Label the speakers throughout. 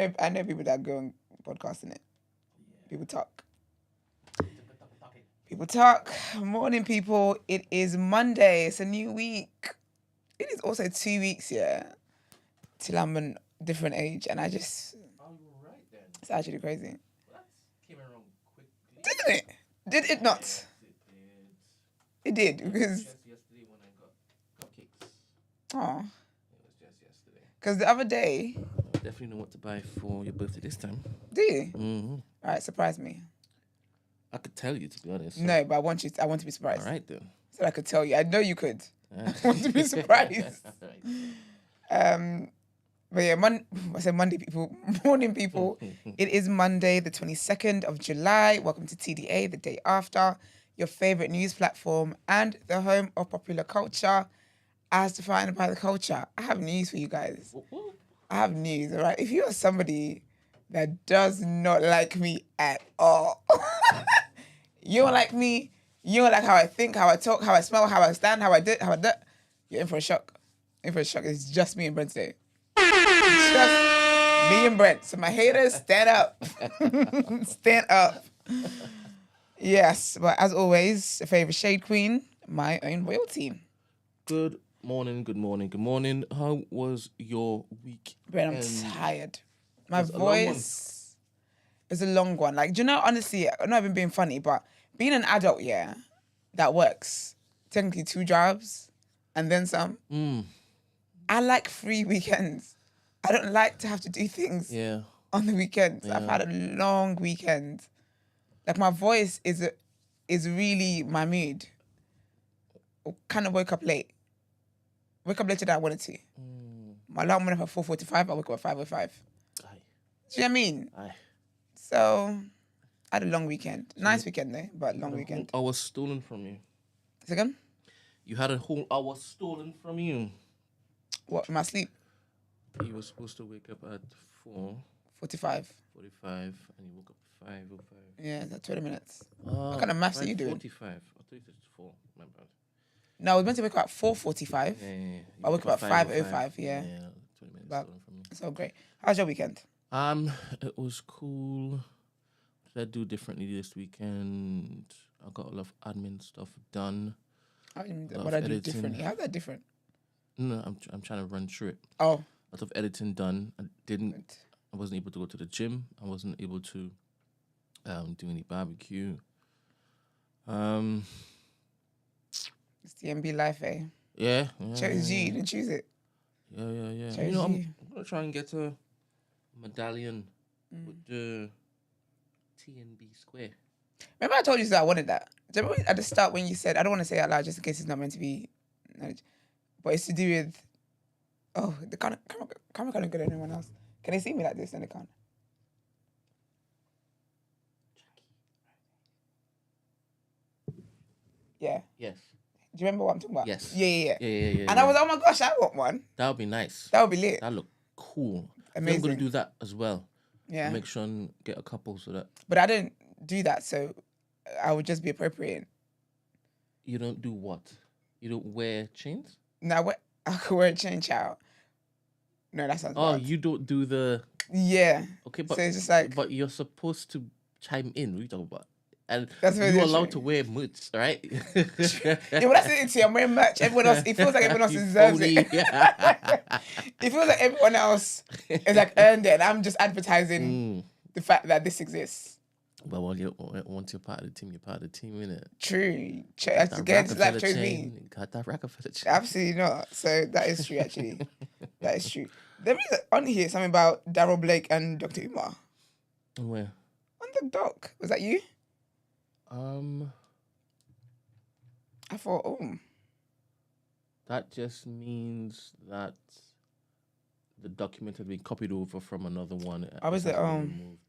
Speaker 1: know people that go on podcasting it. People talk. People talk. Morning, people. It is Monday. It's a new week. It is also 2 weeks, till I'm a different age, and I just.
Speaker 2: Oh, you're right then.
Speaker 1: It's actually crazy.
Speaker 2: Well, that came around quickly.
Speaker 1: Didn't it? Did it not?
Speaker 2: Yes,
Speaker 1: It did
Speaker 2: It was
Speaker 1: because.
Speaker 2: just yesterday when I got cupcakes.
Speaker 1: Oh.
Speaker 2: It was just yesterday.
Speaker 1: Because the other day.
Speaker 2: I definitely know what to buy for your birthday this time.
Speaker 1: Do you?
Speaker 2: Mm-hmm.
Speaker 1: All right, surprise me.
Speaker 2: I could tell you, to be honest.
Speaker 1: No, but I want to be surprised.
Speaker 2: All right then.
Speaker 1: So I could tell you. I know you could. I want to be surprised. But yeah, I said Monday, people. Morning, people. It is Monday, the 22nd of July. Welcome to TDA, the day after. Your favorite news platform and the home of popular culture, as defined by the culture. I have news for you guys. I have news, all right? If you are somebody that does not like me at all, you don't like me, you don't like how I think, how I talk, how I smell, how I stand, how I do, you're in for a shock. It's just me and Brent today. Just me and Brent. So my haters, stand up. Stand up. Yes, but as always, a favorite shade queen, my own royalty.
Speaker 2: Good morning. How was your week?
Speaker 1: Brent, I'm tired. My voice is a long one. Like, do you know, honestly, I'm not even being funny, but being an adult, that works. Technically 2 jobs and then some. I like free weekends. I don't like to have to do things on the weekends. I've had a long weekend. Like, my voice is really my mood. I kind of woke up late. Woke up later than I wanted to. My alarm went up at 4:45. I woke up at 5:05. Do you know what I mean?
Speaker 2: Aye.
Speaker 1: So, I had a long weekend. Nice weekend, though, but long weekend.
Speaker 2: I was stolen from you.
Speaker 1: Second?
Speaker 2: You had a whole hour stolen from you.
Speaker 1: What, from my sleep?
Speaker 2: You were supposed to wake up at
Speaker 1: 4:45.
Speaker 2: 45, and you woke up at 5:05.
Speaker 1: Yeah, that's 20 minutes. What kind of maths are you doing?
Speaker 2: 45. I thought it was 4. My bad.
Speaker 1: No, I was meant to wake up at 4:45.
Speaker 2: Yeah.
Speaker 1: I woke up at 5:05,
Speaker 2: Yeah, 20 minutes
Speaker 1: but
Speaker 2: stolen from you.
Speaker 1: it's all great. How's your weekend?
Speaker 2: It was cool. What did I do differently this weekend? I got a lot of admin stuff done.
Speaker 1: What I do differently? How's that different?
Speaker 2: No, I'm trying to run through it.
Speaker 1: Oh.
Speaker 2: A lot of editing done. I wasn't able to go to the gym. I wasn't able to do any barbecue.
Speaker 1: It's the MB life, eh?
Speaker 2: Yeah.
Speaker 1: Chose you. You didn't choose it.
Speaker 2: Yeah.
Speaker 1: Chose
Speaker 2: I'm
Speaker 1: you.
Speaker 2: gonna try and get a medallion with the TNB square.
Speaker 1: Remember I told you that I wanted that? Do you remember at the start when you said, I don't want to say it out loud just in case it's not meant to be, but it's to do with, the camera can't good at anyone else. Can they see me like this? And they can't. Yeah.
Speaker 2: Yes.
Speaker 1: Do you remember what I'm talking about?
Speaker 2: Yes.
Speaker 1: Yeah.
Speaker 2: And
Speaker 1: I was, oh my gosh, I want one.
Speaker 2: That would be nice.
Speaker 1: That would be lit.
Speaker 2: That look cool.
Speaker 1: Amazing.
Speaker 2: I'm going to do that as well.
Speaker 1: Yeah.
Speaker 2: Make sure and get a couple so that...
Speaker 1: But I don't do that, so I would just be appropriate.
Speaker 2: You don't do what? You don't wear chains?
Speaker 1: No, I could wear a chain, child. No, that sounds bad.
Speaker 2: You don't do the...
Speaker 1: Yeah.
Speaker 2: Okay, but...
Speaker 1: So it's just like...
Speaker 2: But you're supposed to chime in. What are you talking about? And
Speaker 1: that's
Speaker 2: you're allowed to wear moods, right?
Speaker 1: Yeah, well, that's it. See, I'm wearing merch. Everyone else, it feels like everyone else deserves it. It feels like everyone else is like earned it, and I'm just advertising the fact that this exists.
Speaker 2: But once you're part of the team, you're part of the team, innit?
Speaker 1: True. Again, life chose me.
Speaker 2: Got that Rockefeller chain.
Speaker 1: Absolutely not. So that is true, actually. That is true. There is on here something about Daryl Blake and Dr. Umar.
Speaker 2: Where?
Speaker 1: On the doc. Was that you? I thought,
Speaker 2: that just means that the document had been copied over from another one.
Speaker 1: I was it
Speaker 2: removed,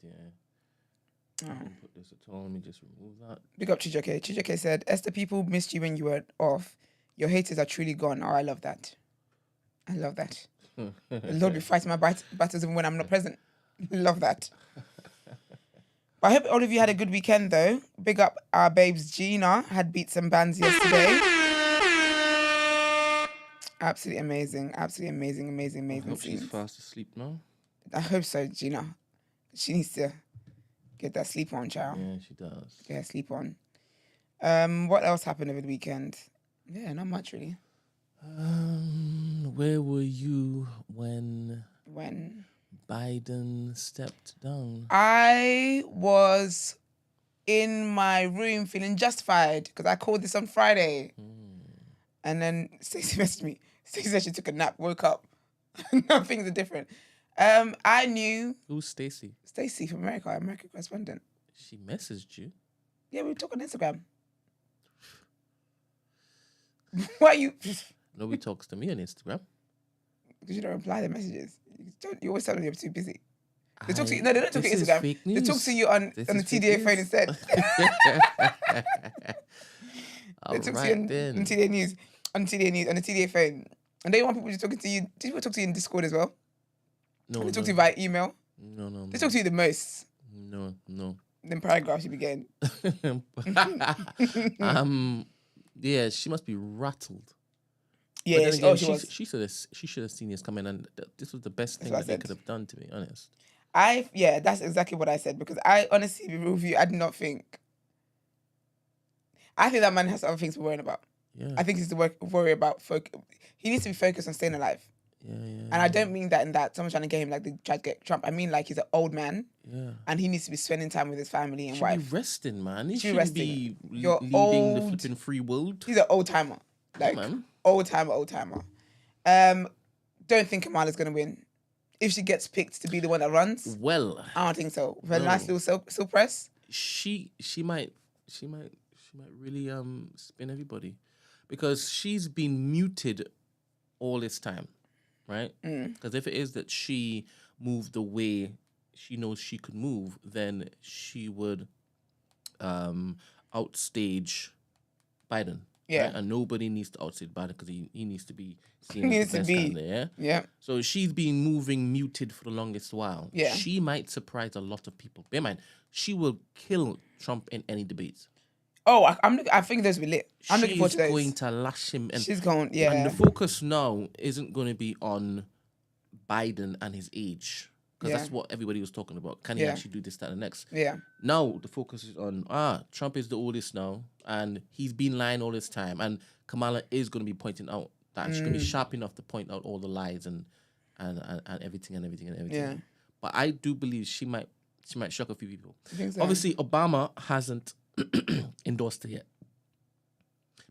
Speaker 2: put this at all. Let me just remove that.
Speaker 1: Big up Chijoke. Chijoke said, Esther, people missed you when you were off. Your haters are truly gone. Oh, I love that. I love that. The Lord be fighting my battles even when I'm not present. Love that. But I hope all of you had a good weekend, though. Big up our babes. Gina had beat some bands yesterday. Absolutely amazing. Absolutely amazing.
Speaker 2: I hope she's fast asleep now.
Speaker 1: I hope so, Gina. She needs to get that sleep on, child.
Speaker 2: Yeah, she does.
Speaker 1: Get her sleep on. What else happened over the weekend? Yeah, not much really.
Speaker 2: Where were you when Biden stepped down?
Speaker 1: I was in my room feeling justified because I called this on Friday. And then Stacey messaged me. Stacey said she took a nap, woke up. No, things are different. I knew.
Speaker 2: Who's Stacey?
Speaker 1: Stacey from American correspondent.
Speaker 2: She messaged you?
Speaker 1: Yeah, we talk on Instagram. Why are you?
Speaker 2: Nobody talks to me on Instagram.
Speaker 1: Because you don't reply to messages. You always tell them you're too busy. They talk to you. No, they don't talk to Instagram.
Speaker 2: Fake
Speaker 1: they
Speaker 2: news.
Speaker 1: talk to you on the TDA phone instead. They talk to you on TDA News, on the TDA phone. And they want people just talking to you. Do people talk to you in Discord as well?
Speaker 2: No.
Speaker 1: They talk to you via email.
Speaker 2: No.
Speaker 1: They talk to you the most.
Speaker 2: No.
Speaker 1: Then paragraphs you be getting.
Speaker 2: Yeah, she must be rattled.
Speaker 1: Yeah,
Speaker 2: she was. She should have seen this coming, and this was the best thing that they could have done. To be honest,
Speaker 1: that's exactly what I said, because I honestly, with review, I did not think. I think that man has other things to be worrying about.
Speaker 2: Yeah.
Speaker 1: I think he's to worry about. He needs to be focused on staying alive.
Speaker 2: Yeah.
Speaker 1: And I don't mean that in that someone's trying to get him like they tried to get Trump. I mean like he's an old man.
Speaker 2: Yeah.
Speaker 1: And he needs to be spending time with his family and
Speaker 2: wife.
Speaker 1: wife.
Speaker 2: He should be resting, man. He
Speaker 1: should
Speaker 2: be
Speaker 1: You're
Speaker 2: leading
Speaker 1: old.
Speaker 2: the flipping free world.
Speaker 1: He's an old timer. Like, old timer. Don't think Kamala's gonna win. If she gets picked to be the one that runs,
Speaker 2: well,
Speaker 1: I don't think so. With her nice little silk press,
Speaker 2: she might really spin everybody, because she's been muted all this time, right? Because if it is that she moved the way she knows she could move, then she would outstage Biden.
Speaker 1: Yeah.
Speaker 2: Right? And nobody needs to outstage Biden, because he needs to be seen as the best candidate, yeah?
Speaker 1: Yeah. So
Speaker 2: she's been moving muted for the longest while.
Speaker 1: Yeah.
Speaker 2: She might surprise a lot of people. Bear in mind, she will kill Trump in any debate.
Speaker 1: Oh, I think those will be lit. I'm looking forward to those.
Speaker 2: She's going to lash him. And,
Speaker 1: she's going, yeah.
Speaker 2: And the focus now isn't going to be on Biden and his age, because that's what everybody was talking about. Can he actually do this, that, and the next?
Speaker 1: Yeah.
Speaker 2: Now the focus is on, Trump is the oldest now, and he's been lying all this time, and Kamala is going to be pointing out that she's going to be sharp enough to point out all the lies and everything.
Speaker 1: Yeah.
Speaker 2: But I do believe she might shock a few people.
Speaker 1: You think so?
Speaker 2: Obviously, Obama hasn't endorsed her yet.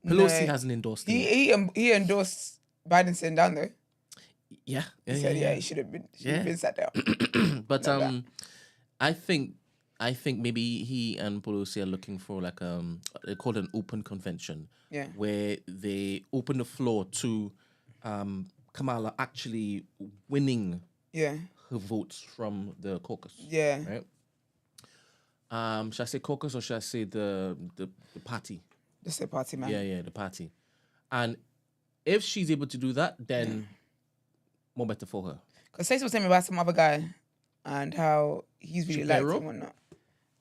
Speaker 2: Pelosi hasn't endorsed her yet.
Speaker 1: He endorsed Biden sitting down though.
Speaker 2: Yeah.
Speaker 1: He said, he should have been sat down.
Speaker 2: But I think maybe he and Pelosi are looking for like they call it an open convention.
Speaker 1: Yeah.
Speaker 2: Where they open the floor to Kamala actually winning her votes from the caucus.
Speaker 1: Yeah.
Speaker 2: Right? Should I say caucus or should I say the party?
Speaker 1: Just the party, man.
Speaker 2: Yeah, the party. And if she's able to do that, then more better for her.
Speaker 1: Because Stacey was telling me about some other guy and how he's really liked
Speaker 2: Shapiro?
Speaker 1: and whatnot.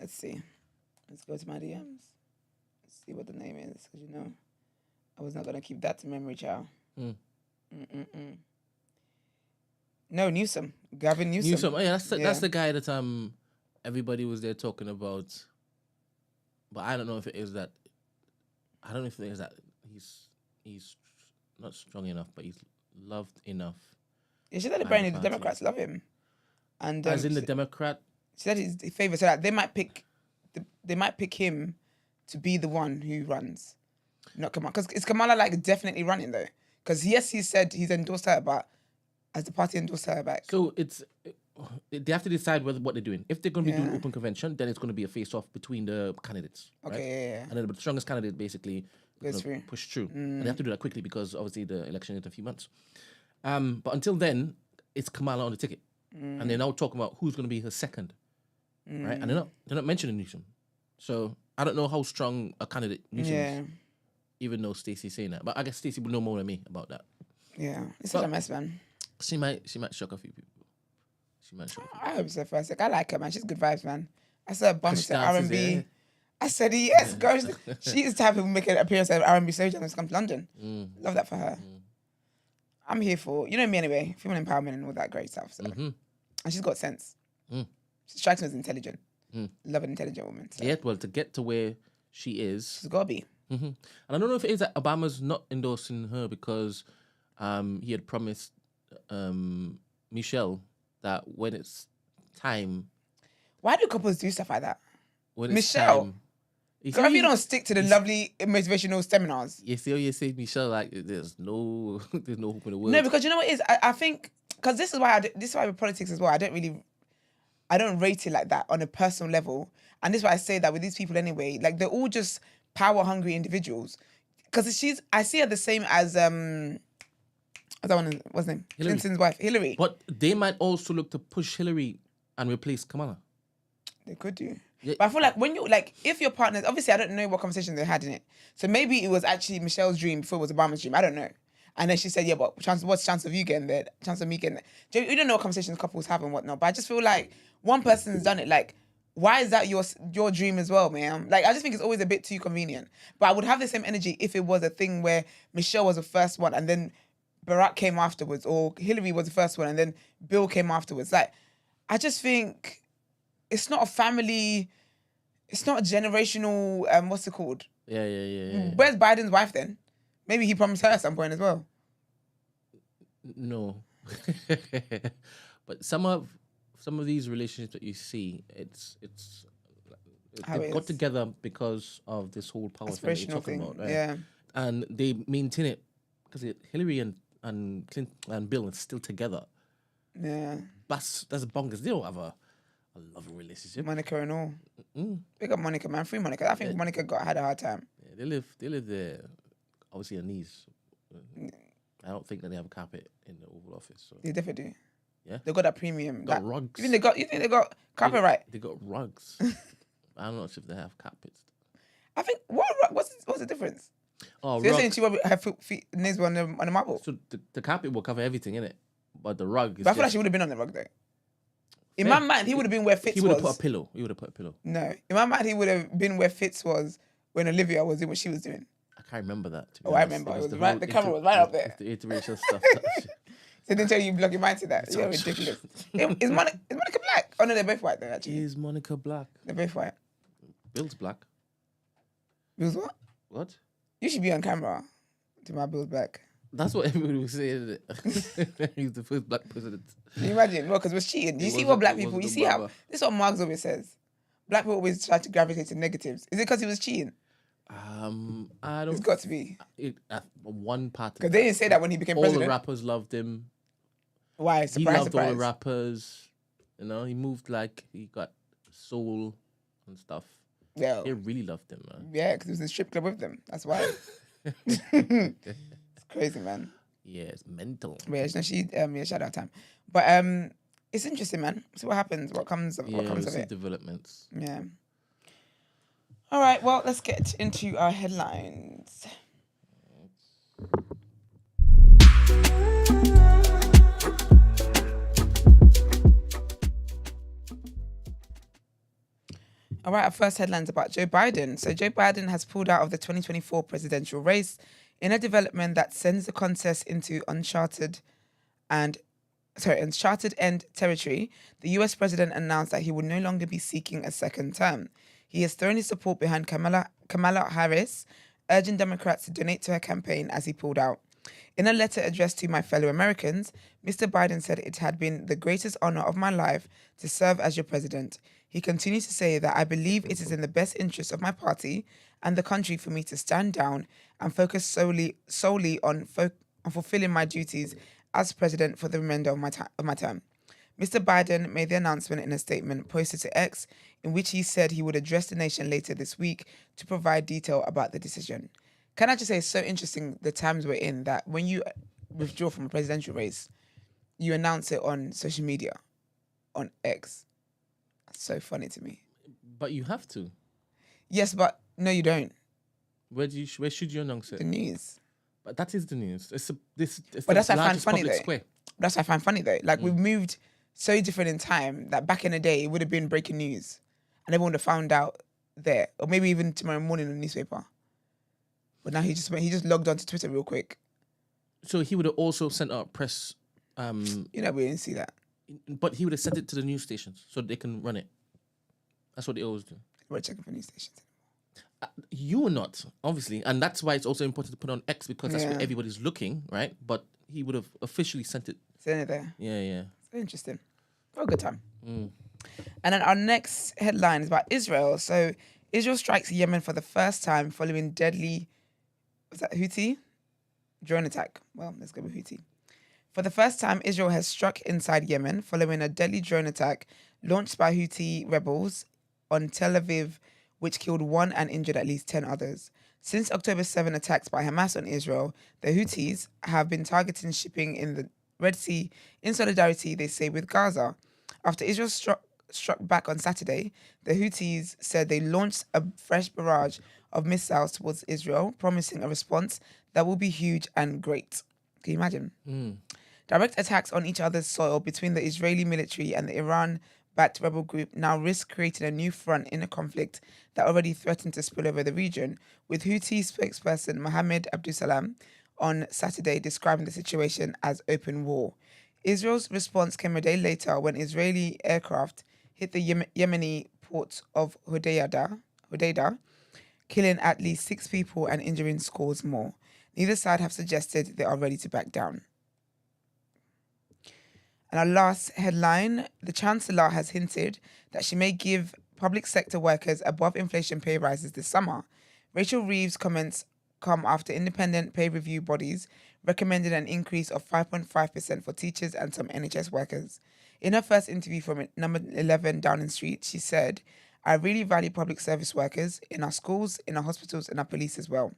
Speaker 1: Let's see. Let's go to my DMs. Let's see what the name is, because I was not gonna keep that to memory, child. No, Newsom. Gavin Newsom.
Speaker 2: Oh, yeah, that's the guy that everybody was there talking about. But I don't know if it is that. I don't know if it is that he's not strong enough, but he's loved enough.
Speaker 1: Yeah, she said apparently the Democrats love him, and
Speaker 2: as in the Democrat.
Speaker 1: She said he's a favourite, so that they might pick him to be the one who runs, not Kamala. Because is Kamala like definitely running though? Because yes, he said he's endorsed her, but has the party endorsed her back?
Speaker 2: So they have to decide what they're doing. If they're going to be doing open convention, then it's going to be a face-off between the candidates.
Speaker 1: Okay,
Speaker 2: right?
Speaker 1: yeah.
Speaker 2: And then the strongest candidate basically
Speaker 1: goes through.
Speaker 2: Push through. And they have to do that quickly because obviously the election is in a few months. But until then, it's Kamala on the ticket. And they're now talking about who's going to be her second. Right? And they're not mentioning Newsom. So I don't know how strong a candidate Newsom is, even though Stacey's saying that. But I guess Stacey will know more than me about that.
Speaker 1: Yeah, it's such a mess, man.
Speaker 2: She might shock a few people.
Speaker 1: I hope so. First, I like her, man. She's good vibes, man. I saw her bump to R&B. Yeah. I said yes, girl. She's the type of make an appearance at R&B stage and come to London. Love that for her. I'm here for me anyway. Female empowerment and all that great stuff. So. And she's got sense.
Speaker 2: Mm.
Speaker 1: She strikes me as intelligent. Love an intelligent woman. So.
Speaker 2: Yeah, well, to get to where she is.
Speaker 1: She's got to be.
Speaker 2: Mm-hmm. And I don't know if it is that Obama's not endorsing her because he had promised Michelle that when it's time.
Speaker 1: Why do couples do stuff like that?
Speaker 2: When
Speaker 1: Michelle?
Speaker 2: Time,
Speaker 1: Because if you don't stick to the lovely motivational seminars.
Speaker 2: You see how you say Michelle, like, there's no hope in the world.
Speaker 1: No, because you know what it is? I think, because this is why with politics as well, I don't rate it like that on a personal level. And this is why I say that with these people anyway, like they're all just power hungry individuals. Because I see her the same as what's her name?
Speaker 2: Hillary.
Speaker 1: Clinton's wife, Hillary.
Speaker 2: But they might also look to push Hillary and replace Kamala.
Speaker 1: They could do.
Speaker 2: Yeah.
Speaker 1: But I feel like when you, like, if your partners, obviously I don't know what conversation they had in it. So maybe it was actually Michelle's dream before it was Obama's dream. I don't know. And then she said, yeah, but what's the chance of you getting there? Chance of me getting there? We don't know what conversations couples have and whatnot. But I just feel like one person's done it. Like, why is that your dream as well, man? Like, I just think it's always a bit too convenient. But I would have the same energy if it was a thing where Michelle was the first one and then Barack came afterwards, or Hillary was the first one and then Bill came afterwards. Like, I just think it's not a family, it's not a generational, what's it called?
Speaker 2: Yeah.
Speaker 1: Where's Biden's wife then? Maybe he promised her at some point as well.
Speaker 2: No. But some of these relationships that you see, they've got together because of this whole power thing that you're talking about, right?
Speaker 1: Yeah.
Speaker 2: And they maintain it because Hillary and Clinton and Bill are still together.
Speaker 1: Yeah.
Speaker 2: That's bonkers. They don't have a loving relationship.
Speaker 1: Monica and all.
Speaker 2: Mm.
Speaker 1: Big up Monica, man. Free Monica. I think Monica had a hard time.
Speaker 2: Yeah, they live there, obviously on knees. I don't think that they have a carpet in the Oval Office. So.
Speaker 1: They definitely do.
Speaker 2: Yeah.
Speaker 1: They got that premium.
Speaker 2: Got rugs.
Speaker 1: You think they got carpet right?
Speaker 2: They got rugs. I'm not sure if they have carpets.
Speaker 1: I think what's the difference?
Speaker 2: Oh,
Speaker 1: so you're saying she won't have feet nails on the marble?
Speaker 2: So the carpet will cover everything, innit? But the rug is
Speaker 1: But I feel like she would have been on the rug though. In my mind, he would have been where Fitz was.
Speaker 2: He would have put a pillow. He would have put a pillow.
Speaker 1: No. In my mind, he would have been where Fitz was when Olivia was doing what she was doing.
Speaker 2: I can't remember that.
Speaker 1: I remember. It was right, the camera was right up there.
Speaker 2: The interracial stuff.
Speaker 1: So didn't tell you block your mind to that. You're ridiculous. Is Monica black? Oh no, they're both white though, actually.
Speaker 2: Is Monica black?
Speaker 1: They're both white.
Speaker 2: Bill's black.
Speaker 1: Bill's what?
Speaker 2: What?
Speaker 1: You should be on camera to my Bill's black.
Speaker 2: That's what everybody was saying. He's the first black president.
Speaker 1: Can you imagine? Well, because we're cheating. You see what black people, you see how, this is what Marx always says. Black people always try to gravitate to negatives. Is it because he was cheating?
Speaker 2: I don't.
Speaker 1: It's got to be.
Speaker 2: One part.
Speaker 1: Because they didn't say that when he became president.
Speaker 2: All the rappers loved him.
Speaker 1: Why? Surprise,
Speaker 2: he loved
Speaker 1: surprise.
Speaker 2: all the rappers. You know, he moved like he got soul and stuff.
Speaker 1: Yeah.
Speaker 2: They really loved him, man.
Speaker 1: Yeah, because he was in a strip club with them. That's why. It's crazy, man.
Speaker 2: Yeah, it's mental.
Speaker 1: Yeah, shout out time. But it's interesting, man. See what happens, what comes of it.
Speaker 2: Developments.
Speaker 1: Yeah. All right, well, let's get into our headlines. All right, our first headline's about Joe Biden. So Joe Biden has pulled out of the 2024 presidential race in a development that sends the contest into uncharted end territory. The US president announced that he will no longer be seeking a second term. He has thrown his support behind Kamala Harris, urging Democrats to donate to her campaign as he pulled out. In a letter addressed to my fellow Americans, Mr. Biden said it had been the greatest honor of my life to serve as your president. He continues to say that I believe it is in the best interest of my party and the country for me to stand down and focus solely on fulfilling my duties as president for the remainder of my term. Mr. Biden made the announcement in a statement posted to X in which he said he would address the nation later this week to provide detail about the decision. Can I just say it's so interesting the times we're in that when you withdraw from a presidential race, you announce it on social media, on X. That's so funny to me.
Speaker 2: But you have to.
Speaker 1: Yes, but no, you don't.
Speaker 2: Where should you announce it?
Speaker 1: The news.
Speaker 2: But that is the news. It's
Speaker 1: but that's what I find funny though.
Speaker 2: Square.
Speaker 1: That's what I find funny though. Like we've moved so different in time that back in the day it would have been breaking news, and everyone would have found out there, or maybe even tomorrow morning in the newspaper. But now he just logged onto Twitter real quick.
Speaker 2: So he would have also sent out press.
Speaker 1: We didn't see that.
Speaker 2: But he would have sent it to the news stations so they can run it. That's what they always do.
Speaker 1: We're checking for news stations.
Speaker 2: You are not, obviously. And that's why it's also important to put on X because that's where everybody's looking, right? But he would have officially sent it.
Speaker 1: Send it there.
Speaker 2: Yeah.
Speaker 1: It's interesting. For a good time. And then our next headline is about Israel. So Israel strikes Yemen for the first time following deadly, was that Houthi? Drone attack. Well, let's go with Houthi. For the first time, Israel has struck inside Yemen following a deadly drone attack launched by Houthi rebels on Tel Aviv, which killed 1 and injured at least 10 others. Since October 7 attacks by Hamas on Israel, the Houthis have been targeting shipping in the Red Sea in solidarity, they say, with Gaza. After Israel struck back on Saturday, the Houthis said they launched a fresh barrage of missiles towards Israel, promising a response that will be huge and great. Can you imagine? Direct attacks on each other's soil between the Israeli military and the Iran-backed rebel group now risk creating a new front in a conflict that already threatened to spill over the region, with Houthi spokesperson Mohammed Abdusalam on Saturday describing the situation as open war. Israel's response came a day later when Israeli aircraft hit the Yemeni port of Hodeidah, killing at least 6 people and injuring scores more. Neither side have suggested they are ready to back down. And our last headline, the Chancellor has hinted that she may give public sector workers above inflation pay rises this summer. Rachel Reeves' comments come after independent pay review bodies recommended an increase of 5.5% for teachers and some NHS workers. In her first interview from number 11 Downing Street, she said, "I really value public service workers in our schools, in our hospitals, and our police as well."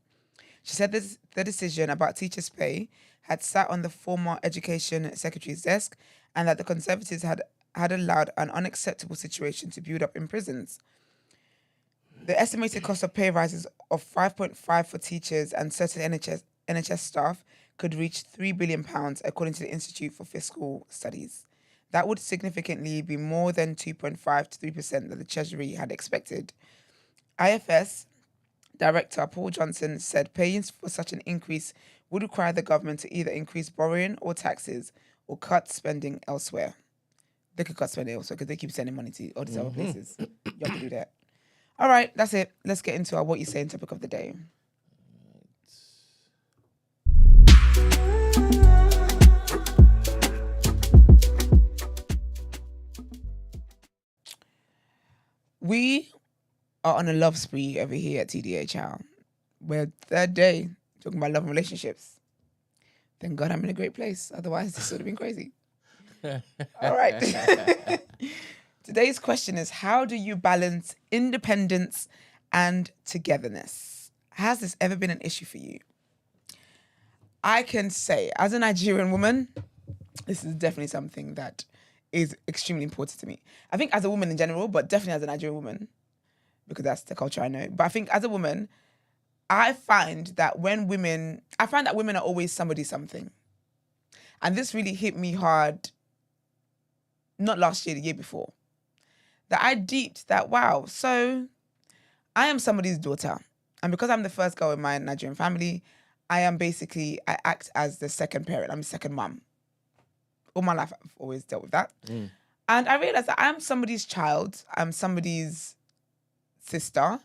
Speaker 1: She said the decision about teachers' pay had sat on the former Education Secretary's desk and that the Conservatives had allowed an unacceptable situation to build up in prisons. The estimated cost of pay rises of 5.5 for teachers and certain NHS staff could reach £3 billion, according to the Institute for Fiscal Studies. That would significantly be more than 2.5 to 3% that the Treasury had expected. IFS Director Paul Johnson said paying for such an increase would require the government to either increase borrowing or taxes or cut spending elsewhere. They could cut spending elsewhere because they keep sending money to all these other places. You have to do that. All right, that's it. Let's get into our What You Saying topic of the day. We are on a love spree over here at TDHL. We're third day talking about love and relationships. Thank God I'm in a great place. Otherwise, this would have been crazy. All right. Today's question is, how do you balance independence and togetherness? Has this ever been an issue for you? I can say, as a Nigerian woman, this is definitely something that is extremely important to me. I think as a woman in general, but definitely as a Nigerian woman, because that's the culture I know. But I think as a woman, I find that women are always somebody something. And this really hit me hard, not last year, the year before. That I deeped that, wow, so I am somebody's daughter. And because I'm the first girl in my Nigerian family, I act as the second parent. I'm the second mum. All my life, I've always dealt with that. And I realized that I'm somebody's child. I'm somebody's sister.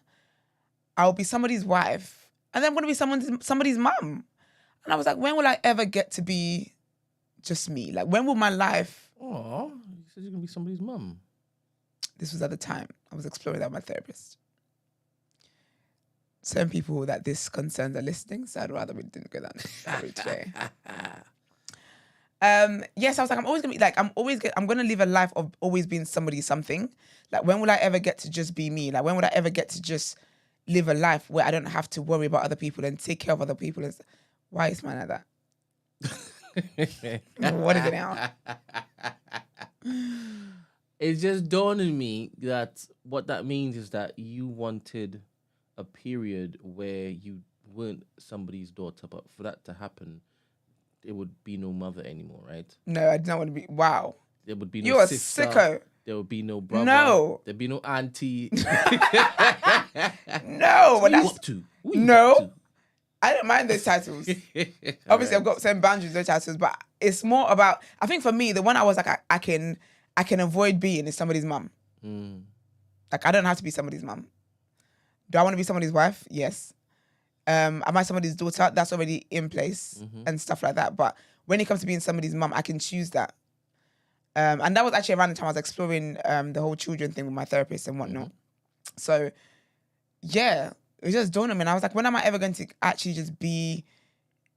Speaker 1: I'll be somebody's wife. And then I'm going to be somebody's mum. And I was like, when will I ever get to be just me? Like, when will my life...
Speaker 2: Oh, you said you're going to be somebody's mum.
Speaker 1: This was at the time. I was exploring that with my therapist. Certain people that this concerns are listening, so I'd rather we didn't go down that route today. Yes, I was like, I'm always gonna be like, I'm gonna live a life of always being somebody something. Like, when will I ever get to just be me? Like, when would I ever get to just live a life where I don't have to worry about other people and take care of other people? Why is mine like that? What is it now?
Speaker 2: It's just dawned on me that what that means is that you wanted a period where you weren't somebody's daughter, but for that to happen, there would be no mother anymore, right?
Speaker 1: No, I don't want to be. Wow.
Speaker 2: There would be no
Speaker 1: You're
Speaker 2: sister.
Speaker 1: You're a sicko.
Speaker 2: There would be no brother.
Speaker 1: No.
Speaker 2: There'd be no auntie.
Speaker 1: No.
Speaker 2: What are you up to?
Speaker 1: No. I don't mind those titles. Obviously, I've got some boundaries with those titles, but it's more about. I think for me, the one I was like, I can avoid being is somebody's mum. Like I don't have to be somebody's mum. Do I want to be somebody's wife? Yes. Am I somebody's daughter? That's already in place and stuff like that. But when it comes to being somebody's mum, I can choose that. And that was actually around the time I was exploring the whole children thing with my therapist and whatnot. So, yeah, it was just dawned on me. And I was like, when am I ever going to actually just be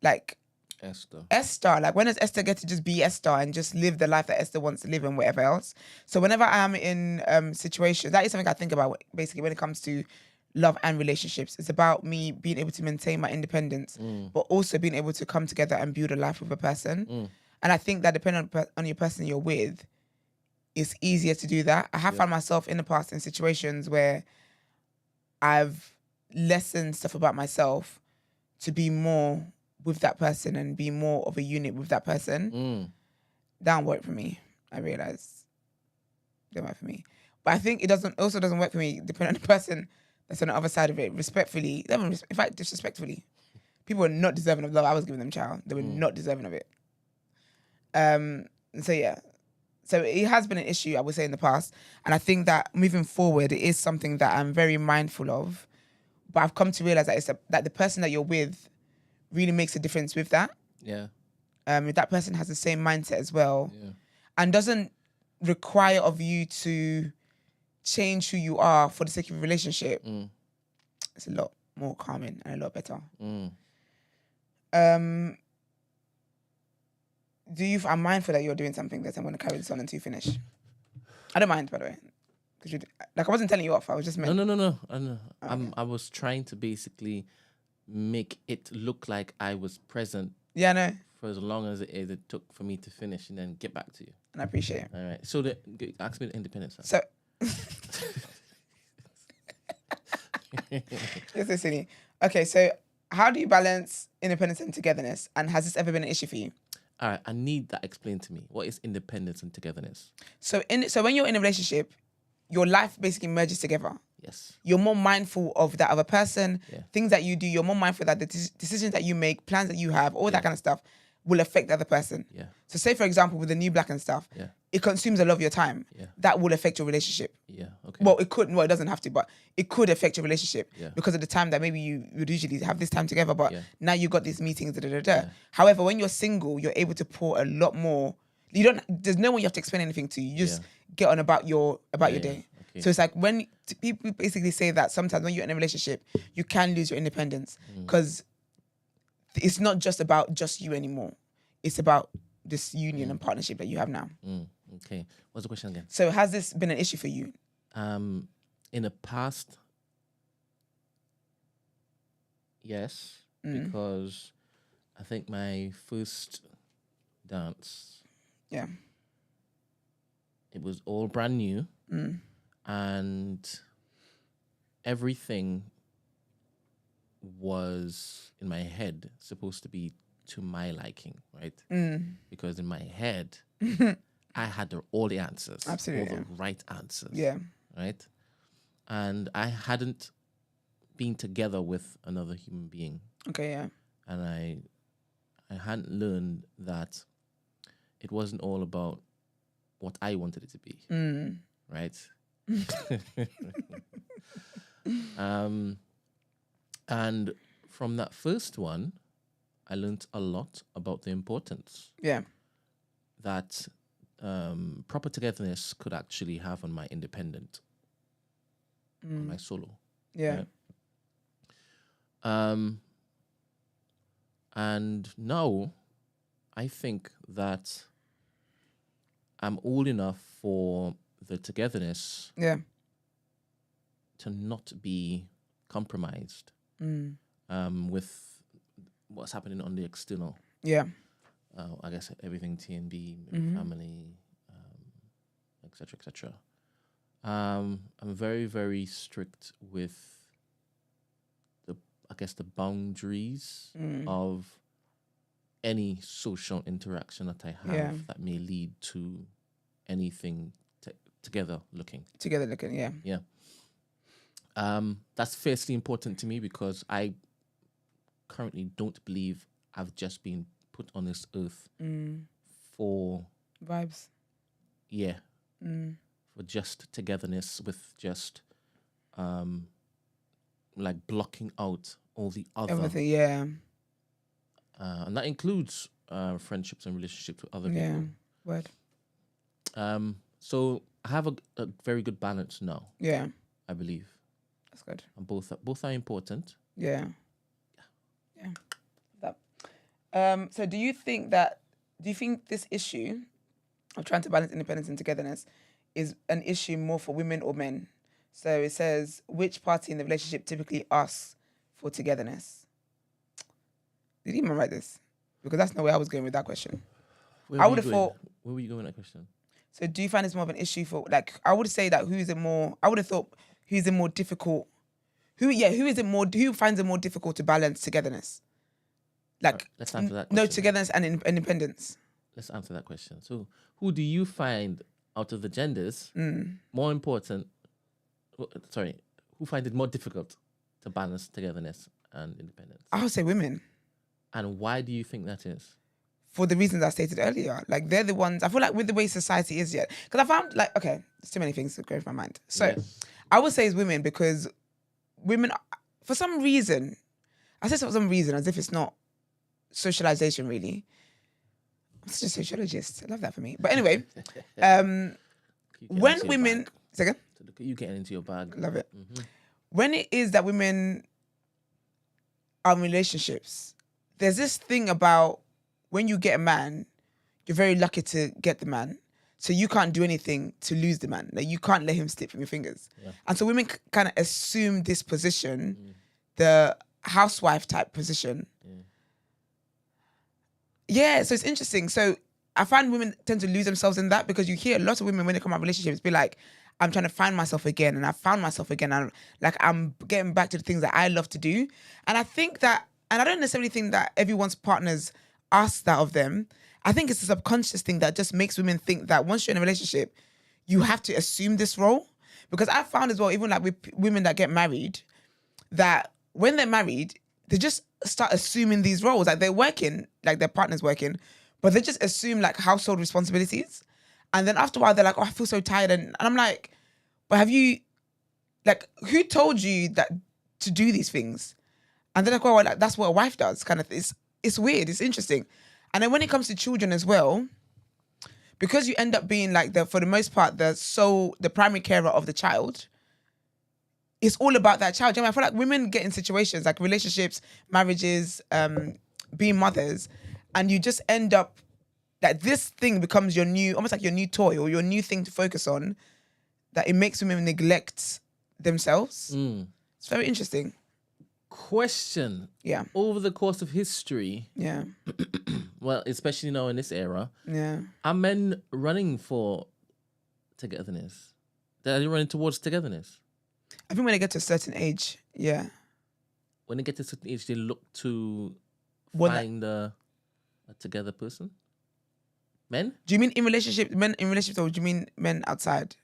Speaker 1: like Esther? Like, when does Esther get to just be Esther and just live the life that Esther wants to live and whatever else? So whenever I am in situations, that is something I think about basically when it comes to love and relationships. It's about me being able to maintain my independence, but also being able to come together and build a life with a person. And I think that depending on your person you're with, it's easier to do that. I have found myself in the past in situations where I've lessened stuff about myself to be more with that person and be more of a unit with that person. That don't work for me. I realize don't work for me. But I think it doesn't work for me depending on the person that's on the other side of it. Respectfully, in fact, disrespectfully, people were not deserving of love I was giving them, child. They were not deserving of it. So yeah. So it has been an issue, I would say, in the past. And I think that moving forward, it is something that I'm very mindful of. But I've come to realize that that the person that you're with really makes a difference with that.
Speaker 2: Yeah.
Speaker 1: If that person has the same mindset as well and doesn't require of you to change who you are for the sake of a relationship, it's a lot more calming and a lot better. I'm mindful that you're doing something that I'm going to carry this on until you finish. I don't mind, by the way. Because I wasn't telling you off. I was just meant.
Speaker 2: No. I was trying to basically make it look like I was present.
Speaker 1: Yeah, I know.
Speaker 2: For as long as it took for me to finish and then get back to you.
Speaker 1: And I appreciate it.
Speaker 2: All right. So ask me the independence.
Speaker 1: So. You're so silly. Okay, so how do you balance independence and togetherness? And has this ever been an issue for you?
Speaker 2: All right, I need that explained to me. What is independence and togetherness? So
Speaker 1: when you're in a relationship, your life basically merges together.
Speaker 2: Yes.
Speaker 1: You're more mindful of that other person, things that you do. You're more mindful that the decisions that you make, plans that you have, all that kind of stuff will affect the other person.
Speaker 2: Yeah.
Speaker 1: So say, for example, with the new black and stuff, it consumes a lot of your time.
Speaker 2: Yeah.
Speaker 1: That will affect your relationship.
Speaker 2: Yeah, okay.
Speaker 1: Well, it doesn't have to, but it could affect your relationship because of the time that maybe you would usually have this time together, but now you've got these meetings, However, when you're single, you're able to pour a lot more. There's no one you have to explain anything to. You just get on about your day. Okay. So it's like when people basically say that sometimes when you're in a relationship, you can lose your independence because it's not just about just you anymore. It's about this union and partnership that you have now.
Speaker 2: Okay. What's the question again?
Speaker 1: So has this been an issue for you?
Speaker 2: In the past, yes, because I think my first dance, it was all brand new, and everything was in my head supposed to be to my liking, right? Because in my head, I had all the answers.
Speaker 1: Absolutely.
Speaker 2: All the right answers.
Speaker 1: Yeah.
Speaker 2: Right? And I hadn't been together with another human being.
Speaker 1: Okay, yeah.
Speaker 2: And I hadn't learned that it wasn't all about what I wanted it to be. Right? And from that first one, I learned a lot about the importance that proper togetherness could actually have on my independent, on my solo.
Speaker 1: Yeah.
Speaker 2: Right? And now I think that I'm old enough for the togetherness to not be compromised with what's happening on the external.
Speaker 1: Yeah.
Speaker 2: I guess everything TNB, family, etc., etc. I'm very, very strict with the boundaries of any social interaction that I have that may lead to anything together looking.
Speaker 1: Together looking, yeah.
Speaker 2: Yeah. That's fiercely important to me because I currently don't believe I've just been put on this earth for
Speaker 1: vibes.
Speaker 2: Yeah. For just togetherness with just like blocking out all the other
Speaker 1: Everything, yeah.
Speaker 2: And that includes friendships and relationships with other
Speaker 1: Yeah.
Speaker 2: people.
Speaker 1: Word.
Speaker 2: So I have a very good balance now.
Speaker 1: Yeah.
Speaker 2: I believe.
Speaker 1: That's good.
Speaker 2: And both are important.
Speaker 1: Yeah. That. So do you think this issue of trying to balance independence and togetherness is an issue more for women or men? So it says, which party in the relationship typically asks for togetherness? Did you even write this? Because that's not where I was going with that question.
Speaker 2: Where were you going with that question?
Speaker 1: So do you find it's more of an issue for, like, I would say that I would have thought who finds it more difficult to balance togetherness? Like,
Speaker 2: right, let's answer that question.
Speaker 1: No, togetherness and independence.
Speaker 2: Let's answer that question. So who do you find out of the genders more important? Sorry, who finds it more difficult to balance togetherness and independence?
Speaker 1: I would say women.
Speaker 2: And why do you think that is?
Speaker 1: For the reasons I stated earlier. Like, they're the ones, I feel like with the way society is yet. Because I found, like, okay, there's too many things to go through my mind. So, yes. I would say it's women because women, for some reason, I say for some reason as if it's not socialization, really. I'm such a sociologist. I love that for me. But anyway, when women... Second?
Speaker 2: So look at you getting into your bag.
Speaker 1: Love it. Mm-hmm. When it is that women are in relationships, there's this thing about when you get a man, you're very lucky to get the man. So you can't do anything to lose the man. Like, you can't let him slip from your fingers. Yeah. And so women kind of assume this position, the housewife type position. Yeah, so it's interesting. So I find women tend to lose themselves in that because you hear a lot of women when they come out of relationships be like, I'm trying to find myself again and I found myself again. And I'm getting back to the things that I love to do. And I think that, and I don't necessarily think that everyone's partners ask that of them. I think it's a subconscious thing that just makes women think that once you're in a relationship, you have to assume this role. Because I found as well, even like with women that get married, that when they're married, they just start assuming these roles. Like, they're working, like their partner's working, but they just assume like household responsibilities. And then after a while, they're like, oh, I feel so tired. And I'm like, but have you, like, who told you that to do these things? And they're like, oh, well, like, that's what a wife does, kind of. It's weird. It's interesting. And then when it comes to children as well, because you end up being like for the most part, the primary carer of the child, it's all about that child. I feel like women get in situations like relationships, marriages, being mothers, and you just end up that this thing becomes almost like your new toy or your new thing to focus on, that it makes women neglect themselves. It's very interesting.
Speaker 2: Question.
Speaker 1: Yeah.
Speaker 2: Over the course of history.
Speaker 1: Yeah.
Speaker 2: Well, especially now in this era.
Speaker 1: Yeah.
Speaker 2: Are men running for togetherness? Are they running towards togetherness?
Speaker 1: I think when they get to a certain age, yeah.
Speaker 2: When they get to a certain age, they look to find a together person? Men?
Speaker 1: Do you mean men in relationships, or do you mean men outside?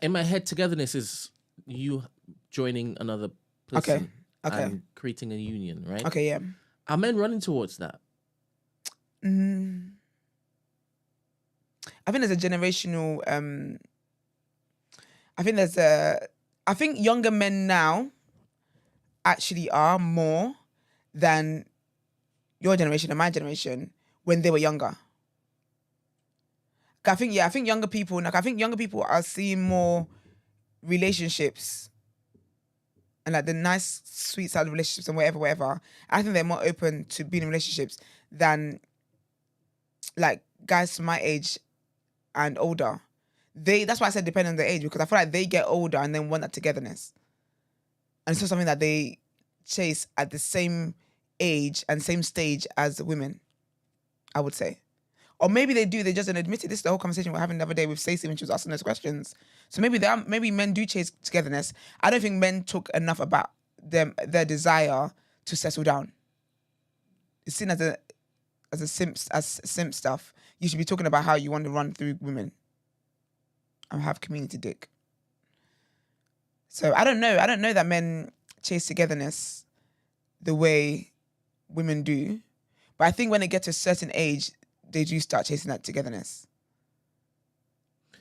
Speaker 2: In my head, togetherness is you joining another person and creating a union, right?
Speaker 1: Okay, yeah.
Speaker 2: Are men running towards that?
Speaker 1: I think there's a generational... I think younger men now actually are more than your generation and my generation when they were younger. I think younger people are seeing more relationships and like the nice, sweet side of relationships and whatever. I think they're more open to being in relationships than like guys my age and older. That's why I said depending on the age, because I feel like they get older and then want that togetherness. And it's not something that they chase at the same age and same stage as women, I would say. Or maybe they do, they just don't admit it. This is the whole conversation we're having the other day with Stacey when she was asking those questions. So maybe men do chase togetherness. I don't think men talk enough about their desire to settle down. It's seen as simp stuff. You should be talking about how you want to run through women and have community dick. So I don't know that men chase togetherness the way women do. But I think when they get to a certain age, they do start chasing that togetherness.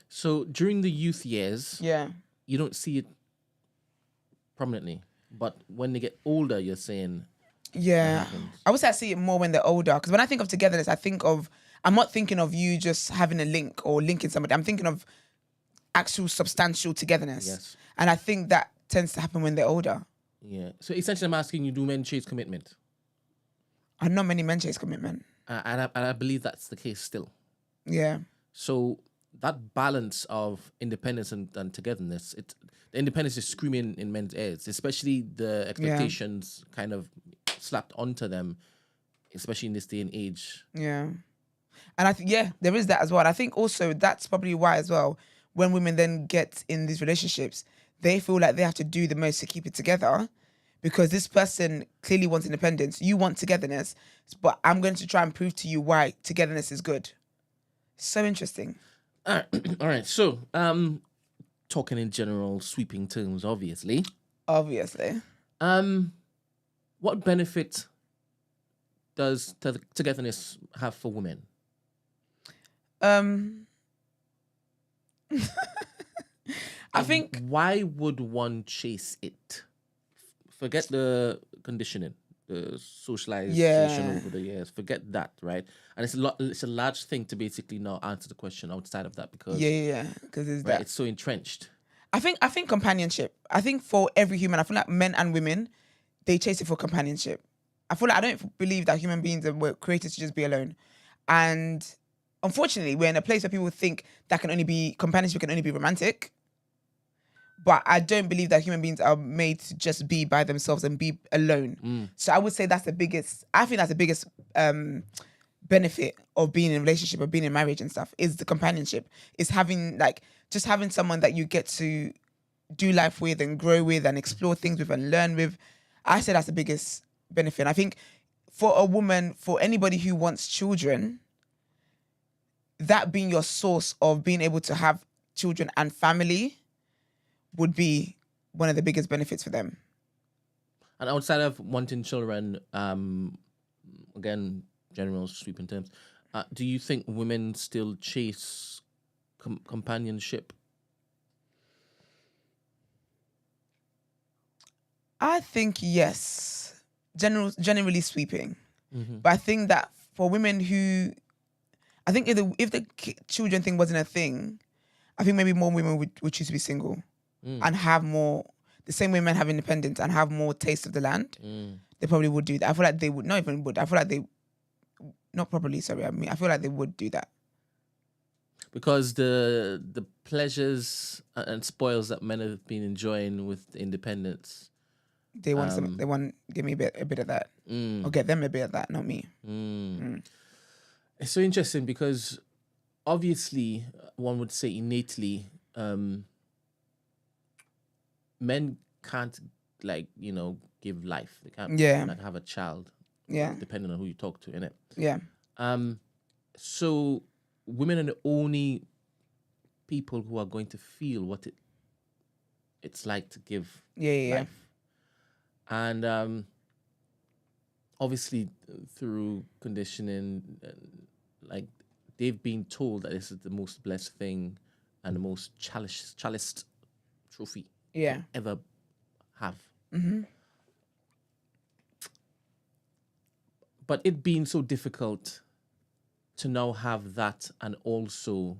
Speaker 2: So during the youth years,
Speaker 1: Yeah.
Speaker 2: you don't see it prominently. But when they get older, you're saying
Speaker 1: Yeah.
Speaker 2: happens.
Speaker 1: I would say I see it more when they're older. Because when I think of togetherness, I'm not thinking of you just having a link or linking somebody. I'm thinking of actual substantial togetherness.
Speaker 2: Yes.
Speaker 1: And I think that tends to happen when they're older.
Speaker 2: Yeah. So essentially, I'm asking you, do men chase commitment?
Speaker 1: And not many men chase commitment.
Speaker 2: And I believe that's the case still.
Speaker 1: Yeah.
Speaker 2: So that balance of independence and togetherness, the independence is screaming in men's ears, especially the expectations kind of slapped onto them, especially in this day and age.
Speaker 1: Yeah. And I think, there is that as well. And I think also that's probably why as well, when women then get in these relationships, they feel like they have to do the most to keep it together because this person clearly wants independence. You want togetherness, but I'm going to try and prove to you why togetherness is good. So interesting.
Speaker 2: All right. So, talking in general, sweeping terms, obviously.
Speaker 1: Obviously.
Speaker 2: What benefit does togetherness have for women?
Speaker 1: I think...
Speaker 2: Why would one chase it? Forget the conditioning, the socialization over the years. Forget that, right? And it's a large thing to basically now answer the question outside of that because
Speaker 1: because
Speaker 2: it's so entrenched.
Speaker 1: I think companionship. I think for every human, I feel like men and women, they chase it for companionship. I don't believe that human beings were created to just be alone. And unfortunately, we're in a place where people think that companionship can only be romantic. But I don't believe that human beings are made to just be by themselves and be alone. So I would say that's the biggest benefit of being in a relationship or being in marriage and stuff is the companionship. Is having having someone that you get to do life with and grow with and explore things with and learn with. I say that's the biggest benefit. And I think for a woman, for anybody who wants children, that being your source of being able to have children and family would be one of the biggest benefits for them.
Speaker 2: And outside of wanting children, again, general sweeping terms, do you think women still chase companionship?
Speaker 1: I think yes, generally sweeping.
Speaker 2: Mm-hmm.
Speaker 1: But I think that for women who, I think if the children thing wasn't a thing, I think maybe more women would choose to be single and have more, the same way men have independence and have more taste of the land. They probably would do that. I feel like they would, not even would, I feel like they, not probably, sorry, I feel like they would do that.
Speaker 2: Because the pleasures and spoils that men have been enjoying with independence,
Speaker 1: they want give me a bit of that, or get them a bit of that, not me.
Speaker 2: It's so interesting because obviously one would say innately, men can't give life. They can't have a child. Depending on who you talk to, innit?
Speaker 1: Yeah.
Speaker 2: So women are the only people who are going to feel what it's like to give life. And obviously through conditioning, they've been told that this is the most blessed thing and the most chaliced trophy ever have. But it being so difficult to now have that and also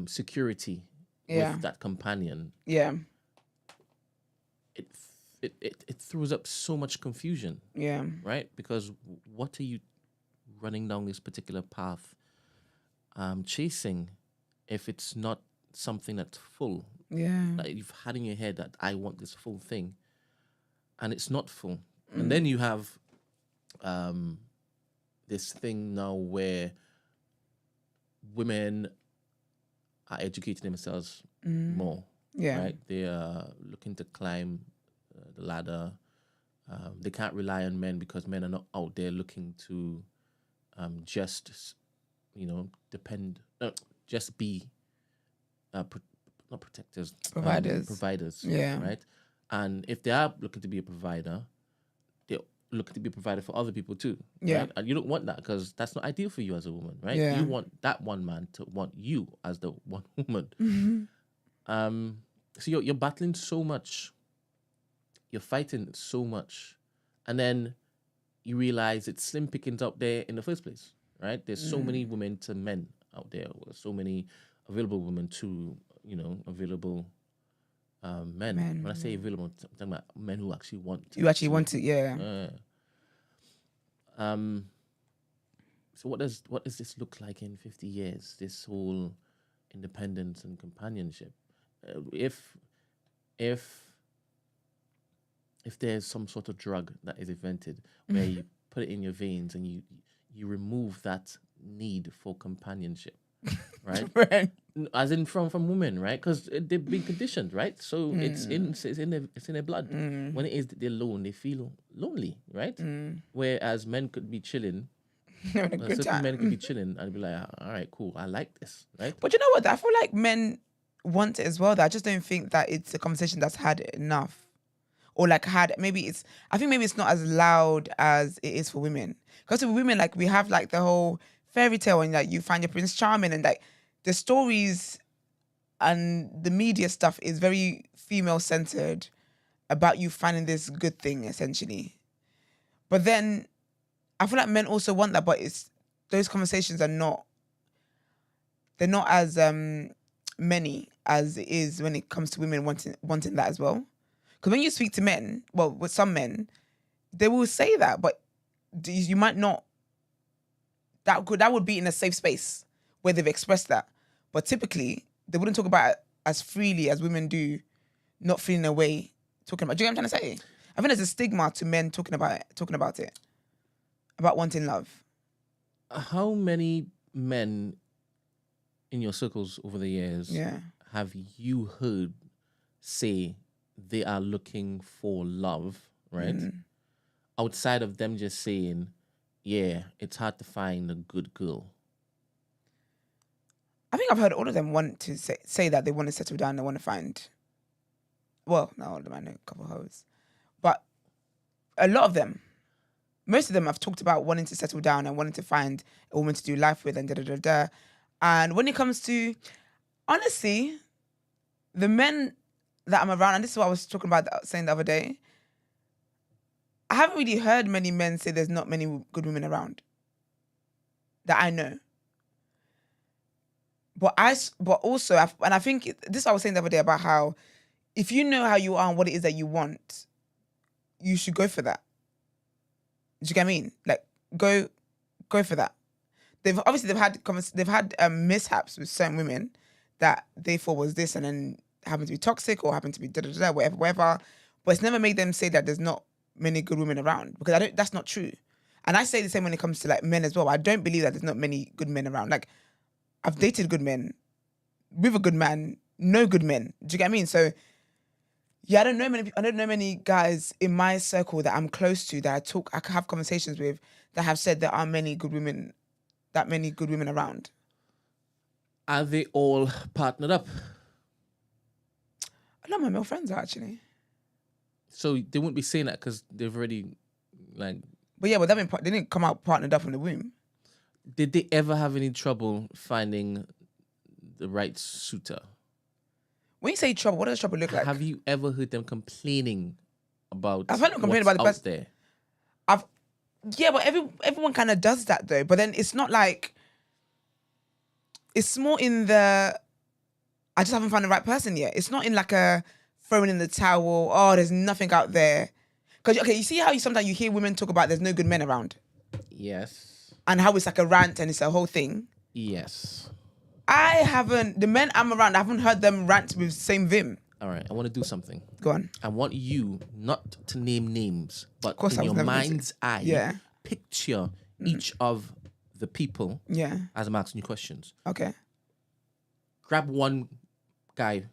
Speaker 2: security with that companion. It throws up so much confusion. Right? Because what are you running down this particular path chasing if it's not something that's full? Like you've had in your head that I want this full thing and it's not full. And then you have this thing now where women are educating themselves more. Right? They are looking to climb the ladder. They can't rely on men because men are not out there looking to just be not protectors,
Speaker 1: providers.
Speaker 2: Right? And if they are looking to be a provider, look to be provided for other people too.
Speaker 1: Yeah.
Speaker 2: Right? And you don't want that because that's not ideal for you as a woman, right?
Speaker 1: Yeah.
Speaker 2: You want that one man to want you as the one woman. So you're battling so much. You're fighting so much. And then you realize it's slim pickings out there in the first place, right? There's so many women to men out there. There's so many available women to, available men. When I say available, I'm talking about men who actually want to.
Speaker 1: You actually want it, yeah.
Speaker 2: So what does this look like in 50 years? This whole independence and companionship. If there's some sort of drug that is invented where you put it in your veins and you remove that need for companionship, right?
Speaker 1: Right.
Speaker 2: As in from women, right? Because they've been conditioned, right? So it's in their blood. When it is that they're alone, they feel lonely, right? Whereas men could be chilling. Certain men could be chilling and be like, all right, cool, I like this, right?
Speaker 1: But you know what? I feel like men want it as well. I just don't think that it's a conversation that's had enough. Or like I think maybe it's not as loud as it is for women. Because with women, like we have like the whole fairy tale and like you find your Prince Charming and like the stories and the media stuff is very female centered about you finding this good thing essentially. But then I feel like men also want that, but those conversations they're not as many as it is when it comes to women wanting that as well. Because when you speak to men, well, with some men, they will say that, but you might not. That would be in a safe space where they've expressed that. But typically, they wouldn't talk about it as freely as women do, not feeling a way talking about. Do you know what I'm trying to say? I think there's a stigma to men talking about it, about wanting love.
Speaker 2: How many men in your circles over the years have you heard say they are looking for love, right? Outside of them just saying, yeah, it's hard to find a good girl.
Speaker 1: I think I've heard all of them want to say that they want to settle down, they want to find, well, not all of them, I know a couple of hoes. But a lot of them, most of them have talked about wanting to settle down and wanting to find a woman to do life with and da-da-da-da. And when it comes to, honestly, the men that I'm around, and this is what I was talking about, saying the other day, I haven't really heard many men say there's not many good women around that I know. But also, I think this is what I was saying the other day about how if you know how you are and what it is that you want, you should go for that. Do you get what I mean? Like, go for that. They've had mishaps with certain women that they thought was this and then happened to be toxic or happened to be da-da-da, whatever. But it's never made them say that there's not many good women around, because that's not true. And I say the same when it comes to like men as well. I don't believe that there's not many good men around. Like, I've dated good men with a good man, no good men. Do you get what I mean? So yeah, I don't know many guys in my circle that I'm close to that I can have conversations with that have said there aren't many good women around.
Speaker 2: Are they all partnered up?
Speaker 1: A lot of my male friends are actually.
Speaker 2: So they wouldn't be saying that because they've already, like...
Speaker 1: But yeah, they didn't come out partnered up in the womb.
Speaker 2: Did they ever have any trouble finding the right suitor?
Speaker 1: When you say trouble, what does trouble look like?
Speaker 2: Have you ever heard them complaining about
Speaker 1: I've heard them complain about the best
Speaker 2: there?
Speaker 1: Yeah, but everyone kind of does that though. But then it's not like... It's more in the... I just haven't found the right person yet. It's not in like a throwing in the towel, oh, there's nothing out there. Because, okay, you see how sometimes you hear women talk about there's no good men around?
Speaker 2: Yes.
Speaker 1: And how it's like a rant and it's a whole thing?
Speaker 2: Yes.
Speaker 1: The men I'm around, I haven't heard them rant with the same vim.
Speaker 2: All right, I want to do something.
Speaker 1: Go on.
Speaker 2: I want you not to name names, but
Speaker 1: in your
Speaker 2: mind's eye, picture each of the people as I'm asking you questions.
Speaker 1: Okay.
Speaker 2: Grab one guy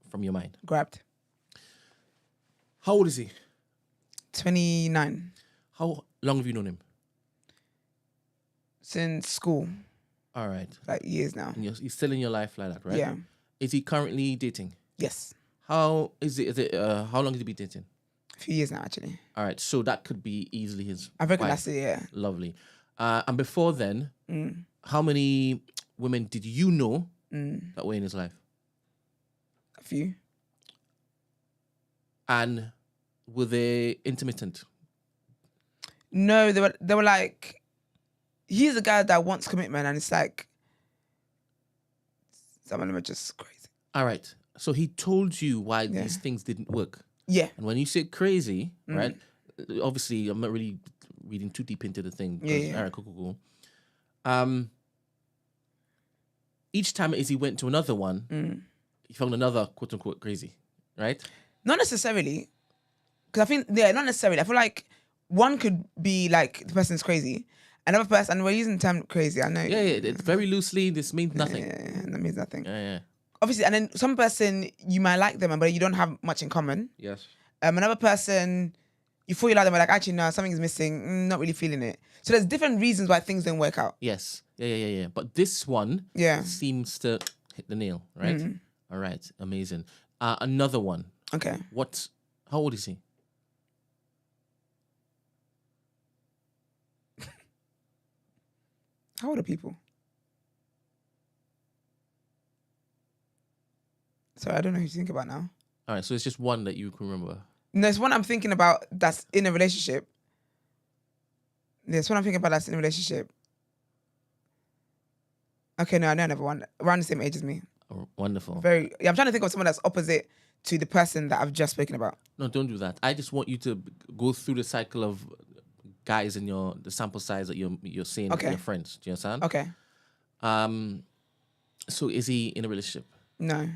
Speaker 2: from your mind.
Speaker 1: Grabbed.
Speaker 2: How old is he?
Speaker 1: 29.
Speaker 2: How long have you known him?
Speaker 1: Since school.
Speaker 2: All right.
Speaker 1: Like years now.
Speaker 2: And he's still in your life like that, right?
Speaker 1: Yeah.
Speaker 2: Is he currently dating?
Speaker 1: Yes.
Speaker 2: How is it? How long has he been dating?
Speaker 1: A few years now, actually.
Speaker 2: All right, so that could be easily his.
Speaker 1: I reckon
Speaker 2: wife.
Speaker 1: that's it. Yeah.
Speaker 2: Lovely. And before then, how many women did you know that were in his life?
Speaker 1: A few.
Speaker 2: And were they intermittent?
Speaker 1: No, they were like, he's a guy that wants commitment, and it's like some of them are just crazy.
Speaker 2: All right. So he told you why these things didn't work.
Speaker 1: Yeah.
Speaker 2: And when you say crazy, right? Obviously, I'm not really reading too deep into the thing.
Speaker 1: Yeah.
Speaker 2: All right, cool. Each time as he went to another one, he found another quote unquote crazy, right?
Speaker 1: Not necessarily, because I think not necessarily. I feel like one could be like the person's crazy, another person. And we're using the term crazy. I know.
Speaker 2: Yeah. It's very loosely. This means nothing.
Speaker 1: Yeah, that means nothing.
Speaker 2: Yeah.
Speaker 1: Obviously, and then some person you might like them, but you don't have much in common.
Speaker 2: Yes.
Speaker 1: Another person, you thought you like them, but like actually no, something's missing. Not really feeling it. So there's different reasons why things don't work out.
Speaker 2: Yes. Yeah. But this one seems to hit the nail, right? All right. Amazing. Another one.
Speaker 1: Okay.
Speaker 2: How old is he?
Speaker 1: How old are people? Sorry, I don't know who to think about now.
Speaker 2: All right. So it's just one that you can remember.
Speaker 1: No, it's one I'm thinking about that's in a relationship. There's one I'm thinking about that's in a relationship. Okay, no, I know another one. Around the same age as me.
Speaker 2: Oh, wonderful.
Speaker 1: I'm trying to think of someone that's opposite to the person that I've just spoken about.
Speaker 2: No, don't do that. I just want you to go through the cycle of guys in the sample size that you're seeing with your friends. Do you understand?
Speaker 1: Okay.
Speaker 2: So is he in a relationship?
Speaker 1: No.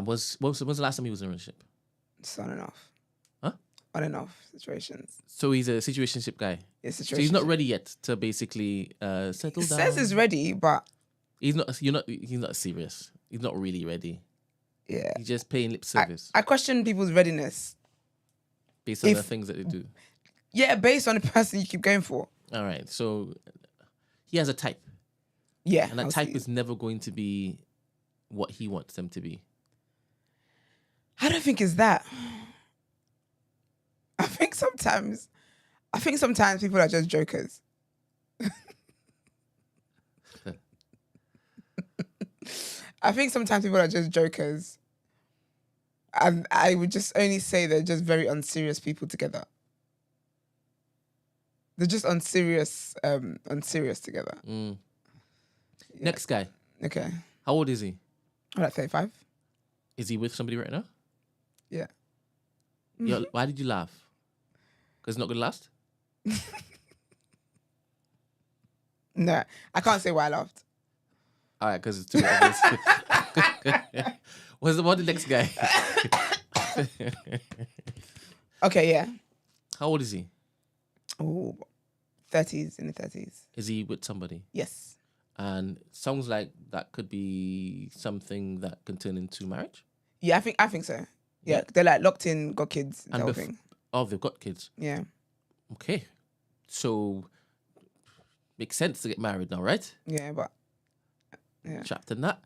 Speaker 2: When's the last time he was in a relationship?
Speaker 1: It's on and off.
Speaker 2: Huh?
Speaker 1: On and off situations.
Speaker 2: So he's a situationship guy.
Speaker 1: Yeah, situationship.
Speaker 2: So he's not ready yet to basically settle down.
Speaker 1: He says he's ready, but
Speaker 2: he's not. He's not serious. He's not really ready.
Speaker 1: Yeah.
Speaker 2: He's just paying lip service.
Speaker 1: I question people's readiness
Speaker 2: based on the things that they do.
Speaker 1: Yeah, based on the person you keep going for.
Speaker 2: All right. So he has a type.
Speaker 1: Yeah.
Speaker 2: And that type is never going to be what he wants them to be.
Speaker 1: I don't think it's that. I think sometimes people are just jokers. I think sometimes people are just jokers. And I would just only say they're just very unserious people together. They're just unserious together.
Speaker 2: Yeah. Next guy.
Speaker 1: Okay.
Speaker 2: How old is he?
Speaker 1: I'm like 35.
Speaker 2: Is he with somebody right now?
Speaker 1: Yeah.
Speaker 2: Why did you laugh? Because it's not going to last?
Speaker 1: No, I can't say why I laughed.
Speaker 2: All right, because it's too obvious. What the next guy?
Speaker 1: Okay, yeah.
Speaker 2: How old is he?
Speaker 1: Oh, 30s, in the 30s.
Speaker 2: Is he with somebody?
Speaker 1: Yes.
Speaker 2: And it sounds like that could be something that can turn into marriage?
Speaker 1: Yeah, I think so. Yeah, they're like locked in, got kids, the whole thing.
Speaker 2: Oh, they've got kids?
Speaker 1: Yeah.
Speaker 2: Okay. So, makes sense to get married now, right?
Speaker 1: Yeah, but... Yeah.
Speaker 2: Trapped in that?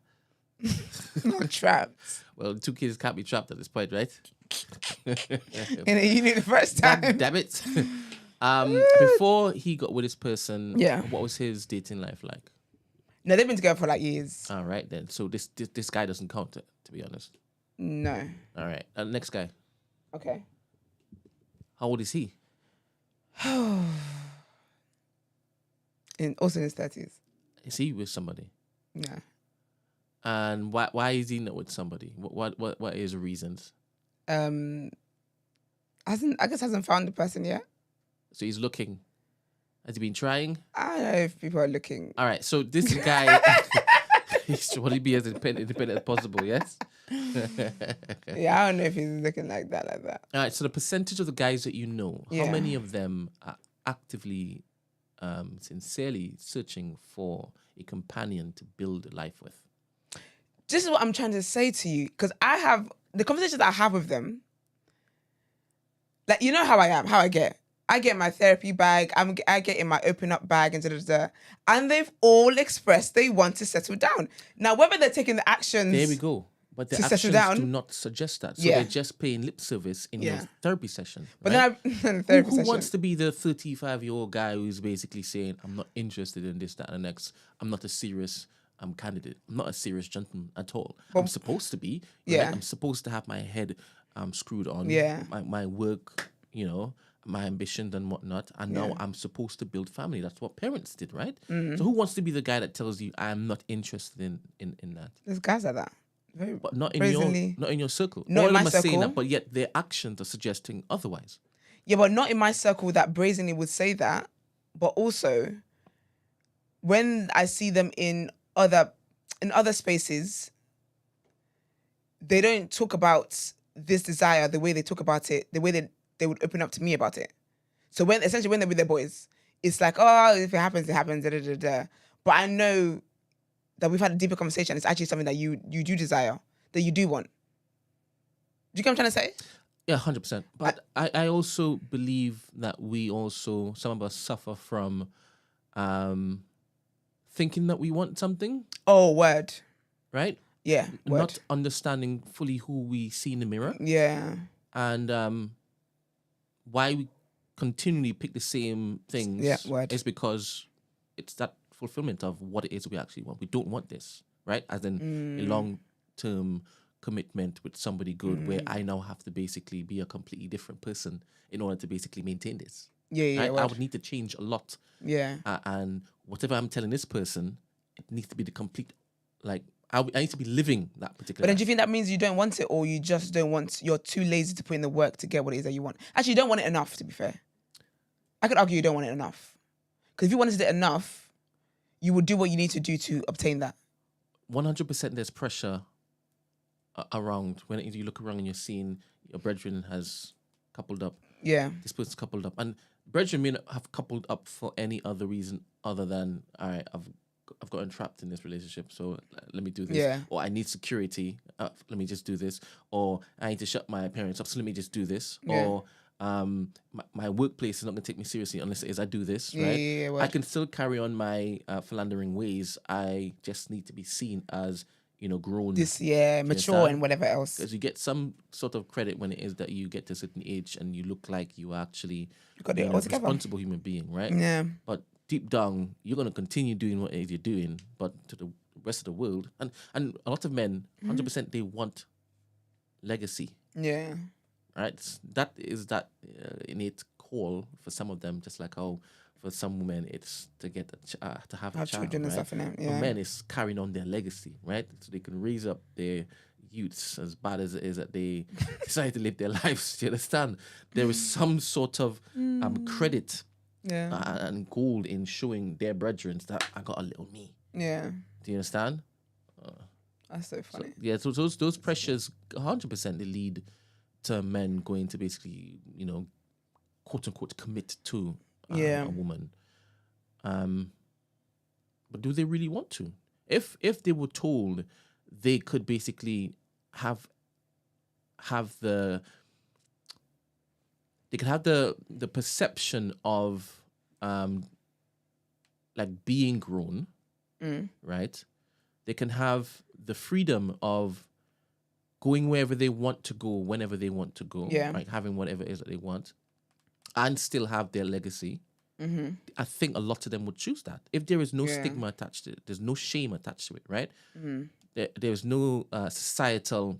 Speaker 1: Not trapped.
Speaker 2: Well, 2 kids can't be trapped at this point, right?
Speaker 1: In a uni the first time.
Speaker 2: Damn it. Before he got with this person, what was his dating life like?
Speaker 1: No, they've been together for like years.
Speaker 2: All right, then. So this guy doesn't count it, to be honest.
Speaker 1: No.
Speaker 2: All right. Next guy.
Speaker 1: Okay.
Speaker 2: How old is he?
Speaker 1: Also in his 30s.
Speaker 2: Is he with somebody?
Speaker 1: No.
Speaker 2: And why is he not with somebody? What are his reasons?
Speaker 1: I guess hasn't found the person yet.
Speaker 2: So he's looking. Has he been trying?
Speaker 1: I don't know if people are looking.
Speaker 2: All right. So this guy, he's trying to be as independent as possible. Yes.
Speaker 1: Yeah, I don't know if he's looking like that.
Speaker 2: All right. So the percentage of the guys that you know, how many of them are actively, sincerely searching for a companion to build a life with?
Speaker 1: This is what I'm trying to say to you, because I have the conversations that I have with them. Like, you know how I am, how I get my therapy bag, I get in my open up bag and and they've all expressed they want to settle down. Now, whether they're taking the actions,
Speaker 2: There we go. But the
Speaker 1: to settle
Speaker 2: actions
Speaker 1: down.
Speaker 2: do not suggest that. So
Speaker 1: Yeah.
Speaker 2: they're just paying lip service in your
Speaker 1: Yeah.
Speaker 2: therapy session.
Speaker 1: But
Speaker 2: right?
Speaker 1: then the therapy
Speaker 2: Who
Speaker 1: session.
Speaker 2: wants to be the 35-year-old guy who's basically saying, I'm not interested in this, that, and the next. I'm not a serious candidate. I'm not a serious gentleman at all. I'm supposed to be. Right?
Speaker 1: Yeah.
Speaker 2: I'm supposed to have my head screwed on.
Speaker 1: Yeah.
Speaker 2: My work, my ambitions and whatnot. And now I'm supposed to build family. That's what parents did, right? So who wants to be the guy that tells you, I'm not interested in that?
Speaker 1: There's guys like that. Very
Speaker 2: But not in
Speaker 1: brazenly.
Speaker 2: your circle.
Speaker 1: Not
Speaker 2: All
Speaker 1: in
Speaker 2: of
Speaker 1: my
Speaker 2: them are saying
Speaker 1: circle.
Speaker 2: that, but yet their actions are suggesting otherwise.
Speaker 1: Yeah, but not in my circle that brazenly would say that. But also, when I see them in other spaces, they don't talk about this desire the way they talk about it, the way that they would open up to me about it. So when they're with their boys, it's like, oh, if it happens, it happens. Da, da, da, da. But I know that we've had a deeper conversation. It's actually something that you do desire, that you do want. Do you get what I'm trying to say?
Speaker 2: Yeah, 100%. But I also believe that some of us suffer from thinking that we want something.
Speaker 1: Oh, word.
Speaker 2: Right?
Speaker 1: Yeah, word.
Speaker 2: Not understanding fully who we see in the mirror.
Speaker 1: Yeah.
Speaker 2: And why we continually pick the same things is because it's that fulfillment of what it is we actually want. We don't want this, right? As in a long-term commitment with somebody good where I now have to basically be a completely different person in order to basically maintain this.
Speaker 1: Yeah,
Speaker 2: right? I would need to change a lot.
Speaker 1: Yeah.
Speaker 2: And whatever I'm telling this person, it needs to be the complete, I need to be living that particular
Speaker 1: But then
Speaker 2: life.
Speaker 1: do you think that means you don't want it, or you just don't want, you're too lazy to put in the work to get what it is that you want? Actually, you don't want it enough, to be fair. I could argue you don't want it enough. Because if you wanted it enough, you would do what you need to do to obtain that.
Speaker 2: 100% there's pressure around. When you look around and you're seeing your brethren has coupled up.
Speaker 1: Yeah.
Speaker 2: This person's coupled up. And brethren may not have coupled up for any other reason other than, all right, I've gotten trapped in this relationship, so let me do this.
Speaker 1: Yeah.
Speaker 2: Or I need security, let me just do this. Or I need to shut my parents up, so let me just do this.
Speaker 1: Yeah.
Speaker 2: Or my workplace is not going to take me seriously unless it is I do this, right?
Speaker 1: Yeah,
Speaker 2: I can still carry on my philandering ways. I just need to be seen as, grown.
Speaker 1: Mature and whatever else.
Speaker 2: Because you get some sort of credit when it is that you get to a certain age and you look like you are actually
Speaker 1: got it
Speaker 2: a
Speaker 1: all together.
Speaker 2: responsible human being, right?
Speaker 1: Yeah.
Speaker 2: But deep down, you're going to continue doing what it is you're doing, but to the rest of the world, and a lot of men, 100%, they want legacy.
Speaker 1: Yeah.
Speaker 2: Right? That is that innate call for some of them, just like how for some women it's to get to have a child,
Speaker 1: children and
Speaker 2: right?
Speaker 1: stuff in it. Yeah.
Speaker 2: For men, it's carrying on their legacy, right? So they can raise up their youths, as bad as it is that they decide to live their lives. Do you understand? There is some sort of credit and gold in showing their brethren that I got a little me.
Speaker 1: Yeah.
Speaker 2: Do you understand?
Speaker 1: That's so funny.
Speaker 2: So those pressures, 100%, they lead to men going to basically, quote unquote, commit to a woman. But do they really want to? If they were told they could basically have the perception of being grown, right? They can have the freedom of going wherever they want to go, whenever they want to go, right? Having whatever it is that they want, and still have their legacy. I think a lot of them would choose that. If there is no stigma attached to it, there's no shame attached to it, right? There's no societal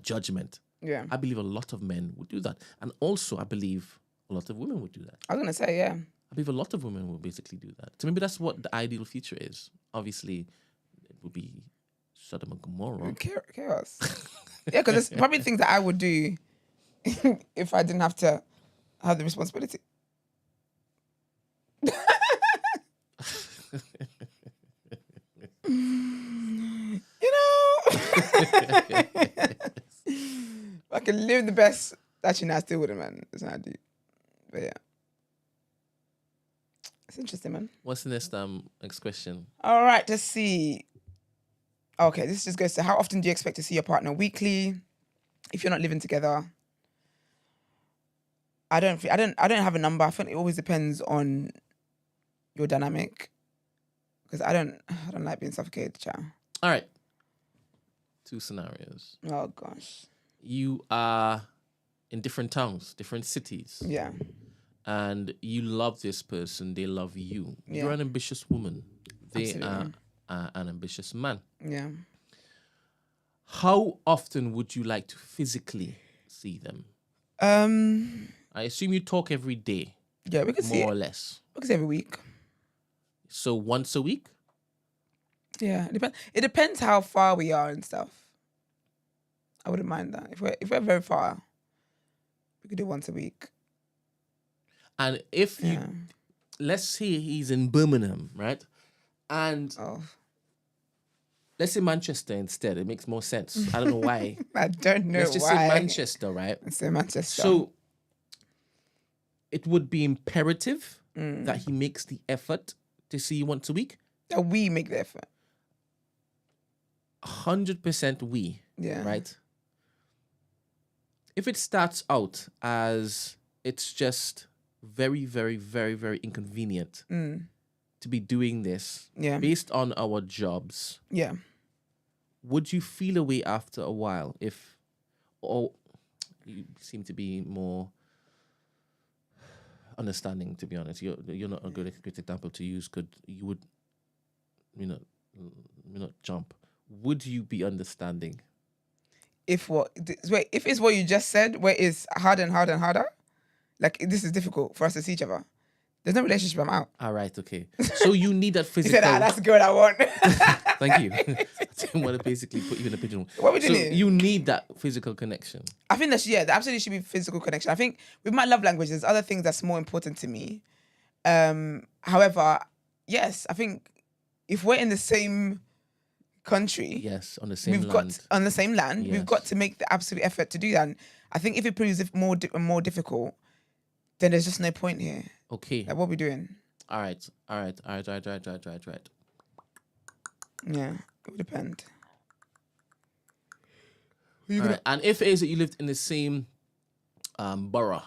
Speaker 2: judgment.
Speaker 1: Yeah.
Speaker 2: I believe a lot of men would do that. And also, I believe a lot of women would do that.
Speaker 1: I was going to say, yeah.
Speaker 2: I believe a lot of women will basically do that. So maybe that's what the ideal future is. Obviously, it would be Sodom and Gomorrah.
Speaker 1: Chaos. Yeah, because there's probably things that I would do if I didn't have to have the responsibility. I can live the best. Actually, no, I still wouldn't, man. That's what I do. But yeah. It's interesting, man.
Speaker 2: What's the next question?
Speaker 1: All right, let's see. Okay, this just goes to how often do you expect to see your partner weekly if you're not living together? I don't have a number. I think it always depends on your dynamic. Because I don't like being suffocated, child.
Speaker 2: All right. two scenarios.
Speaker 1: Oh gosh.
Speaker 2: You are in different towns, different cities.
Speaker 1: Yeah.
Speaker 2: And you love this person, they love you. You're an ambitious woman. They are an ambitious man.
Speaker 1: Yeah.
Speaker 2: How often would you like to physically see them? I assume you talk every day.
Speaker 1: Yeah, we could see
Speaker 2: more or less.
Speaker 1: We could see every week.
Speaker 2: So once a week?
Speaker 1: Yeah, it depends how far we are and stuff. I wouldn't mind that. If we're very far, we could do once a week.
Speaker 2: And if you, let's say he's in Birmingham, right? And let's say Manchester instead. It makes more sense. I don't know why.
Speaker 1: I don't know why.
Speaker 2: Let's just say Manchester, right?
Speaker 1: Let's say Manchester.
Speaker 2: So it would be imperative that he makes the effort to see you once a week.
Speaker 1: That we make the effort.
Speaker 2: 100% we.
Speaker 1: Yeah.
Speaker 2: Right? If it starts out as it's just very, very, very, very inconvenient to be doing this based on our jobs, would you feel a way after a while or you seem to be more understanding, to be honest. You're not a good example to use. You would not jump. Would you be understanding?
Speaker 1: If it's what you just said, where it's harder and harder and harder, like this is difficult for us to see each other. There's no relationship, I'm out.
Speaker 2: All right, okay. So you need that physical...
Speaker 1: You said, that's good, I want.
Speaker 2: Thank you. I didn't want to basically put you in a pigeonhole.
Speaker 1: What we doing?
Speaker 2: So you need that physical connection.
Speaker 1: I think there absolutely should be physical connection. I think with my love language, there's other things that's more important to me. However, yes, I think if we're in the same country...
Speaker 2: Yes, on the same land.
Speaker 1: We've got to make the absolute effort to do that. And I think if it proves more difficult, then there's just no point here.
Speaker 2: Okay.
Speaker 1: Like, what are we doing?
Speaker 2: All right.
Speaker 1: Yeah, it would depend.
Speaker 2: All right. And if it is that you lived in the same borough,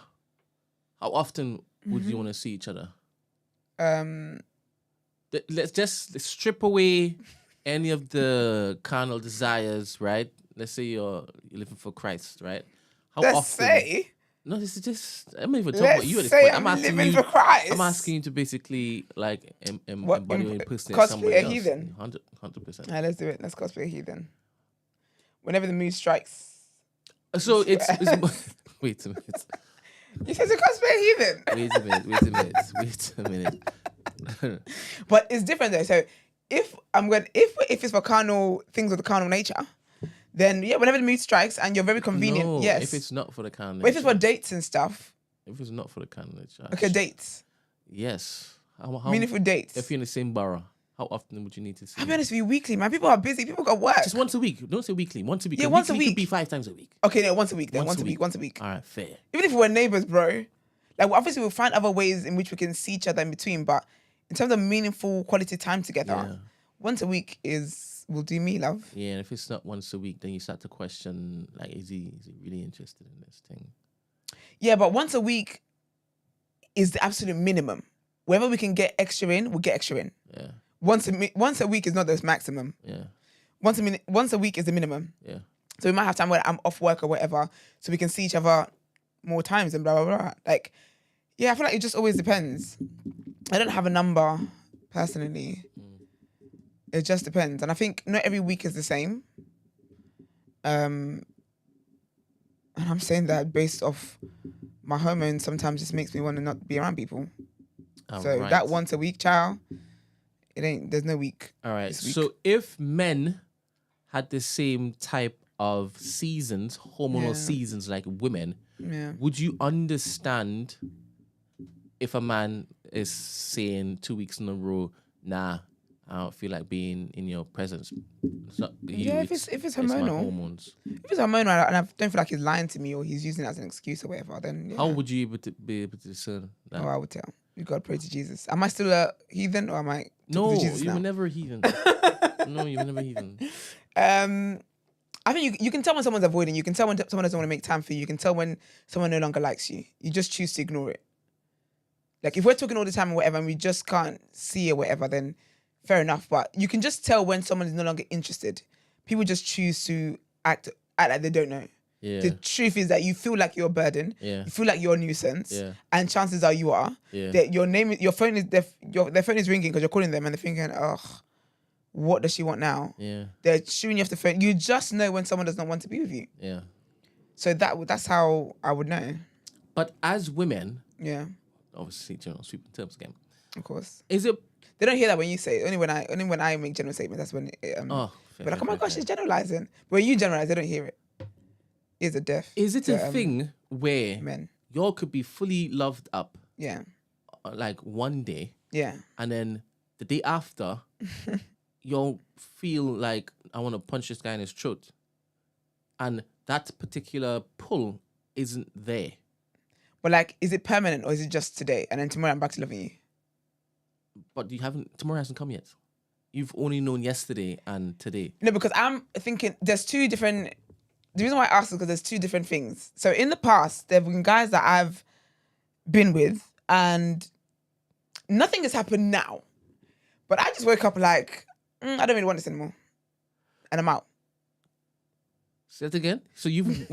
Speaker 2: how often would you want to see each other? Let's strip away any of the carnal desires, right? Let's say you're living for Christ, right? How often? No, this is just... I'm not even talking about you at this point.
Speaker 1: I'm living for Christ.
Speaker 2: I'm asking you to basically embody or impersonate somebody else.
Speaker 1: Cosplay a heathen.
Speaker 2: 100%.
Speaker 1: Alright, let's do it. Let's cosplay a heathen. Whenever the mood strikes.
Speaker 2: So it's wait a minute.
Speaker 1: You said to cosplay a heathen.
Speaker 2: Wait a minute.
Speaker 1: But it's different though. So if it's for carnal things of the carnal nature, then whenever the mood strikes and you're very convenient,
Speaker 2: no,
Speaker 1: yes.
Speaker 2: If it's not for the carnal nature.
Speaker 1: But if it's for dates and stuff.
Speaker 2: If it's not for the carnal nature.
Speaker 1: Okay, dates.
Speaker 2: Yes. How
Speaker 1: meaningful dates.
Speaker 2: If you're in the same borough, how often would you need to see?
Speaker 1: I'll be honest with you, weekly, man. People are busy. People got work.
Speaker 2: Just once a week. Don't say weekly. Once a week.
Speaker 1: Yeah, once a week.
Speaker 2: Could be 5 times a week.
Speaker 1: Okay, no, once a week then. Once a week.
Speaker 2: All right, fair.
Speaker 1: Even if we're neighbours, bro. Like, obviously we'll find other ways in which we can see each other in between, but in terms of meaningful quality time together, once a week will do me, love.
Speaker 2: Yeah, and if it's not once a week, then you start to question, like, is he really interested in this thing?
Speaker 1: Yeah, but once a week is the absolute minimum. Wherever we can get extra in, we'll get extra in.
Speaker 2: Yeah.
Speaker 1: Once a week is not the maximum.
Speaker 2: Yeah.
Speaker 1: Once a week is the minimum.
Speaker 2: Yeah.
Speaker 1: So we might have time where I'm off work or whatever, so we can see each other more times and blah, blah, blah. Like, yeah, I feel like it just always depends. I don't have a number, personally. It just depends. And I think not every week is the same. And I'm saying that based off my hormones sometimes just makes me want to not be around people. That once a week, child, there's no week.
Speaker 2: All right. So if men had the same type of seasons, hormonal seasons like women, would you understand if a man is saying 2 weeks in a row, nah, I don't feel like being in your presence? It's not you,
Speaker 1: if it's hormonal.
Speaker 2: It's my hormones.
Speaker 1: If it's hormonal and I don't feel like he's lying to me or he's using it as an excuse or whatever, then
Speaker 2: how would you be able to discern that?
Speaker 1: Oh, I would tell. You gotta pray to Jesus. Am I still a heathen or am I
Speaker 2: No,
Speaker 1: Jesus
Speaker 2: you
Speaker 1: now?
Speaker 2: were never a heathen. No, you were never a heathen.
Speaker 1: I think you can tell when someone's avoiding. You can tell when someone doesn't want to make time for you. You can tell when someone no longer likes you. You just choose to ignore it. Like if we're talking all the time or whatever and we just can't see or whatever, then fair enough. But you can just tell when someone is no longer interested people just choose to act like they don't know.
Speaker 2: Yeah.
Speaker 1: The truth is that you feel like you're a burden.
Speaker 2: Yeah.
Speaker 1: You feel like you're a nuisance.
Speaker 2: Yeah.
Speaker 1: And chances are you are.
Speaker 2: Yeah.
Speaker 1: That your phone is their phone is ringing because you're calling them and they're thinking, oh, what does she want now?
Speaker 2: Yeah.
Speaker 1: They're shooing you off the phone. You just know when someone does not want to be with you.
Speaker 2: Yeah.
Speaker 1: So that's how I would know.
Speaker 2: But as women,
Speaker 1: Yeah,
Speaker 2: obviously, sweeping terms again.
Speaker 1: of course.
Speaker 2: Is it?
Speaker 1: They don't hear that when you say it. Only when I make general statements, that's when
Speaker 2: Fair,
Speaker 1: but like, oh my gosh, she's generalizing. But when you generalize, they don't hear it. It's a deaf.
Speaker 2: Is it a thing where
Speaker 1: men?
Speaker 2: y'all could be fully loved up,
Speaker 1: Yeah.
Speaker 2: like one day,
Speaker 1: Yeah.
Speaker 2: and then the day after, you'll feel like I want to punch this guy in his throat, and that particular pull isn't there.
Speaker 1: But like, is it permanent or is it just today? And then tomorrow I'm back to loving you.
Speaker 2: But tomorrow hasn't come yet. You've only known yesterday and today.
Speaker 1: No, because I'm thinking there's two different. The reason why I asked is because there's two different things. So in the past, there have been guys that I've been with, and nothing has happened now. But I just woke up like, I don't really want this anymore, and I'm out.
Speaker 2: Say it again. So you've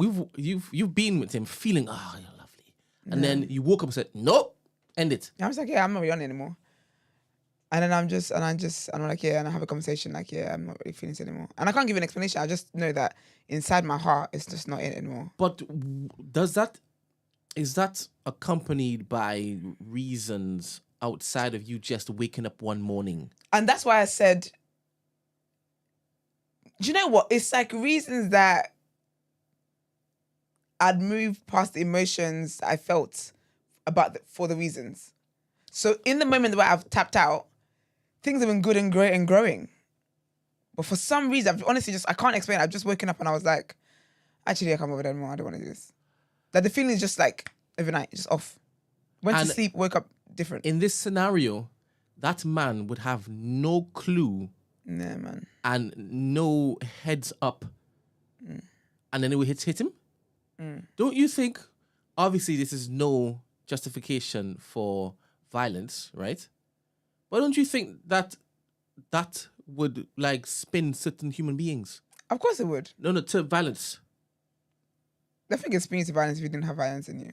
Speaker 2: been with him feeling, you're lovely, and then you woke up and said, nope, end it.
Speaker 1: I was like, yeah, I'm not really on it anymore. And then I'm like, yeah, and I have a conversation like, yeah, I'm not really feeling this anymore. And I can't give an explanation. I just know that inside my heart, it's just not it anymore.
Speaker 2: But is that accompanied by reasons outside of you just waking up one morning?
Speaker 1: And that's why I said, do you know what? It's like reasons that I'd move past the emotions I felt for the reasons. So in the moment where I've tapped out, things have been good and great and growing. But for some reason, I can't explain it. I've just woken up and I was like, actually, I can't bother anymore. I don't want to do this. Like the feeling is just like overnight, just off. Went to sleep, woke up different.
Speaker 2: In this scenario, that man would have no clue.
Speaker 1: Nah, man.
Speaker 2: And no heads up. And then it would hit him. Don't you think, obviously this is no justification for violence, right? But don't you think that would like spin certain human beings?
Speaker 1: Of course it would.
Speaker 2: No, to violence.
Speaker 1: I think it's spinning to violence if you didn't have violence in you,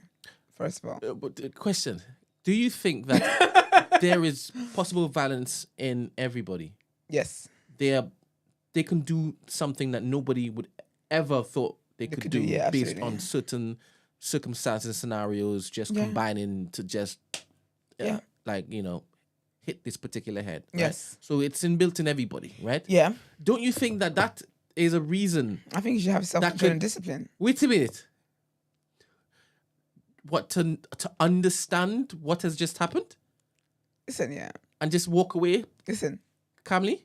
Speaker 1: first of all.
Speaker 2: But question, do you think that there is possible violence in everybody?
Speaker 1: Yes.
Speaker 2: They can do something that nobody would ever thought they could do based on certain circumstances and scenarios, just combining to just hit this particular head. Right?
Speaker 1: Yes.
Speaker 2: So it's inbuilt in everybody, right?
Speaker 1: Yeah.
Speaker 2: Don't you think that is a reason?
Speaker 1: I think you should have self-control and discipline.
Speaker 2: Wait a minute. What, to understand what has just happened?
Speaker 1: Listen, yeah.
Speaker 2: And just walk away?
Speaker 1: Listen.
Speaker 2: Calmly?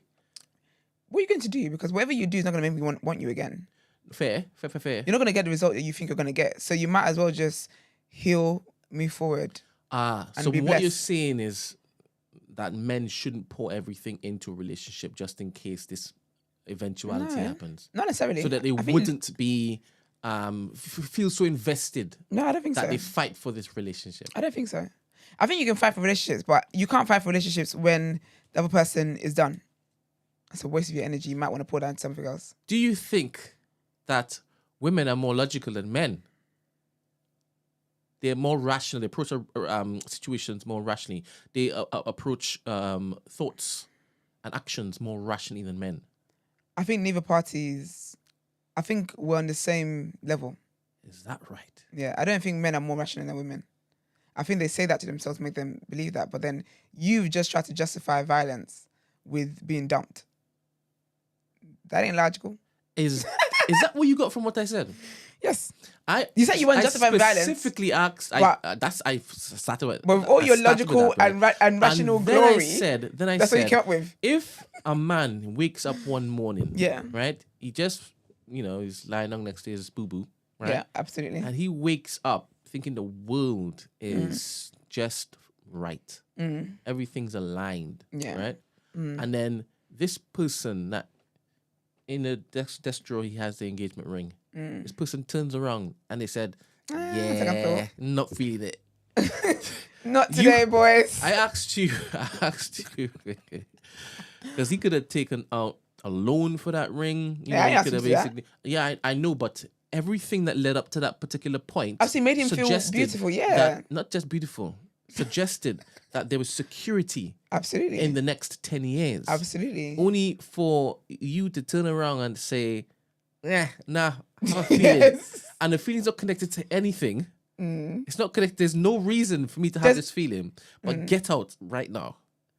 Speaker 1: What are you going to do? Because whatever you do is not going to make me want you again.
Speaker 2: Fair.
Speaker 1: You're not going to get the result that you think you're going to get. So you might as well just heal, move forward.
Speaker 2: So what you're saying is that men shouldn't pour everything into a relationship just in case this eventuality happens.
Speaker 1: Not necessarily.
Speaker 2: So that they wouldn't be feel so invested.
Speaker 1: No, I don't think
Speaker 2: that they fight for this relationship.
Speaker 1: I don't think so. I think you can fight for relationships, but you can't fight for relationships when the other person is done. That's a waste of your energy. You might want to pour that into something else.
Speaker 2: Do you think that women are more logical than men? They're more rational. They approach situations more rationally. They approach thoughts and actions more rationally than men.
Speaker 1: I think neither parties. I think we're on the same level.
Speaker 2: Is that right?
Speaker 1: Yeah, I don't think men are more rational than women. I think they say that to themselves to make them believe that, but then you've just tried to justify violence with being dumped. That ain't logical.
Speaker 2: Is that what you got from what I said?
Speaker 1: Yes. You said you want to justify violence.
Speaker 2: I specifically asked. I started with.
Speaker 1: But with all your logical and rational glory.
Speaker 2: Then I
Speaker 1: that's
Speaker 2: said,
Speaker 1: what you came up with.
Speaker 2: If a man wakes up one morning, right, he just, he's lying down next to his boo-boo, right?
Speaker 1: Yeah, absolutely.
Speaker 2: And he wakes up thinking the world is just right. Everything's aligned, right? And then this person that in the desk drawer, he has the engagement ring. This person turns around and they said, not feeling it.
Speaker 1: Not today, boys.
Speaker 2: I asked you, because he could have taken out a loan for that ring. You
Speaker 1: Yeah, I
Speaker 2: know,
Speaker 1: asked
Speaker 2: could
Speaker 1: him
Speaker 2: have
Speaker 1: to do that.
Speaker 2: basically. Yeah, I know, but everything that led up to that particular point
Speaker 1: Obviously made him feel
Speaker 2: suggested
Speaker 1: beautiful, yeah.
Speaker 2: that not just beautiful, suggested that there was security
Speaker 1: Absolutely.
Speaker 2: in the next 10 years.
Speaker 1: Absolutely.
Speaker 2: Only for you to turn around and say, nah, I have a feeling.
Speaker 1: Yes.
Speaker 2: And the feeling's not connected to anything. It's not connected. There's no reason for me to have this feeling. But get out right now.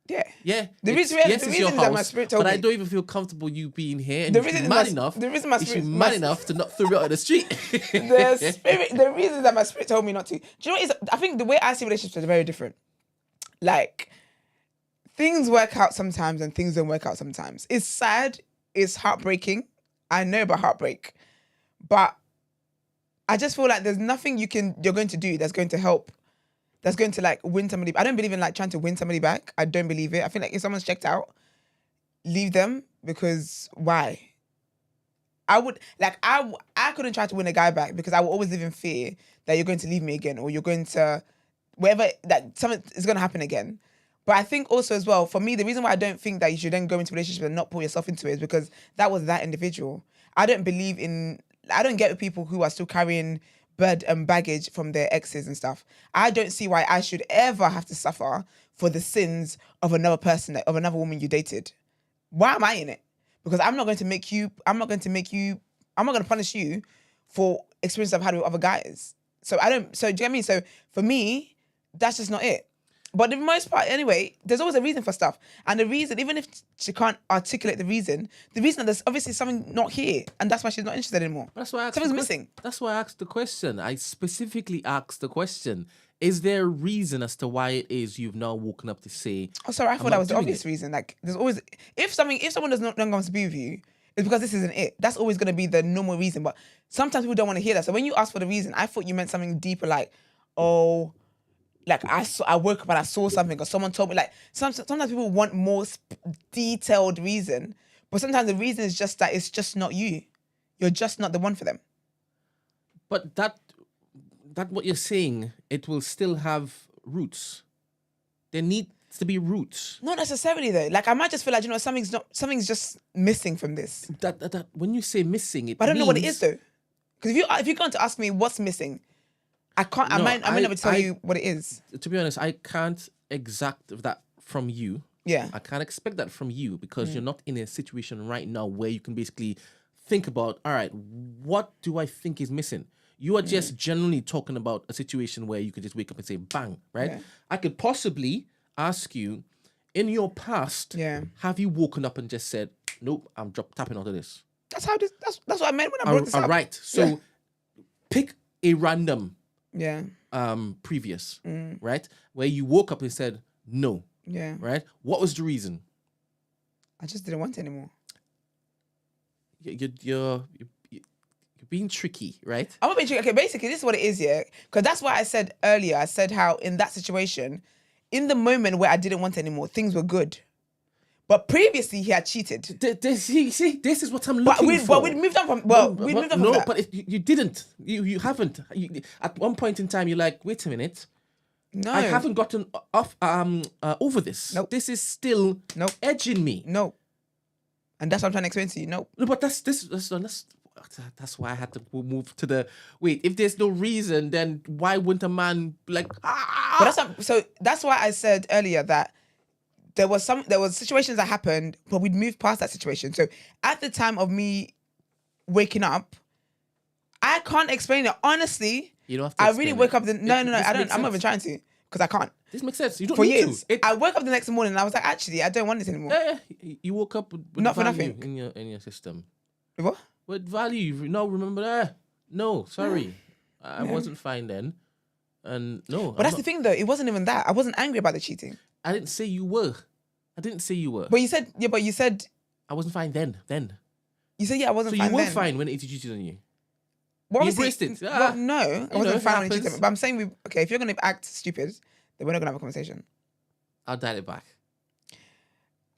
Speaker 1: Yeah.
Speaker 2: Yeah.
Speaker 1: The
Speaker 2: it's
Speaker 1: reason
Speaker 2: your
Speaker 1: is that my
Speaker 2: house,
Speaker 1: spirit told
Speaker 2: but
Speaker 1: me.
Speaker 2: I don't even feel comfortable you being here. And
Speaker 1: The
Speaker 2: you should
Speaker 1: reason
Speaker 2: be
Speaker 1: is
Speaker 2: mad
Speaker 1: my-
Speaker 2: enough.
Speaker 1: the reason my
Speaker 2: you should
Speaker 1: spirit-
Speaker 2: be
Speaker 1: my-
Speaker 2: mad enough to not throw it out of the street.
Speaker 1: The reason that my spirit told me not to. Do you know what it is? I think the way I see relationships is very different. Like, things work out sometimes and things don't work out sometimes. It's sad. It's heartbreaking. I know about heartbreak. But I just feel like there's nothing you're going to do that's going to help, that's going to like win somebody. I don't believe in like trying to win somebody back. I don't believe it. I feel like if someone's checked out, leave them, because why? I couldn't try to win a guy back because I will always live in fear that you're going to leave me again, or you're going to, that something is going to happen again. But I think also as well, for me, the reason why I don't think that you should then go into a relationship and not put yourself into it is because that was that individual. I don't get with people who are still carrying baggage from their exes and stuff. I don't see why I should ever have to suffer for the sins of another person, of another woman you dated. Why am I in it? Because I'm not going to punish you for experiences I've had with other guys. So do you get what I mean? So for me, that's just not it. But the most part, anyway, there's always a reason for stuff. And the reason, even if she can't articulate the reason that there's obviously something not here. And that's why she's not interested anymore.
Speaker 2: That's why
Speaker 1: something's missing.
Speaker 2: That's why I asked the question. I specifically asked the question. Is there a reason as to why it is you've now woken up to say,
Speaker 1: oh, sorry, I thought that was the obvious reason. Like, there's always, if someone does not want to be with you, it's because this isn't it. That's always going to be the normal reason. But sometimes people don't want to hear that. So when you ask for the reason, I thought you meant something deeper, like, oh, like I woke up and I saw something, or someone told me. Like, sometimes people want more detailed reason, but sometimes the reason is just that it's just not you. You're just not the one for them.
Speaker 2: But that what you're saying, it will still have roots. There needs to be roots.
Speaker 1: Not necessarily though. Like, I might just feel like, something's just missing from this.
Speaker 2: That when you say missing,
Speaker 1: But I don't know what it is though. Because if you're going to ask me what's missing, I can't. No, I might not be able to tell you what it is.
Speaker 2: To be honest, I can't exact that from you.
Speaker 1: Yeah.
Speaker 2: I can't expect that from you because you're not in a situation right now where you can basically think about, all right, what do I think is missing? You are just generally talking about a situation where you could just wake up and say, bang, right?
Speaker 1: Yeah.
Speaker 2: I could possibly ask you, in your past, have you woken up and just said, nope, I'm tapping out of this?
Speaker 1: That's what I meant when I brought this up.
Speaker 2: All right. So pick a random previous, right? Where you woke up and said, no.
Speaker 1: Yeah.
Speaker 2: Right? What was the reason?
Speaker 1: I just didn't want it anymore.
Speaker 2: You're being tricky, right?
Speaker 1: I'm not being tricky. Okay, basically, this is what it is, yeah? Because that's why I said earlier, I said how in that situation, in the moment where I didn't want it anymore, things were good. But previously, he had cheated.
Speaker 2: This is what I'm looking for.
Speaker 1: But we'd moved on from, that.
Speaker 2: But you didn't. You haven't. At one point in time, you're like, wait a minute.
Speaker 1: No.
Speaker 2: I haven't gotten off over this.
Speaker 1: Nope.
Speaker 2: This is still edging me.
Speaker 1: No. And that's what I'm trying to explain to you. No.
Speaker 2: No, but that's why I had to move to the wait. If there's no reason, then why wouldn't a man like?
Speaker 1: But that's why I said earlier that there was situations that happened, but we'd moved past that situation. So at the time of me waking up, I can't explain it honestly.
Speaker 2: You don't have to.
Speaker 1: I really wake up. No. I don't. I'm not even trying to because I can't.
Speaker 2: This makes sense. You don't
Speaker 1: for
Speaker 2: need
Speaker 1: years.
Speaker 2: to.
Speaker 1: I woke up the next morning and I was like, actually, I don't want this anymore.
Speaker 2: You woke up with
Speaker 1: not for
Speaker 2: value
Speaker 1: nothing
Speaker 2: in your system.
Speaker 1: What?
Speaker 2: With value. No, remember that? No, sorry, I wasn't fine then, and no.
Speaker 1: But that's the thing, though. It wasn't even that. I wasn't angry about the cheating.
Speaker 2: I didn't say you were.
Speaker 1: But you said
Speaker 2: I wasn't fine then.
Speaker 1: You said I wasn't fine.
Speaker 2: So you were
Speaker 1: then.
Speaker 2: fine when it cheated on you.
Speaker 1: Well,
Speaker 2: you embraced it.
Speaker 1: Well, no, I wasn't fine when it cheated. But I'm saying if you're gonna act stupid, then we're not gonna have a conversation.
Speaker 2: I'll dial it back.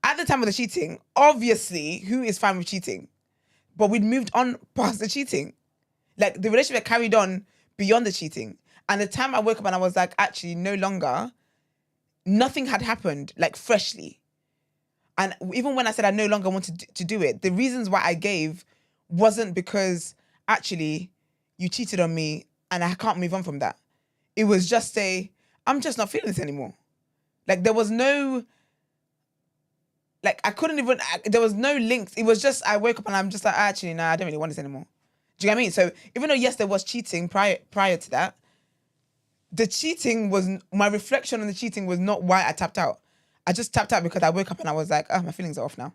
Speaker 1: At the time of the cheating, obviously, who is fine with cheating? But we'd moved on past the cheating. Like, the relationship carried on beyond the cheating. And the time I woke up and I was like, actually, no longer, nothing had happened, like, freshly. And even when I said I no longer wanted to do it, the reasons why I gave wasn't because actually you cheated on me and I can't move on from that. It was just I'm just not feeling this anymore. Like there was no, like I couldn't even, there was no links. It was just, I woke up and I'm just like, actually, nah, I don't really want this anymore. Do you get what I mean? So even though, yes, there was cheating prior to that, the cheating was, my reflection on the cheating was not why I tapped out. I just tapped out because I woke up and I was like, my feelings are off now.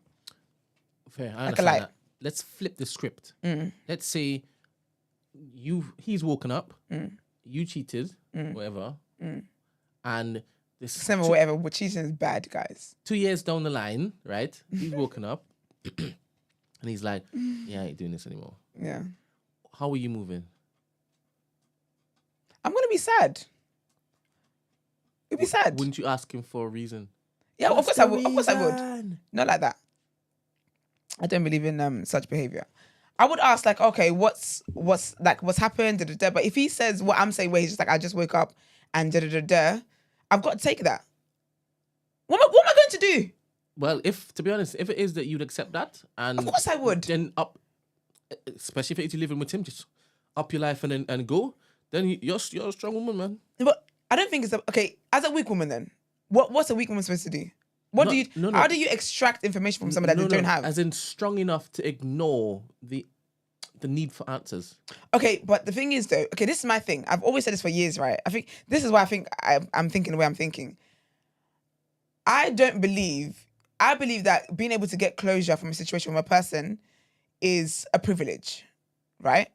Speaker 2: Fair, I understand that. Let's flip the script. Let's say he's woken up, you cheated, whatever, and this
Speaker 1: Same whatever, but cheating is bad, guys.
Speaker 2: 2 years down the line, right? He's woken up, and he's like, "Yeah, I ain't doing this anymore."
Speaker 1: Yeah.
Speaker 2: How are you moving?
Speaker 1: I'm gonna be sad. You'll be sad.
Speaker 2: Wouldn't you ask him for a reason?
Speaker 1: Yeah, of course I would. Of course I would. Not like that. I don't believe in such behavior. I would ask like, okay, what's happened? But if he says what I'm saying, where he's just like, I just woke up and I've got to take that. What am I going to do?
Speaker 2: Well, to be honest, if it is that you'd accept that, and
Speaker 1: of course I would.
Speaker 2: Then especially if you're living with him, just up your life and go. Then you're a strong woman, man.
Speaker 1: But I don't think it's okay. As a weak woman, then what's a weak woman supposed to do? How do you extract information from somebody that they don't have?
Speaker 2: As in strong enough to ignore the need for answers. Okay,
Speaker 1: but the thing is though, this is my thing. I've always said this for years, right? I think this is why I'm thinking the way I'm thinking. I believe that being able to get closure from a situation with a person is a privilege, right?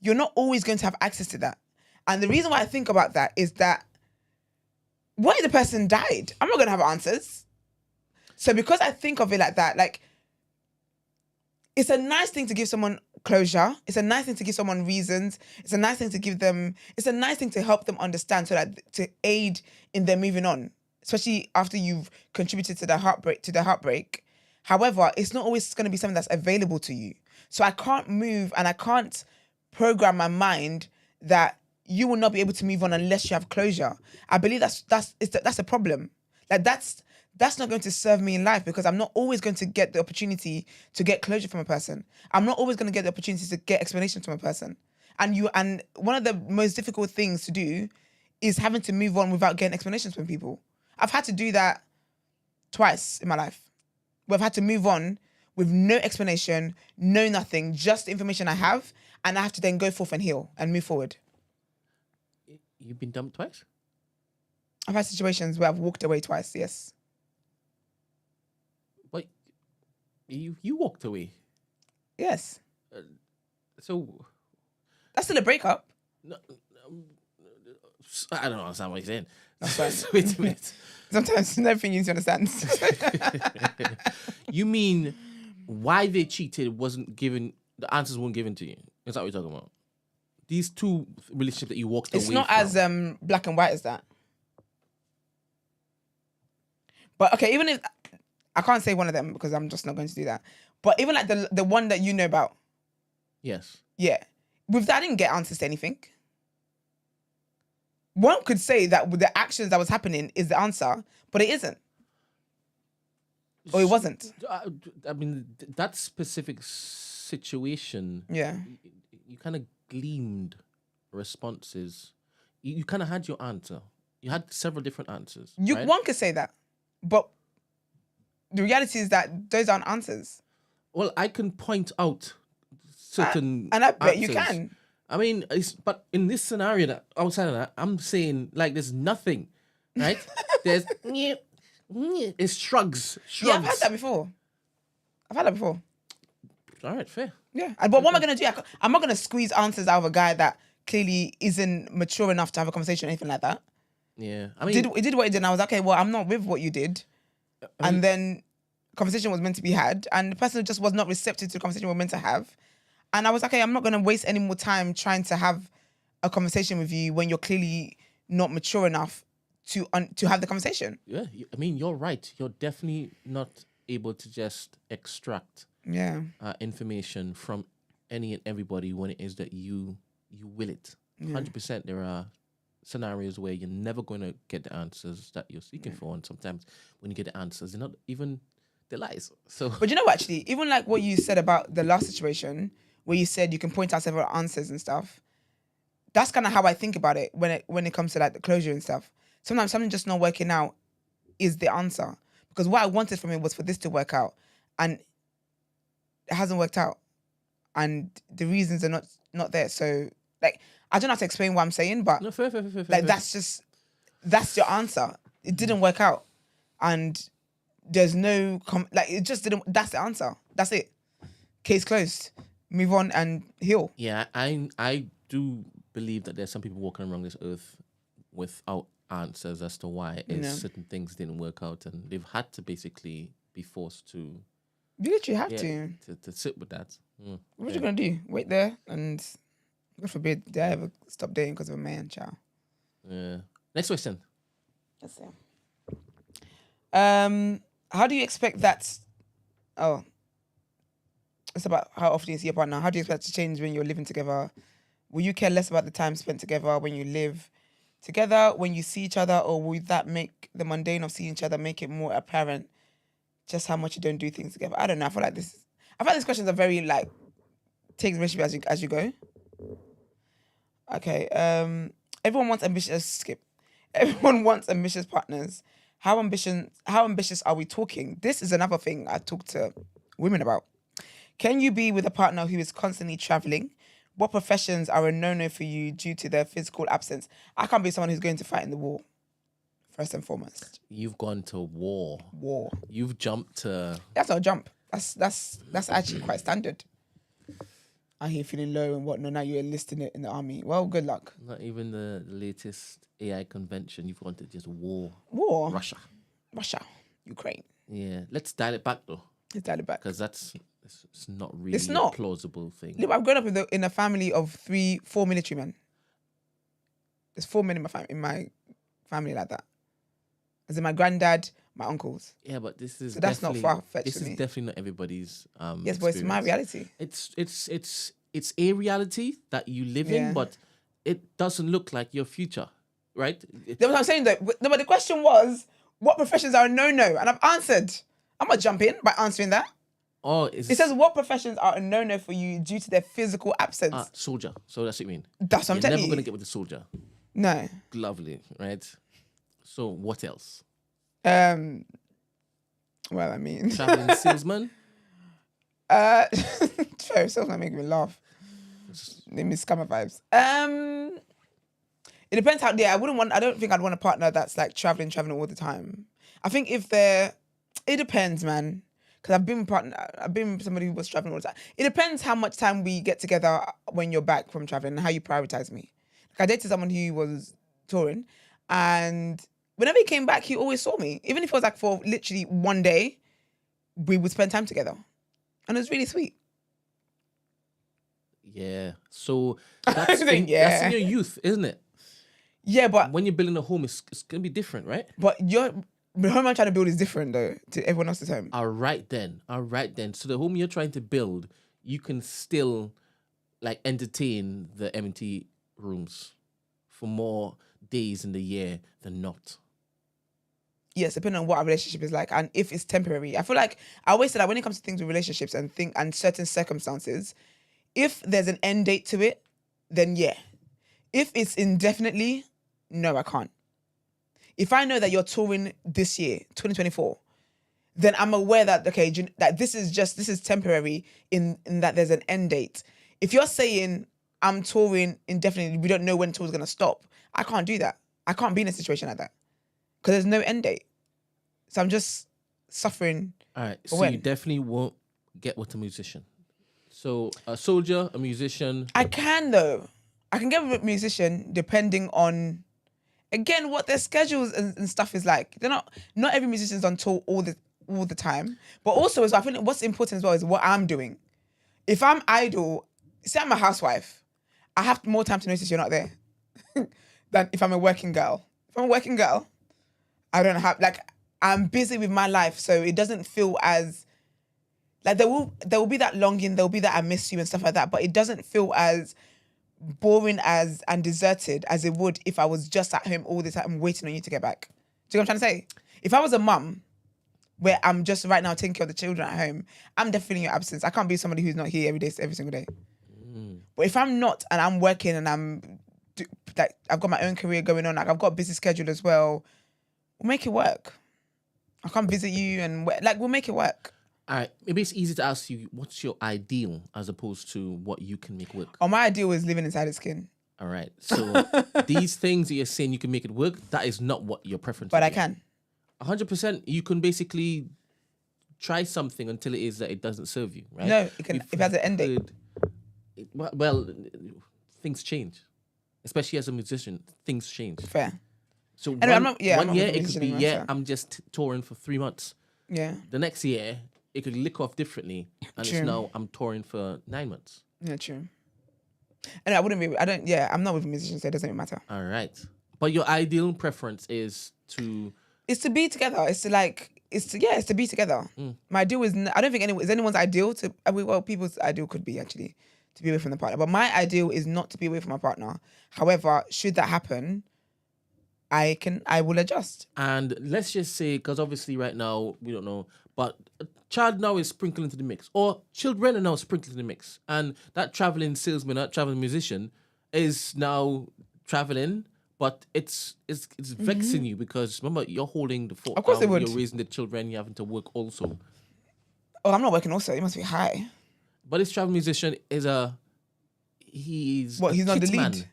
Speaker 1: You're not always going to have access to that. And the reason why I think about that is that what if the person died? I'm not going to have answers. So because I think of it like that, like, it's a nice thing to give someone closure. It's a nice thing to give someone reasons. It's a nice thing it's a nice thing to help them understand so that to aid in their moving on, especially after you've contributed to the heartbreak. However, it's not always going to be something that's available to you. So I can't move and I can't program my mind that you will not be able to move on unless you have closure. I believe that's a problem. Like that's not going to serve me in life because I'm not always going to get the opportunity to get closure from a person. I'm not always going to get the opportunity to get explanations from a person. And one of the most difficult things to do is having to move on without getting explanations from people. I've had to do that twice in my life. Where I've had to move on with no explanation, no nothing, just the information I have, and I have to then go forth and heal and move forward.
Speaker 2: You've been dumped twice?
Speaker 1: I've had situations where I've walked away twice, yes.
Speaker 2: But you walked away?
Speaker 1: Yes.
Speaker 2: So...
Speaker 1: That's still a breakup.
Speaker 2: No, I don't understand what you're saying.
Speaker 1: That's fine.
Speaker 2: Wait a minute.
Speaker 1: Sometimes everything you need to understand.
Speaker 2: You mean why they cheated wasn't given, the answers weren't given to you? Is that what you're talking about? These two relationships that you walked away from.
Speaker 1: It's not as black and white as that. But okay, even if, I can't say one of them because I'm just not going to do that. But even like the one that you know about.
Speaker 2: Yes.
Speaker 1: Yeah. With that, I didn't get answers to anything. One could say that with the actions that was happening is the answer, but it isn't. Or it wasn't.
Speaker 2: I mean, that specific situation,
Speaker 1: yeah,
Speaker 2: you kind of gleamed responses. You kind of had your answer. You had several different answers. Right?
Speaker 1: One could say that, but the reality is that those aren't answers.
Speaker 2: Well, I can point out certain
Speaker 1: and I bet
Speaker 2: answers.
Speaker 1: you can.
Speaker 2: I mean, but in this scenario, that outside of that, I'm saying like there's nothing, right? There's it's shrugs.
Speaker 1: Yeah, I've had that before.
Speaker 2: All right, fair.
Speaker 1: Yeah, but what am I gonna do? I'm not gonna squeeze answers out of a guy that clearly isn't mature enough to have a conversation or anything like that.
Speaker 2: Yeah, I mean,
Speaker 1: he did what he did, and I was like, okay, well, I'm not with what you did, and then conversation was meant to be had, and the person just was not receptive to the conversation we were meant to have. And I was like, okay, I'm not going to waste any more time trying to have a conversation with you when you're clearly not mature enough to have the conversation.
Speaker 2: Yeah, I mean, you're right. You're definitely not able to just extract information from any and everybody when it is that you will it. 100%. There are scenarios where you're never going to get the answers that you're seeking for. And sometimes when you get the answers, they're they're lies. So,
Speaker 1: But you know what, actually, even like what you said about the last situation where you said you can point out several answers and stuff, that's kind of how I think about it when it comes to like the closure and stuff. Sometimes something just not working out is the answer. Because what I wanted from it was for this to work out. And it hasn't worked out. And the reasons are not there. So like I don't have to explain what I'm saying, but
Speaker 2: no, fair.
Speaker 1: like that's your answer. It didn't work out. And there's no like it just didn't. That's the answer. That's it. Case closed. Move on and heal.
Speaker 2: Yeah, I do believe that there's some people walking around this earth without answers as to why certain things didn't work out, and they've had to basically be forced to.
Speaker 1: You literally have
Speaker 2: to sit with that.
Speaker 1: What are you gonna do? Wait there, and God forbid they ever stop dating because of a man, child.
Speaker 2: Yeah. Next question.
Speaker 1: Let's see. How do you expect that? Oh, it's about how often you see your partner. How do you expect to change when you're living together? Will you care less about the time spent together when you live together, when you see each other, or will that make the mundane of seeing each other make it more apparent just how much you don't do things together? I don't know. I feel like these questions are very like take the relationship as you go. Okay. Everyone wants Everyone wants ambitious partners. How ambitious are we talking? This is another thing I talk to women about. Can you be with a partner who is constantly traveling? What professions are a no-no for you due to their physical absence? I can't be someone who's going to fight in the war, first and foremost.
Speaker 2: You've gone to war.
Speaker 1: War.
Speaker 2: You've jumped to...
Speaker 1: That's not a jump. That's actually quite standard. I hear feeling low and whatnot. Now you're enlisting it in the army. Well, good luck.
Speaker 2: Not even the latest AI convention. You've gone to just war.
Speaker 1: War?
Speaker 2: Russia.
Speaker 1: Ukraine.
Speaker 2: Yeah. Let's dial it back, though.
Speaker 1: Let's dial it back.
Speaker 2: Because it's not really a plausible thing.
Speaker 1: Look, I've grown up in a family of 4 military men. There's 4 men in my family like that. As in my granddad, my uncles.
Speaker 2: Yeah, but this is
Speaker 1: that's not far-fetched.
Speaker 2: This is definitely not everybody's
Speaker 1: yes, but it's my reality.
Speaker 2: It's a reality that you live in, but it doesn't look like your future, right?
Speaker 1: That's what I'm saying though. No, but the question was, what professions are a no-no? And I've answered. I'm gonna jump in by answering that.
Speaker 2: Oh,
Speaker 1: it says what professions are a no-no for you due to their physical absence?
Speaker 2: Soldier. So that's what you mean.
Speaker 1: That's what I'm telling you.
Speaker 2: You're never gonna get with a soldier.
Speaker 1: No.
Speaker 2: Lovely, right? So what else?
Speaker 1: Well, I mean,
Speaker 2: traveling salesman.
Speaker 1: Traveling salesman make me laugh. They miss scammer vibes. It depends how. Yeah, I don't think I'd want a partner that's like traveling all the time. I think it depends, man. Because I've been with somebody who was traveling all the time. It depends how much time we get together when you're back from traveling and how you prioritize me. Like I dated someone who was touring, and whenever he came back, he always saw me. Even if it was like for literally one day, we would spend time together. And it was really sweet.
Speaker 2: Yeah. So that's in your youth, isn't it?
Speaker 1: Yeah, but...
Speaker 2: when you're building a home, it's going to be different, right?
Speaker 1: But the home I'm trying to build is different, though, to everyone else's home.
Speaker 2: All right, then. So the home you're trying to build, you can still, like, entertain the M&T rooms for more days in the year than not.
Speaker 1: Yes, depending on what our relationship is like and if it's temporary. I feel like I always say that when it comes to things with relationships and certain circumstances, if there's an end date to it, then yeah. If it's indefinitely, no, I can't. If I know that you're touring this year, 2024, then I'm aware that, okay, that this is temporary in that there's an end date. If you're saying I'm touring indefinitely, we don't know when tour's going to stop, I can't do that. I can't be in a situation like that. Because there's no end date. So I'm just suffering.
Speaker 2: All right. So you definitely won't get with a musician. So a soldier, a musician.
Speaker 1: I can though. I can get with a musician depending on, again, what their schedules and stuff is like. They're not every musician's on tour all the time. But also, I think what's important as well is what I'm doing. If I'm idle, say I'm a housewife, I have more time to notice you're not there than if I'm a working girl. If I'm a working girl, I don't have, like, I'm busy with my life, so it doesn't feel as, like, there will be that longing, there will be that I miss you and stuff like that, but it doesn't feel as boring and deserted as it would if I was just at home all the time waiting on you to get back. Do you know what I'm trying to say? If I was a mum, where I'm just right now taking care of the children at home, I'm definitely in your absence. I can't be somebody who's not here every day, every single day. But if I'm not and I'm working and like I've got my own career going on, like I've got a busy schedule as well, we'll make it work. I come visit you and like we'll make it work.
Speaker 2: All right, maybe it's easy to ask you what's your ideal as opposed to what you can make work.
Speaker 1: Oh, my ideal is living inside his skin.
Speaker 2: All right, so these things that you're saying you can make it work, that is not what your preference is.
Speaker 1: But I can.
Speaker 2: 100%. You can basically try something until it is that it doesn't serve you, right?
Speaker 1: No, it can. If it has an end date.
Speaker 2: Well, things change, especially as a musician. Things change.
Speaker 1: Fair.
Speaker 2: So
Speaker 1: one
Speaker 2: year it could be I'm just touring for 3 months.
Speaker 1: Yeah.
Speaker 2: The next year it could lick off differently, and
Speaker 1: True.
Speaker 2: it's now I'm touring for 9 months.
Speaker 1: Yeah, true. And I'm not with musicians, so it doesn't even matter.
Speaker 2: All right, but your ideal preference is to.
Speaker 1: It's to be together. It's to be together. My ideal is I don't think is anyone's ideal to. Well, people's ideal could be actually to be away from the partner, but my ideal is not to be away from my partner. However, should that happen, I will adjust.
Speaker 2: And let's just say, because obviously right now we don't know, but a child now is sprinkled into the mix, or children are now sprinkled into the mix, and that traveling salesman, that traveling musician, is now traveling. But it's vexing you because remember you're holding the fort.
Speaker 1: Of course,
Speaker 2: you're raising the children. You're having to work also.
Speaker 1: Oh, I'm not working. Also, it must be high.
Speaker 2: But this travel musician he's
Speaker 1: what? He's not the lead.
Speaker 2: Man.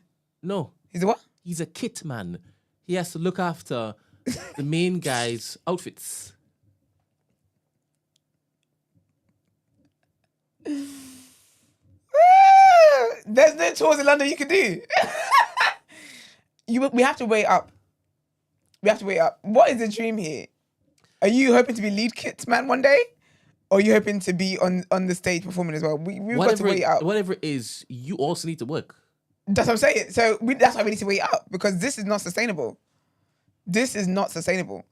Speaker 2: No,
Speaker 1: he's the what?
Speaker 2: He's a kit man. He has to look after the main guy's outfits.
Speaker 1: There's no tours in London you can do. We have to weigh up. What is the dream here? Are you hoping to be lead kit man one day? Or are you hoping to be on the stage performing as well? We've got to weigh it up.
Speaker 2: Whatever it is, you also need to work.
Speaker 1: That's what I'm saying. So that's why we need to weigh it up, because this is not sustainable. This is not sustainable.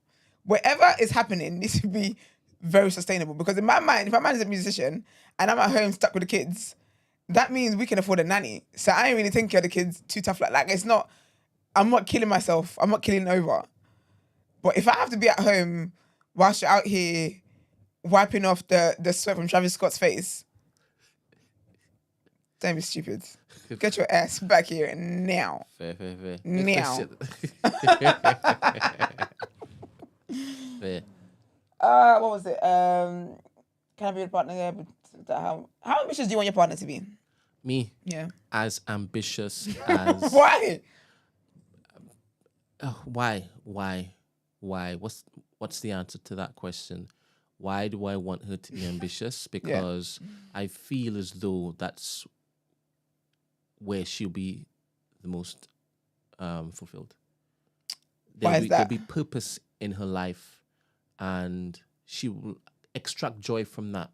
Speaker 1: Whatever is happening needs to be very sustainable, because in my mind, if my man is a musician and I'm at home stuck with the kids, that means we can afford a nanny. So I ain't really taking care of the kids too tough. Like it's not, I'm not killing myself. I'm not killing over. But if I have to be at home whilst you're out here wiping off the sweat from Travis Scott's face, don't be stupid. Get your ass back here now.
Speaker 2: Fair.
Speaker 1: Now.
Speaker 2: Fair.
Speaker 1: What was it? Can I be a partner there? How ambitious do you want your partner to be?
Speaker 2: Me?
Speaker 1: Yeah.
Speaker 2: As ambitious as...
Speaker 1: Why?
Speaker 2: Why? What's the answer to that question? Why do I want her to be ambitious? Because I feel as though that's where she'll be the most fulfilled.
Speaker 1: Why is that?
Speaker 2: There'll be purpose in her life, and she will extract joy from that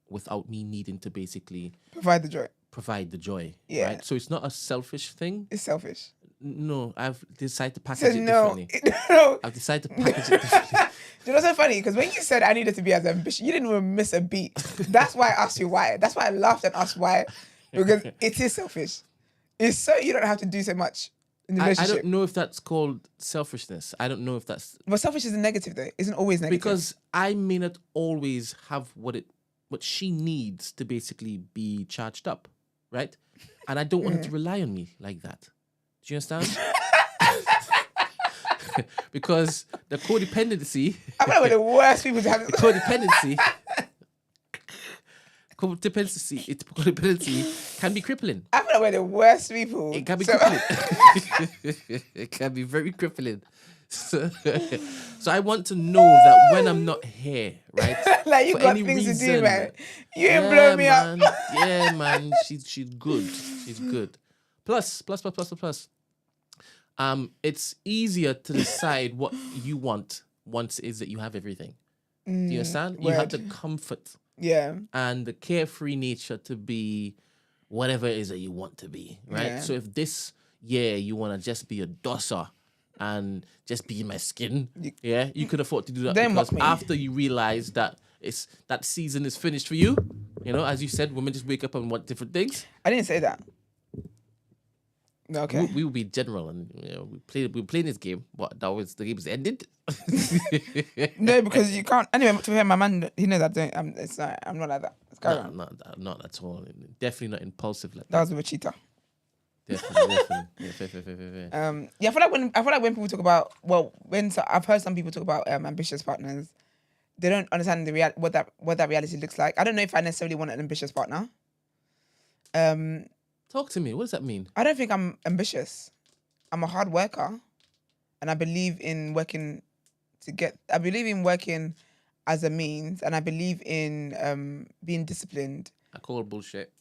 Speaker 2: without me needing to basically
Speaker 1: provide the joy.
Speaker 2: Yeah. Right? So it's not a selfish thing.
Speaker 1: It's selfish.
Speaker 2: No, I've decided to package it differently.
Speaker 1: No.
Speaker 2: I've decided to package it differently.
Speaker 1: You know what's so funny? Because when you said I needed to be as ambitious, you didn't even miss a beat. That's why I asked you why. That's why I laughed and asked why. Because it is selfish. It's so you don't have to do so much in the relationship.
Speaker 2: I don't know if that's called selfishness. I don't know if that's...
Speaker 1: But selfish is a negative though. Isn't always negative.
Speaker 2: Because I may not always have what she needs to basically be charged up, right? And I don't want her to rely on me like that. Do you understand? Because the codependency...
Speaker 1: I'm one of the worst people to have...
Speaker 2: Codependency can be crippling.
Speaker 1: I'm one of the worst people.
Speaker 2: It can be crippling. It can be very crippling. So I want to know that when I'm not here, right?
Speaker 1: Like you got things to do, man. You ain't blow me
Speaker 2: man.
Speaker 1: up.
Speaker 2: Yeah, man. She's good. She's good. Plus. It's easier to decide what you want once it is that you have everything. Do you understand? You have the comfort.
Speaker 1: Yeah.
Speaker 2: And the carefree nature to be whatever it is that you want to be, right?
Speaker 1: Yeah.
Speaker 2: So if this year you want to just be a dosser and just be in my skin, you could afford to do that.
Speaker 1: Don't
Speaker 2: because
Speaker 1: mock me.
Speaker 2: after you realize that that season is finished for you, as you said, women just wake up and want different things.
Speaker 1: I didn't say that. Okay.
Speaker 2: We would be general, and we playing this game, but the game was ended.
Speaker 1: No, because you can't. Anyway, to him, my man, he knows I don't. I'm not like that. Let's go on.
Speaker 2: Not at all. Definitely not impulsive like
Speaker 1: That was with a cheater.
Speaker 2: Definitely. Yeah, fair.
Speaker 1: Yeah, I feel like when people talk about I've heard some people talk about ambitious partners, they don't understand what that reality looks like. I don't know if I necessarily want an ambitious partner.
Speaker 2: Talk to me. What does that mean?
Speaker 1: I don't think I'm ambitious. I'm a hard worker, and I believe in working I believe in working as a means, and I believe in being disciplined.
Speaker 2: I call bullshit.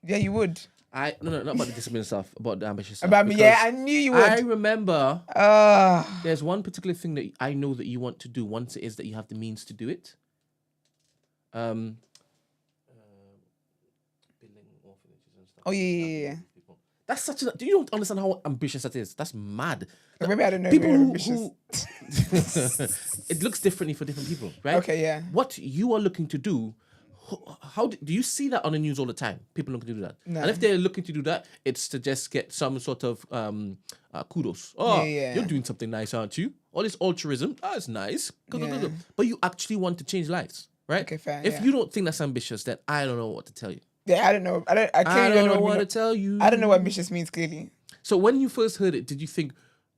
Speaker 1: Yeah, you would.
Speaker 2: No, not about the discipline stuff, about the ambitious stuff.
Speaker 1: About me, yeah, I knew you would.
Speaker 2: I remember there's one particular thing that I know that you want to do once it is that you have the means to do it. Building orphanages and stuff.
Speaker 1: Oh yeah.
Speaker 2: That's such a. Do you don't understand how ambitious that is? That's mad.
Speaker 1: Maybe I don't know.
Speaker 2: People who it looks differently for different people, right?
Speaker 1: Okay, yeah.
Speaker 2: What you are looking to do. How do you see that on the news all the time? People looking to do that,
Speaker 1: no.
Speaker 2: And if they're looking to do that, it's to just get some sort of kudos. Oh,
Speaker 1: yeah.
Speaker 2: You're doing something nice, aren't you? All this altruism, it's nice.
Speaker 1: Yeah.
Speaker 2: But you actually want to change lives, right?
Speaker 1: Okay, fair.
Speaker 2: If you don't think that's ambitious, then I don't know what to tell you.
Speaker 1: Yeah, I don't know. I
Speaker 2: don't know what to tell you.
Speaker 1: I don't know what ambitious means clearly.
Speaker 2: So when you first heard it, did you think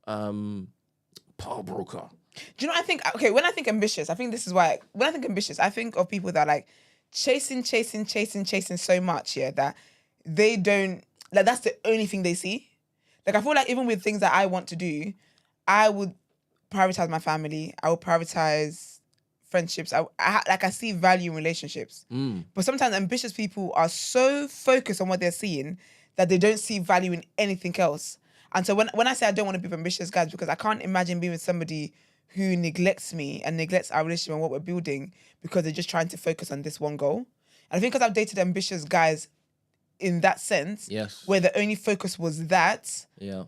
Speaker 2: power broker?
Speaker 1: Do you know what I think? Okay, when I think ambitious, I think this is why. When I think ambitious, I think of people that are like chasing so much, yeah, that they don't, like, that's the only thing they see. Like, I feel like even with things that I want to do, I would prioritize my family. I would prioritize friendships. I see value in relationships. But sometimes ambitious people are so focused on what they're seeing that they don't see value in anything else. And so when I say I don't want to be ambitious, guys, because I can't imagine being with somebody who neglects me and neglects our relationship and what we're building because they're just trying to focus on this one goal. And I think because I've dated ambitious guys in that sense,
Speaker 2: yes,
Speaker 1: where the only focus was that,
Speaker 2: yeah,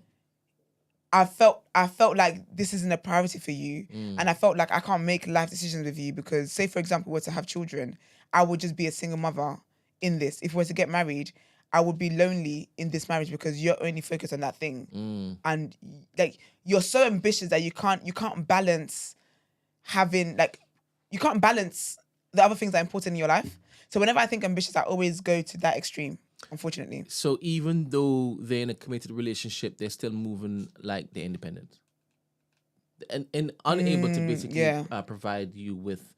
Speaker 1: I felt like this isn't a priority for you. And I felt like I can't make life decisions with you because, say, for example, we're to have children, I would just be a single mother in this. If we were to get married, I would be lonely in this marriage because you're only focused on that thing. And like, you're so ambitious that you can't balance having, like, you can't balance the other things that are important in your life. So whenever I think ambitious, I always go to that extreme, unfortunately.
Speaker 2: So even though they're in a committed relationship, they're still moving like they're independent and unable to basically provide you with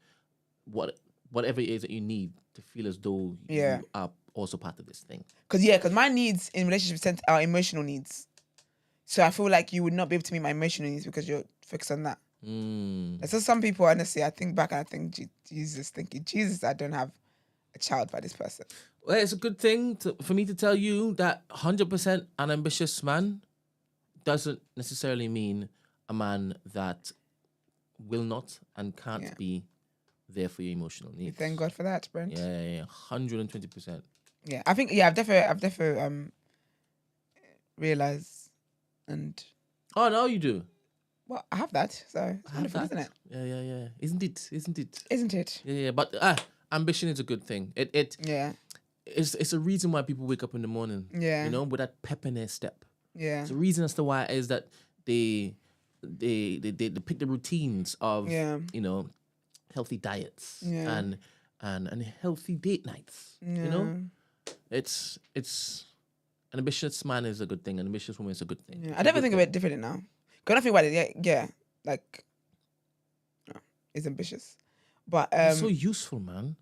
Speaker 2: whatever it is that you need to feel as though you are also part of this thing. Because
Speaker 1: my needs in relationships are emotional needs. So I feel like you would not be able to meet my emotional needs because you're focused on that. So some people, honestly, I think back and I think, Jesus, I don't have a child by this person.
Speaker 2: Well, it's a good thing for me to tell you that 100% an ambitious man doesn't necessarily mean a man that will not and can't be there for your emotional needs.
Speaker 1: Thank God for that, Brent.
Speaker 2: Yeah, 120%.
Speaker 1: Yeah, I think I've definitely realized and.
Speaker 2: Oh, no, you do.
Speaker 1: Well, I have that, so it's wonderful, isn't it?
Speaker 2: Yeah. Isn't it?
Speaker 1: Isn't it?
Speaker 2: Yeah. But ambition is a good thing. It's a reason why people wake up in the morning.
Speaker 1: Yeah.
Speaker 2: You know, with that pep in their step.
Speaker 1: Yeah.
Speaker 2: It's a reason as to why is that they pick the routines of you know, healthy diets and healthy date nights.
Speaker 1: Yeah.
Speaker 2: You know, it's an ambitious man is a good thing. An ambitious woman is a good thing.
Speaker 1: Yeah. I never think of it differently now. Because I think about it, like, it's ambitious, but
Speaker 2: it's so useful, man.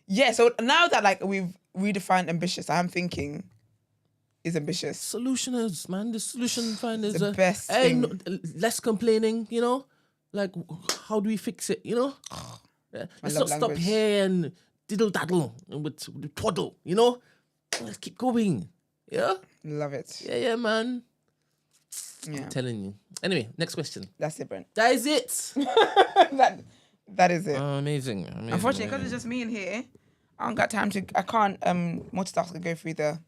Speaker 1: Yeah, so now that like we've redefined ambitious, I'm thinking is ambitious.
Speaker 2: Solutioners, man. The solution finder is
Speaker 1: the best thing.
Speaker 2: Less complaining, you know? Like, how do we fix it, you know? Let's not stop here and diddle-daddle with twaddle, you know? Let's keep going, yeah?
Speaker 1: Love it.
Speaker 2: Yeah, man.
Speaker 1: Yeah.
Speaker 2: I'm telling you. Anyway, next question.
Speaker 1: That's it, Brent.
Speaker 2: That is it.
Speaker 1: That is it.
Speaker 2: Amazing.
Speaker 1: Unfortunately, because it's just me in here, I don't got time to. I can't multitask and go through the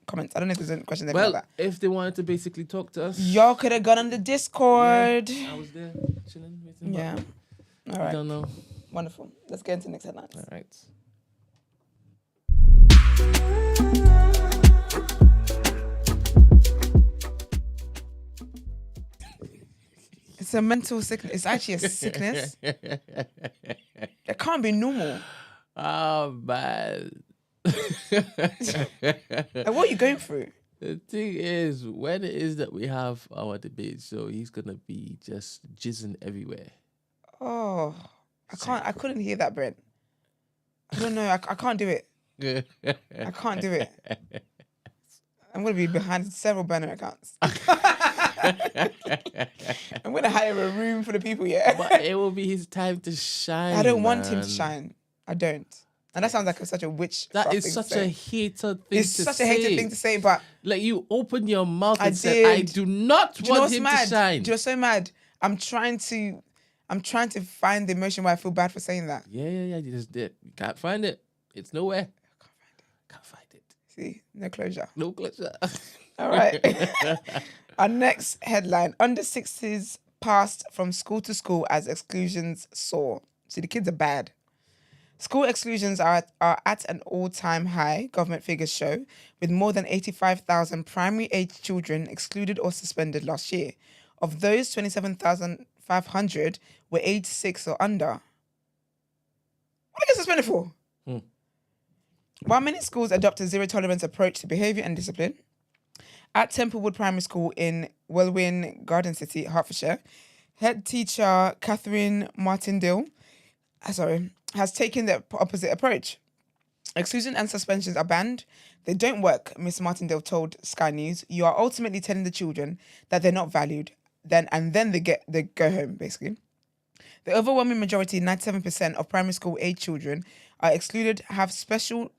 Speaker 1: comments. I don't know if there's any questions.
Speaker 2: Well,
Speaker 1: about that.
Speaker 2: If they wanted to basically talk to us,
Speaker 1: y'all could have gone on the Discord.
Speaker 2: Yeah, I was there chilling.
Speaker 1: Yeah. All right.
Speaker 2: I don't know.
Speaker 1: Wonderful. Let's get into the next headlines.
Speaker 2: All right.
Speaker 1: It's a mental sickness. It's actually a sickness. It can't be normal.
Speaker 2: Oh man.
Speaker 1: Like, what are you going through?
Speaker 2: The thing is, when it is that we have our debate show, he's gonna be just jizzing everywhere.
Speaker 1: Oh, I couldn't hear that, Brent. I don't know. I can't do it. I can't do it. I'm going to be behind several burner accounts. I'm going to hire a room for the people, yeah.
Speaker 2: But it will be his time to shine.
Speaker 1: I don't want him to shine. I don't. And that sounds like such a witch.
Speaker 2: That is such a hater thing
Speaker 1: It's such a hated thing to say, but...
Speaker 2: Like, you open your mouth and
Speaker 1: did.
Speaker 2: said, I do not want him to shine.
Speaker 1: You're so mad. I'm trying to find the emotion where I feel bad for saying that.
Speaker 2: Yeah. You just did. You can't find it. It's nowhere. Can't find it.
Speaker 1: See, no closure.
Speaker 2: No closure.
Speaker 1: All right. Our next headline: under sixes passed from school to school as exclusions soar. See, the kids are bad. School exclusions are at an all-time high, government figures show, with more than 85,000 primary-age children excluded or suspended last year. Of those, 27,500 were aged 6 or under. What are they get suspended for? While many schools adopt a zero-tolerance approach to behaviour and discipline, at Templewood Primary School in Welwyn Garden City, Hertfordshire, head teacher Catherine Martindale has taken the opposite approach. Exclusion and suspensions are banned. They don't work, Miss Martindale told Sky News. You are ultimately telling the children that they're not valued, then they go home, basically. The overwhelming majority, 97% of primary school age children are excluded, have special...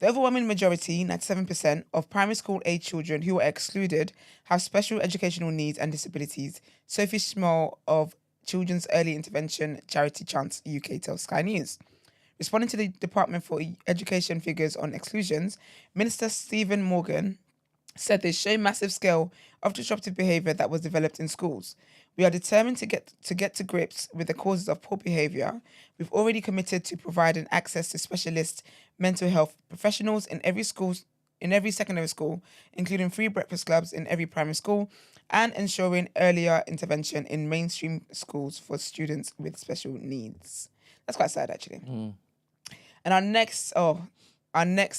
Speaker 1: The overwhelming majority, 97% of primary school age children who are excluded have special educational needs and disabilities. Sophie Small of Children's Early Intervention charity Chunkz UK tells Sky News. Responding to the Department for Education figures on exclusions, Minister Stephen Morgan said they show massive scale of disruptive behaviour that was developed in schools. We are determined to get to grips with the causes of poor behaviour. We've already committed to providing access to specialist mental health professionals in every secondary school, including free breakfast clubs in every primary school, and ensuring earlier intervention in mainstream schools for students with special needs. That's quite sad, actually. And our next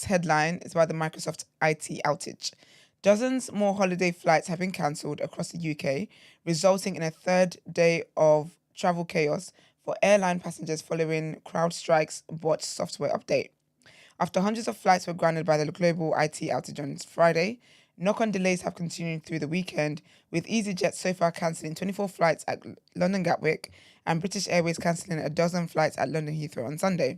Speaker 1: headline is about the Microsoft IT outage. Dozens more holiday flights have been cancelled across the UK, resulting in a third day of travel chaos for airline passengers following CrowdStrike's botched software update. After hundreds of flights were grounded by the global IT outage on Friday, knock-on delays have continued through the weekend, with EasyJet so far cancelling 24 flights at London Gatwick and British Airways cancelling a dozen flights at London Heathrow on Sunday.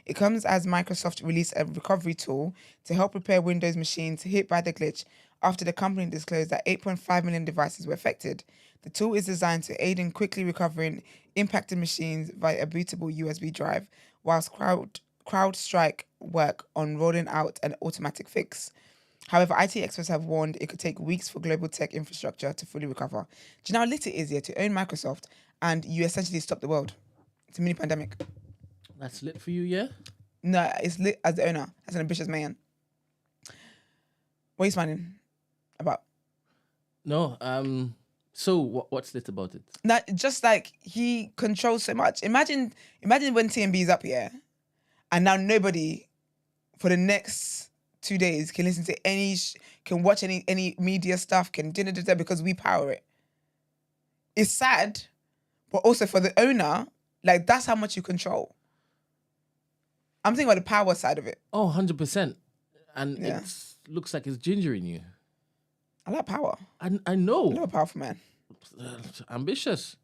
Speaker 1: It comes as Microsoft released a recovery tool to help repair Windows machines hit by the glitch after the company disclosed that 8.5 million devices were affected. The tool is designed to aid in quickly recovering impacted machines via a bootable USB drive, whilst CrowdStrike work on rolling out an automatic fix. However, IT experts have warned it could take weeks for global tech infrastructure to fully recover. Do you know how lit it is here to own Microsoft and you essentially stop the world? It's a mini pandemic.
Speaker 2: That's lit for you, yeah?
Speaker 1: No, it's lit as the owner, as an ambitious man. What are you smiling about?
Speaker 2: No, so what's lit about it?
Speaker 1: That just like he controls so much. Imagine when TMB is up here, and now nobody for the next 2 days can listen to can watch any media stuff, can because we power it. It's sad, but also for the owner, like that's how much you control. I'm thinking about the power side of it.
Speaker 2: Oh, 100%. And it looks like it's gingering you.
Speaker 1: I like power.
Speaker 2: I know.
Speaker 1: I love a powerful man.
Speaker 2: Ambitious.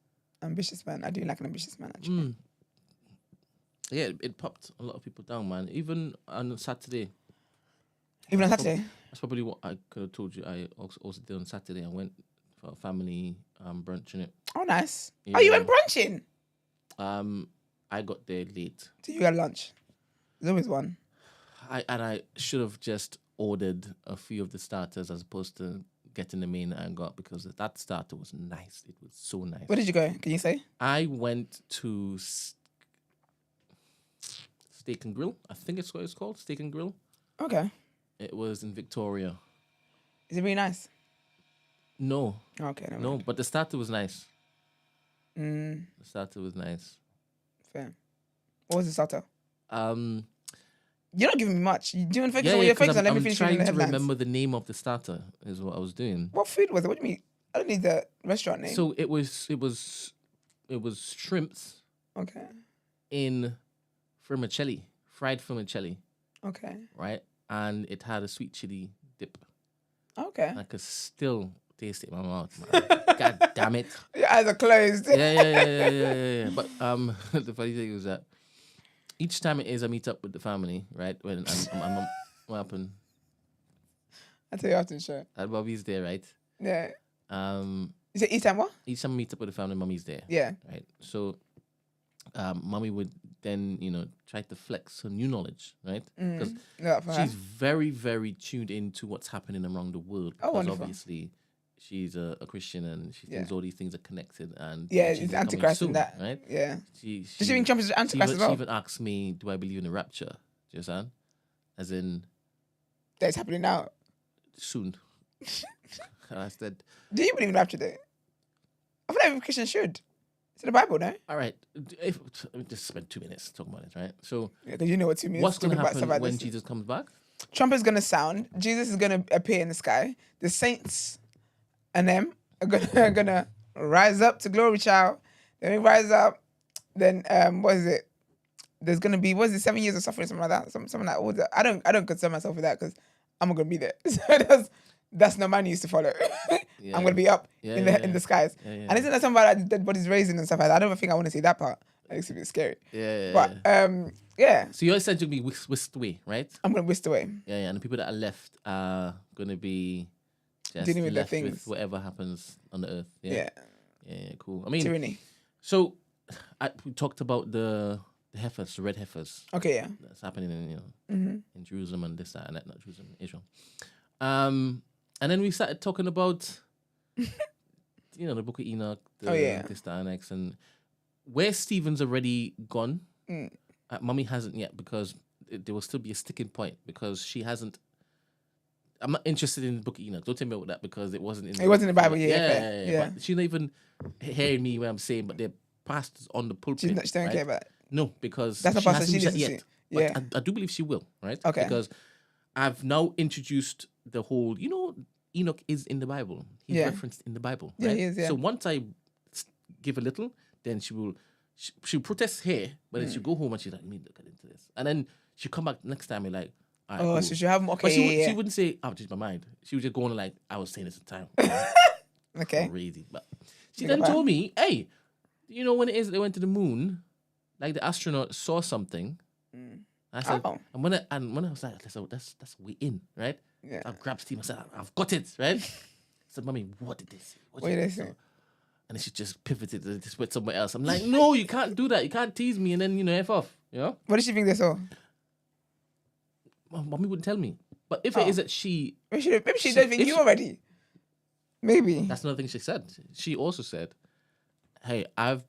Speaker 1: Ambitious man. I do like an ambitious man, actually.
Speaker 2: Yeah, it popped a lot of people down, man. Even on Saturday.
Speaker 1: Even on Saturday?
Speaker 2: That's probably what I could have told you. I also did on Saturday. I went for a family brunch in it.
Speaker 1: Oh, nice.
Speaker 2: Yeah.
Speaker 1: Oh, you went brunching?
Speaker 2: I got there late.
Speaker 1: So you got lunch? There's always one.
Speaker 2: I should have just ordered a few of the starters as opposed to getting the main that I got, because that starter was nice. It was so nice.
Speaker 1: Where did you go? Can you say?
Speaker 2: I went to Steak and Grill. I think it's what it's called. Steak and Grill.
Speaker 1: Okay.
Speaker 2: It was in Victoria.
Speaker 1: Is it really nice?
Speaker 2: No,
Speaker 1: Okay, never
Speaker 2: no,
Speaker 1: mind.
Speaker 2: but the starter was nice. The starter was nice.
Speaker 1: Fair. What was the starter?
Speaker 2: Um,
Speaker 1: You're not giving me much. You doing focus
Speaker 2: yeah,
Speaker 1: on what
Speaker 2: yeah,
Speaker 1: you're
Speaker 2: because
Speaker 1: focused on. Let me
Speaker 2: I'm
Speaker 1: finish
Speaker 2: trying
Speaker 1: reading the
Speaker 2: to
Speaker 1: headlines.
Speaker 2: remember the name of the starter. Is what I was doing.
Speaker 1: What food was it? What do you mean? I don't need the restaurant name.
Speaker 2: So it was shrimps
Speaker 1: Okay.
Speaker 2: in vermicelli, fried vermicelli,
Speaker 1: Okay.
Speaker 2: right? And it had a sweet chili dip.
Speaker 1: Okay.
Speaker 2: I could still taste it in my mouth, man. God damn it.
Speaker 1: Your eyes are closed.
Speaker 2: Yeah. But the funny thing was that each time it is I meet up with the family, right? When I'm what happened?
Speaker 1: I tell you after the show.
Speaker 2: And Bobby's there, right?
Speaker 1: Yeah.
Speaker 2: Um,
Speaker 1: Is it each time what?
Speaker 2: each time I meet up with the family, Mommy's there.
Speaker 1: Yeah.
Speaker 2: Right. So Mommy would then, try to flex her new knowledge, right? Because she's very, very tuned into what's happening around the world. Because
Speaker 1: wonderful.
Speaker 2: obviously she's a Christian and she thinks all these things are connected. And
Speaker 1: yeah,
Speaker 2: Jesus
Speaker 1: it's
Speaker 2: is coming
Speaker 1: Antichrist
Speaker 2: soon,
Speaker 1: and that.
Speaker 2: right?
Speaker 1: Yeah.
Speaker 2: She
Speaker 1: Does she think Trump is Antichrist as well?
Speaker 2: She even asked me, do I believe in the rapture? Do you understand? As in...
Speaker 1: That's happening now.
Speaker 2: Soon. And I said...
Speaker 1: Do you believe in rapture though? I feel like every Christian should. It's in the Bible, no?
Speaker 2: All right. Let me just spend 2 minutes talking about it, right? So...
Speaker 1: Yeah, because you know what 2 minutes.
Speaker 2: What's going to happen
Speaker 1: like
Speaker 2: when
Speaker 1: this.
Speaker 2: Jesus comes back?
Speaker 1: Trump is going to sound. Jesus is going to appear in the sky. The saints and them are going to rise up to glory, child. Then we rise up. Then, what is it? There's going to be, 7 years of suffering, something like that? Something like that. I don't concern myself with that because I'm not going to be there. So that's not my news to follow.
Speaker 2: Yeah.
Speaker 1: I'm going to be up in the skies.
Speaker 2: Yeah.
Speaker 1: And isn't that something about like, dead bodies raising and stuff like that? I don't think I want to see that part. That looks a bit scary.
Speaker 2: Yeah.
Speaker 1: But, yeah.
Speaker 2: So you're essentially going to be whisked away, right?
Speaker 1: I'm going to whisk away.
Speaker 2: Yeah. And the people that are left are going to be just
Speaker 1: dealing with
Speaker 2: left
Speaker 1: the things.
Speaker 2: with whatever happens on the earth.
Speaker 1: Yeah.
Speaker 2: Yeah, cool. I mean,
Speaker 1: Tyranny.
Speaker 2: so we talked about the heifers, the red heifers.
Speaker 1: Okay, yeah.
Speaker 2: That's happening in Jerusalem and this, that, and that, not Jerusalem, Israel. And then we started talking about, the Book of Enoch, this, that, and X, and where Stephen's already gone. Mummy hasn't yet because there will still be a sticking point because she hasn't. I'm not interested in the Book of Enoch. Don't tell me about that because it wasn't in.
Speaker 1: It wasn't in the Bible,
Speaker 2: yeah. But she's not even hearing me when I'm saying, but they're pastors on the pulpit.
Speaker 1: She don't care about it.
Speaker 2: No, because
Speaker 1: that's not
Speaker 2: she
Speaker 1: pastor.
Speaker 2: hasn't
Speaker 1: She
Speaker 2: used that
Speaker 1: listens
Speaker 2: yet.
Speaker 1: to. Yeah,
Speaker 2: but I do believe she will, right?
Speaker 1: Okay.
Speaker 2: Because I've now introduced the whole. Enoch is in the Bible. He's referenced in the Bible. Right?
Speaker 1: Yeah, he is. Yeah.
Speaker 2: So once I give a little, then she'll protest here, but then she'll go home and she's like, "Let me look into this," and then she'll come back next time and like. Right, cool.
Speaker 1: So she have more. Okay,
Speaker 2: but she wouldn't say, "I've changed my mind." She would just go on like, "I was saying this at the time."
Speaker 1: Okay.
Speaker 2: Crazy, but she then told me, "Hey, when it is that they went to the moon, like the astronaut saw something." I said, and when I was like, "That's way in, right?"
Speaker 1: Yeah.
Speaker 2: I grabbed Steve. I said, "I've got it, right?" I said, "Mommy, what did this?
Speaker 1: What did they say?"
Speaker 2: And then she just pivoted and just went somewhere else. I'm like, "No, you can't do that. You can't tease me and then F off."
Speaker 1: What did she think they saw?
Speaker 2: Mommy wouldn't tell me. But if it is that she...
Speaker 1: Maybe she don't think you already. Maybe.
Speaker 2: That's another thing she said. She also said, hey, I've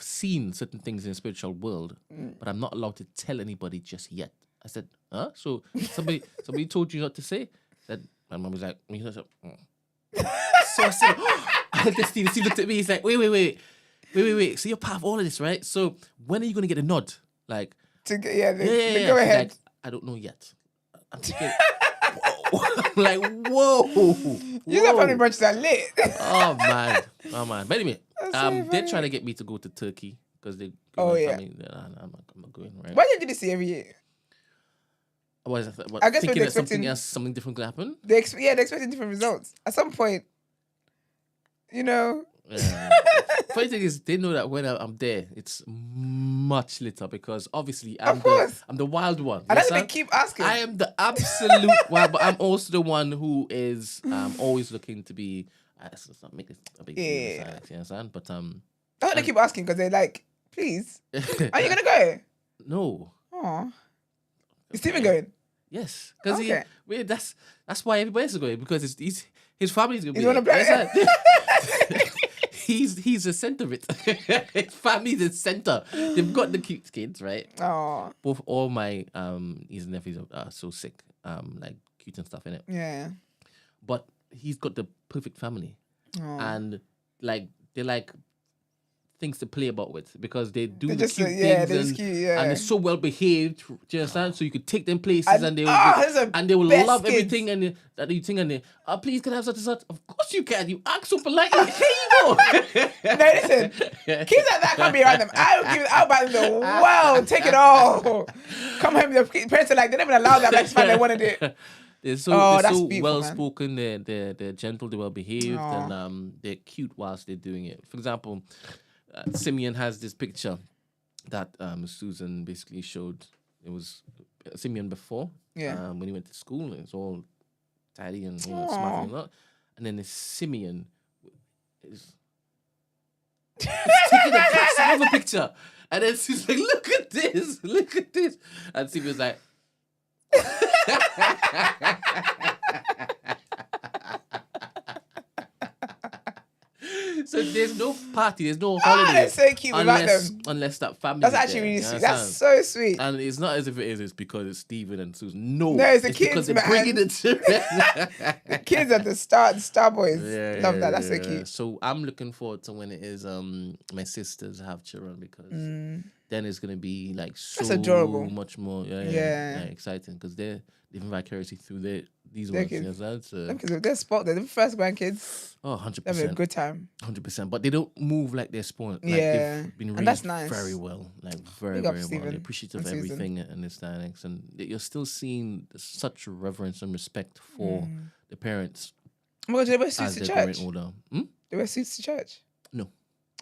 Speaker 2: seen certain things in the spiritual world, but I'm not allowed to tell anybody just yet. I said, huh? So somebody told you not to say? Said, my mom was like, So I said, Steve looked at me, he's like, wait. So you're part of all of this, right? So when are you going to get a nod? Like...
Speaker 1: Go ahead.
Speaker 2: Like, I don't know yet. I'm thinking, whoa. Like, whoa.
Speaker 1: You got family brunches are lit.
Speaker 2: Oh man. But anyway,
Speaker 1: so
Speaker 2: they're trying to get me to go to Turkey because they. I'm not going. Right?
Speaker 1: Why don't you do this every year?
Speaker 2: I guess thinking that something different could happen.
Speaker 1: They're expecting different results at some point.
Speaker 2: Funny thing is, they know that when I'm there, it's much litter because obviously I'm the wild one.
Speaker 1: And that's what they keep asking.
Speaker 2: I am the absolute wild, but I'm also the one who is always looking to be. Let's not make this a big deal. You understand? But
Speaker 1: that's what they keep asking because they're like, please, are you gonna go?
Speaker 2: No.
Speaker 1: Oh, is Stephen going?
Speaker 2: Yes, because that's why everybody else is going because his family's gonna be.
Speaker 1: Wanna play?
Speaker 2: He's the center of it. His family's the center. They've got the cute kids, right?
Speaker 1: Oh.
Speaker 2: Both all my nieces and nephews are so sick, like cute and stuff in it.
Speaker 1: Yeah.
Speaker 2: But he's got the perfect family,
Speaker 1: Oh.
Speaker 2: and like they're like things to play about with because they do
Speaker 1: They're
Speaker 2: the
Speaker 1: just,
Speaker 2: cute
Speaker 1: yeah,
Speaker 2: things
Speaker 1: they're
Speaker 2: and,
Speaker 1: just cute, yeah.
Speaker 2: and they're so well behaved. Do you understand? So you could take them places and they will
Speaker 1: those are
Speaker 2: and they will
Speaker 1: best
Speaker 2: love
Speaker 1: kids.
Speaker 2: everything and that you think and they please can I have such and such. Of course you can. You act so politely. Here you go.
Speaker 1: No, listen, kids like that can't be around them. I'll buy them the world, take it all. Come home, the parents are like, they never allow that. Like, it's fine, they wanted it.
Speaker 2: They're so well spoken. They're gentle. They're well behaved, and they're cute whilst they're doing it. For example, Simeon has this picture that Susan basically showed. It was Simeon before, when he went to school. It's all tidy and smart and lot. And then the Simeon is taking a classic of a picture, and then she's like, "Look at this! Look at this!" And Simeon's like. So there's no party, there's no holiday.
Speaker 1: That's so cute
Speaker 2: unless that family.
Speaker 1: That's actually really sweet. That's so sweet.
Speaker 2: And it's not as if it's because it's Stephen and Susan. No,
Speaker 1: it's the kids,
Speaker 2: because they're bringing the children.
Speaker 1: The kids are the star boys. Love that. That's so cute.
Speaker 2: So I'm looking forward to when it is my sisters have children because then it's gonna be like so
Speaker 1: adorable.
Speaker 2: Much more exciting because they're living vicariously through these ones.
Speaker 1: Kids.
Speaker 2: They're
Speaker 1: spoiled. They're the first grandkids.
Speaker 2: 100%.
Speaker 1: They have a good time.
Speaker 2: 100%. But they don't move like they're spoiled. Like they've been raised
Speaker 1: that's nice.
Speaker 2: very well. Like very, very well. They're appreciative of everything and their standings. And you're still seeing such reverence and respect for the parents.
Speaker 1: Well, do they wear suits to church? They wear suits to church?
Speaker 2: No.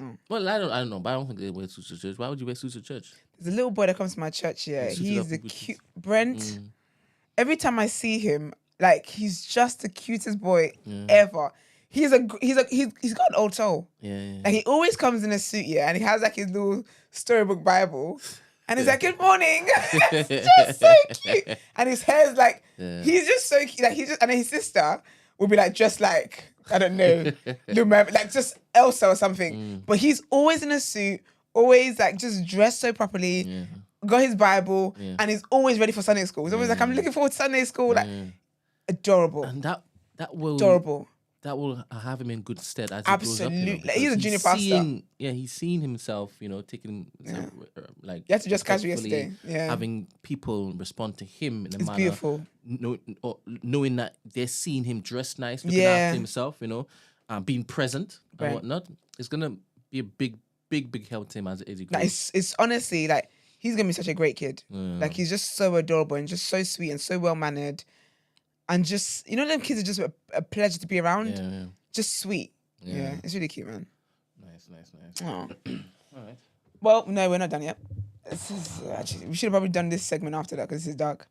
Speaker 2: Oh. Well, I don't know, but I don't think they wear suits to church. Why would you wear suits to church?
Speaker 1: There's a little boy that comes to my church here. He's the cute Brent. Every time I see him, like he's just the cutest boy ever. He's got an old soul.
Speaker 2: Yeah.
Speaker 1: And he always comes in a suit, and he has like his little storybook Bible. And he's like, "Good morning." It's just so cute. And his hair's like, he's just so cute. Like and then his sister will be like, just like, I don't know, like just Elsa or something. But he's always in a suit, always like just dressed so properly, got his Bible, and he's always ready for Sunday school. He's always like, "I'm looking forward to Sunday school." Like, adorable.
Speaker 2: And that will
Speaker 1: adorable.
Speaker 2: That will have him in good stead as he
Speaker 1: Absolutely.
Speaker 2: grows up.
Speaker 1: Like, he's a junior pastor.
Speaker 2: He's seen himself, taking like.
Speaker 1: You had to just catch me yesterday. Yeah.
Speaker 2: Having people respond to him in a manner.
Speaker 1: Beautiful.
Speaker 2: Knowing that they're seeing him dressed nice, looking after himself, being present and whatnot. It's gonna be a big help to him as he grows.
Speaker 1: It's honestly like he's gonna be such a great kid. Like he's just so adorable and just so sweet and so well mannered. And just, them kids are just a pleasure to be around.
Speaker 2: Yeah.
Speaker 1: Just sweet. Yeah. It's really cute, man.
Speaker 2: Nice.
Speaker 1: Oh.
Speaker 2: All right.
Speaker 1: Well, no, we're not done yet. Actually, we should have probably done this segment after that because this is dark.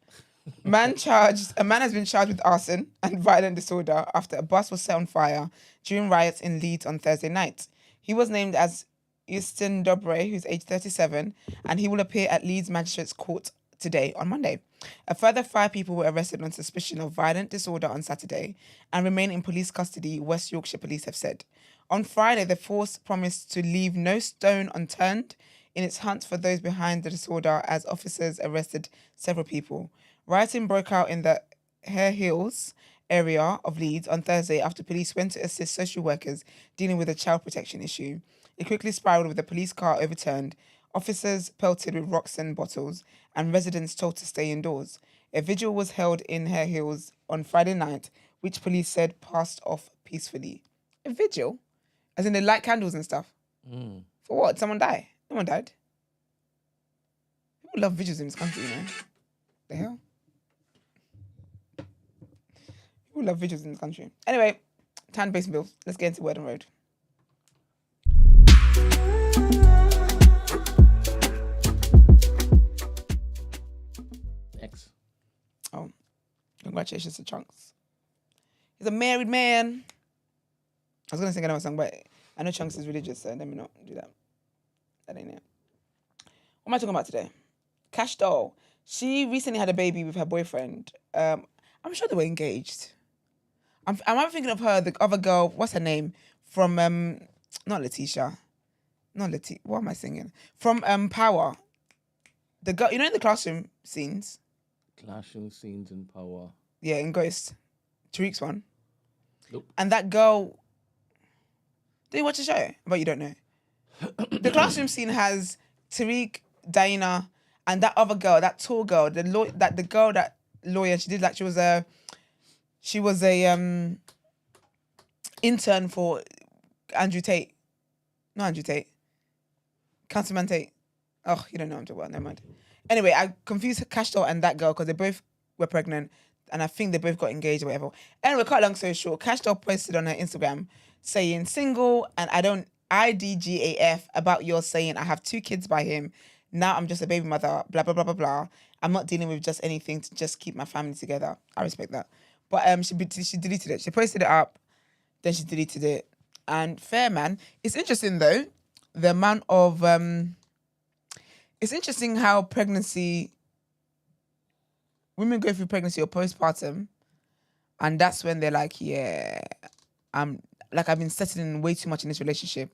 Speaker 1: A man has been charged with arson and violent disorder after a bus was set on fire during riots in Leeds on Thursday night. He was named as Easton Dobre, who's age 37, and he will appear at Leeds Magistrates Court today on Monday. A further 5 people were arrested on suspicion of violent disorder on Saturday and remain in police custody, West Yorkshire Police have said. On Friday, the force promised to leave no stone unturned in its hunt for those behind the disorder as officers arrested several people. Rioting broke out in the Hare Hills area of Leeds on Thursday after police went to assist social workers dealing with a child protection issue. It quickly spiraled with a police car overturned, officers pelted with rocks and bottles, and residents told to stay indoors. A vigil was held in Hare Hills on Friday night, which police said passed off peacefully. A vigil? As in they light candles and stuff? For what? Someone die? No one died. People love vigils in this country, The hell? People love vigils in this country. Anyway, time to pay some bills. Let's get into Word on Road. Oh, congratulations to Chunkz. He's a married man. I was going to sing another song, but I know Chunkz is religious, so let me not do that. That ain't it. What am I talking about today? Kash Doll. She recently had a baby with her boyfriend. I'm sure they were engaged. I'm thinking of her, the other girl, what's her name? From, not Letitia. Not Letitia. What am I singing? From Power. The girl, in the classroom scenes?
Speaker 2: Clashing scenes in Power.
Speaker 1: Yeah, in Ghost. Tariq's one.
Speaker 2: Nope.
Speaker 1: And that girl, do you watch the show? But you don't know. The classroom scene has Tariq, Diana, and that other girl, that tall girl, the girl that lawyer. She did like she was a intern for Andrew Tate. Not Andrew Tate. Councilman Tate. Oh, you don't know what I'm talking about. Never mind. Anyway, I confused Kash Doll and that girl because they both were pregnant, and I think they both got engaged or whatever. Anyway, cut long story short, Kash Doll posted on her Instagram saying single, and I don't IDGAF about your saying I have 2 kids by him. Now I'm just a baby mother. Blah blah blah blah blah. I'm not dealing with just anything to just keep my family together. I respect that. But she deleted it. She posted it up, then she deleted it. And fair man. It's interesting though, the amount of it's interesting how women go through pregnancy or postpartum, and that's when they're like, yeah, I've been settling way too much in this relationship.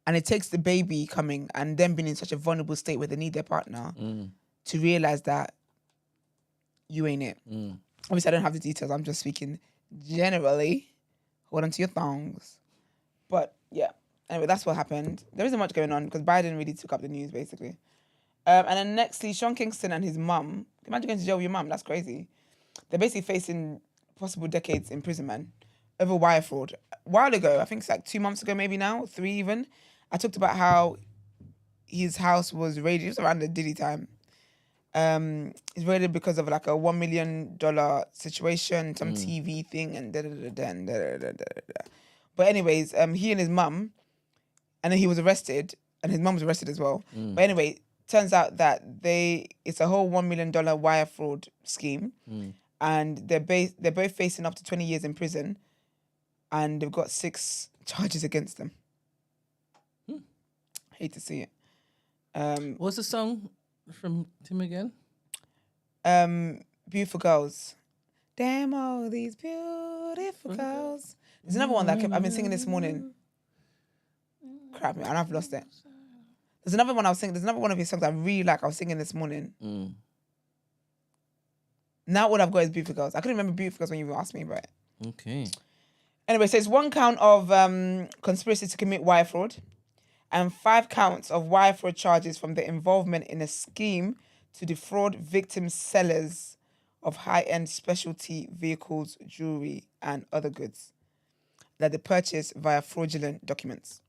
Speaker 1: And it takes the baby coming and them being in such a vulnerable state where they need their partner to realize that you ain't it. Obviously, I don't have the details. I'm just speaking generally. Hold on to your thongs. But yeah, anyway, that's what happened. There isn't much going on because Biden really took up the news, basically. And then nextly, Sean Kingston and his mum. Imagine going to jail with your mum. That's crazy. They're basically facing possible decades imprisonment over wire fraud. A while ago, I think it's like 2 months ago, maybe now, 3 even, I talked about how his house was raided. It was around the Diddy time. It's raided because of like a $1 million situation, some TV thing, and da-da-da-da. But anyways, he and his mum, and then he was arrested, and his mum was arrested as well. But anyway, turns out that it's a whole $1 million wire fraud scheme, and they're both facing up to 20 years in prison, and they've got 6 charges against them. Hate to see it.
Speaker 2: What's the song from Tim again?
Speaker 1: Beautiful Girls. Damn all these beautiful girls. There's another one that I've been singing this morning. Crap, man, I've lost it. There's another one I was singing. There's another one of his songs I really like. I was singing this morning. Now all I've got is Beautiful Girls. I couldn't remember Beautiful Girls when you asked me about it.
Speaker 2: Okay.
Speaker 1: Anyway, so it's 1 count of conspiracy to commit wire fraud, and 5 counts of wire fraud charges from the involvement in a scheme to defraud victim sellers of high-end specialty vehicles, jewelry, and other goods that they purchased via fraudulent documents.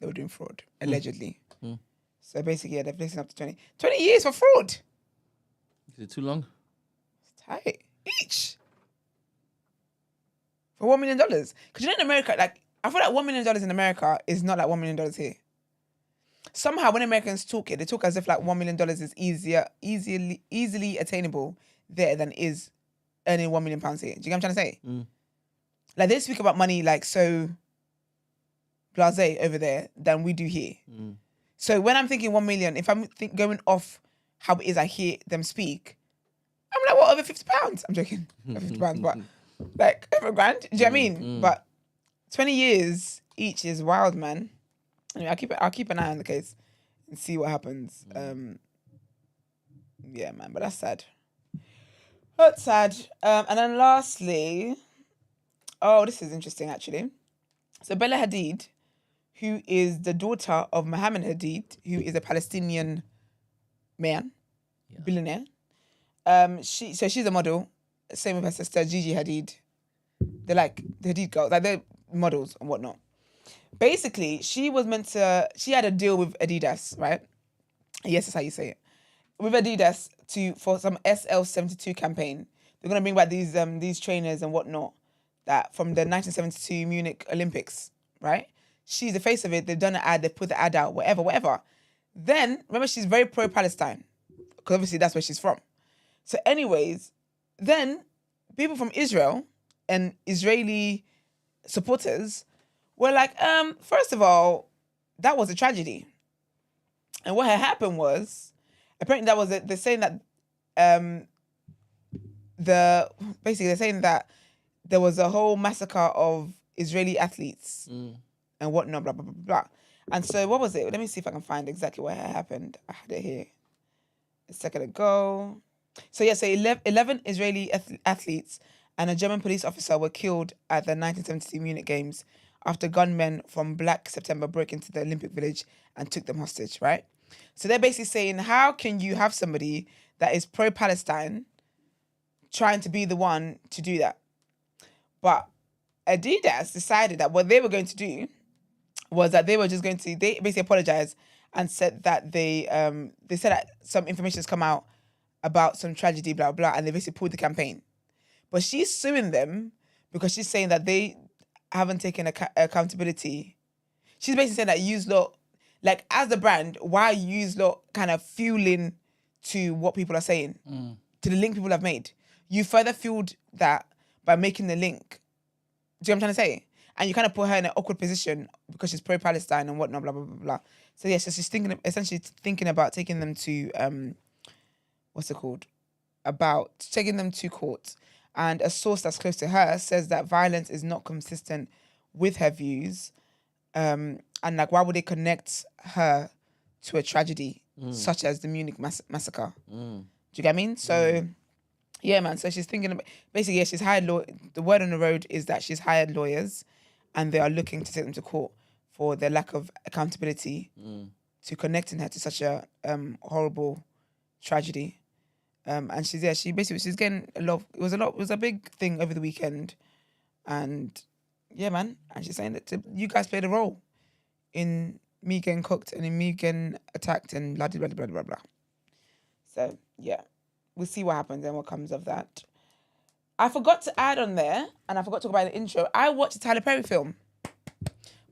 Speaker 1: They were doing fraud, allegedly. So basically, yeah, they're facing up to 20 years for fraud.
Speaker 2: Is it too long?
Speaker 1: It's tight. Each. For $1 million. Because you know in America, like, I feel like $1 million in America is not like $1 million here. Somehow, when Americans talk it, they talk as if like $1 million is easily attainable there than is earning £1 million here. Do you get what I'm trying to say? Like they speak about money like so blasé over there than we do here. So when I'm thinking 1 million, if I'm going off how it is I hear them speak, I'm like, what, over £50? I'm joking. Over £50, but like over $1,000. Do you know what I mean? But 20 years each is wild, man. Anyway, I'll keep an eye on the case and see what happens. Yeah, man, but that's sad. That's sad. And then lastly, this is interesting actually. So Bella Hadid, who is the daughter of Mohammed Hadid, who is a Palestinian man, billionaire. She's a model. Same with her sister Gigi Hadid. They're like the Hadid girls, like they're models and whatnot. Basically, she had a deal with Adidas, right? Yes, that's how you say it. With Adidas for some SL72 campaign. They're gonna bring back these trainers and whatnot that from the 1972 Munich Olympics, right? She's the face of it. They've done an ad. They've put the ad out. Whatever. Then remember, she's very pro-Palestine because obviously that's where she's from. So, anyways, then people from Israel and Israeli supporters were like, first of all, that was a tragedy. And what had happened was, apparently they're saying that, they're saying that there was a whole massacre of Israeli athletes and whatnot, blah, blah, blah, blah. And so what was it? Let me see if I can find exactly what had happened. I had it here a second ago. So 11 Israeli athletes and a German police officer were killed at the 1972 Munich Games after gunmen from Black September broke into the Olympic Village and took them hostage, right? So they're basically saying, how can you have somebody that is pro-Palestine trying to be the one to do that? But Adidas decided that what they were going to do was that they were just going to, they basically apologized and said that they said that some information has come out about some tragedy, blah, blah, and they basically pulled the campaign. But she's suing them because she's saying that they haven't taken accountability. She's basically saying that use lot, like as the brand, why use lot kind of fueling to what people are saying, to the link people have made. You further fueled that by making the link. Do you know what I'm trying to say? And you kind of put her in an awkward position because she's pro-Palestine and whatnot, blah, blah, blah, blah. So yeah, so she's essentially thinking about taking them to, what's it called? About taking them to court. And a source that's close to her says that violence is not consistent with her views. And like, why would they connect her to a tragedy such as the Munich massacre? Do you get what I mean? So, yeah, man. So she's thinking about, basically, yeah, she's hired the word on the road is that she's hired lawyers and they are looking to take them to court for their lack of accountability to connecting her to such a horrible tragedy. And she's getting a lot. It was a big thing over the weekend, and yeah, man. And she's saying that you guys played a role in me getting cooked and in me getting attacked and blah blah blah blah blah. So yeah, we'll see what happens and what comes of that. I forgot to add on there, and I forgot to talk about the intro. I watched a Tyler Perry film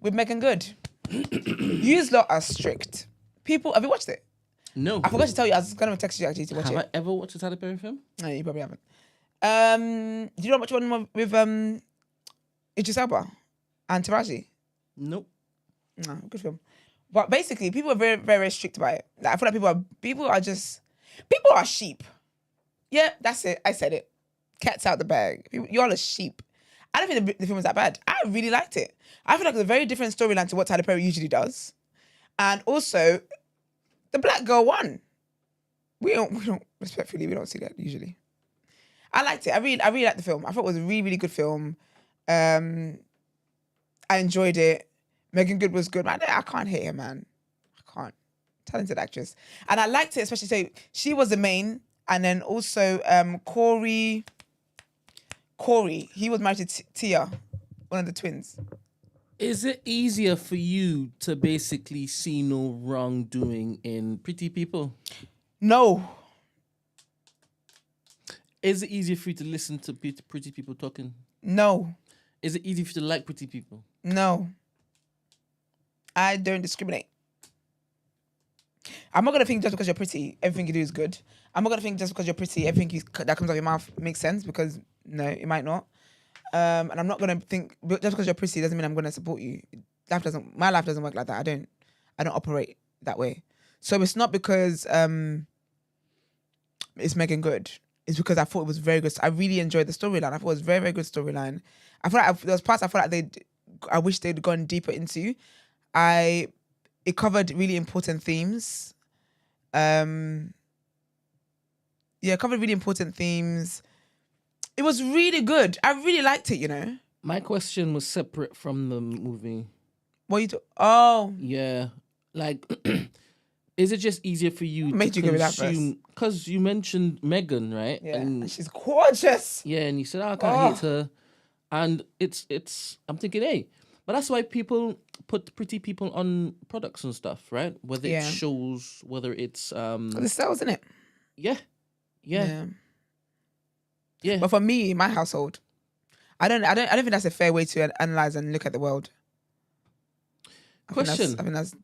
Speaker 1: with Megan Good. Yous lot are strict. People, have you watched it?
Speaker 2: No.
Speaker 1: I forgot to tell you. I was going to text you actually to watch it.
Speaker 2: Have I ever watched a Tyler Perry film?
Speaker 1: No, you probably haven't. Do you know which one with Idris Elba and Taraji?
Speaker 2: Nope.
Speaker 1: No, good film. But basically, people are very, very, very strict about it. Like, I feel like people are sheep. Yeah, that's it. I said it. Cat's out the bag. Y'all are sheep. I don't think the film was that bad. I really liked it. I feel like it's a very different storyline to what Tyler Perry usually does. And also, the black girl won. We don't respectfully, we don't see that usually. I liked it. I really liked the film. I thought it was a really, really good film. I enjoyed it. Megan Good was good. Man, I can't hate her, man. I can't. Talented actress. And I liked it, especially so she was the main. And then also Corey, he was married to Tia, one of the twins.
Speaker 2: Is it easier for you to basically see no wrongdoing in Pretty People?
Speaker 1: No.
Speaker 2: Is it easier for you to listen to Pretty People talking?
Speaker 1: No.
Speaker 2: Is it easy for you to like Pretty People?
Speaker 1: No. I don't discriminate. I'm not going to think just because you're pretty, everything you do is good. I'm not going to think just because you're pretty, everything that comes out of your mouth makes sense, because no, it might not. And I'm not going to think just because you're pretty doesn't mean I'm going to support you. My life doesn't work like that. I don't operate that way. So it's not because it's Megan Good. It's because I thought it was very good. I really enjoyed the storyline. I thought it was a very, very good storyline. I feel like there was parts I felt like I wish they'd gone deeper into. It covered really important themes. It covered really important themes. It was really good. I really liked it, you know.
Speaker 2: My question was separate from the movie.
Speaker 1: What you Oh.
Speaker 2: Yeah. Like, is it just easier for you
Speaker 1: What made you go with that
Speaker 2: consume? Because you mentioned Megan, right?
Speaker 1: Yeah. And she's gorgeous.
Speaker 2: Yeah, and you said, I can't hate her. And it's I'm thinking, hey, but that's why people put Pretty People on products and stuff, right? Whether it's shows, whether it's
Speaker 1: the sales, isn't it?
Speaker 2: Yeah.
Speaker 1: But for me, my household, I don't think that's a fair way to analyze and look at the world. I think that's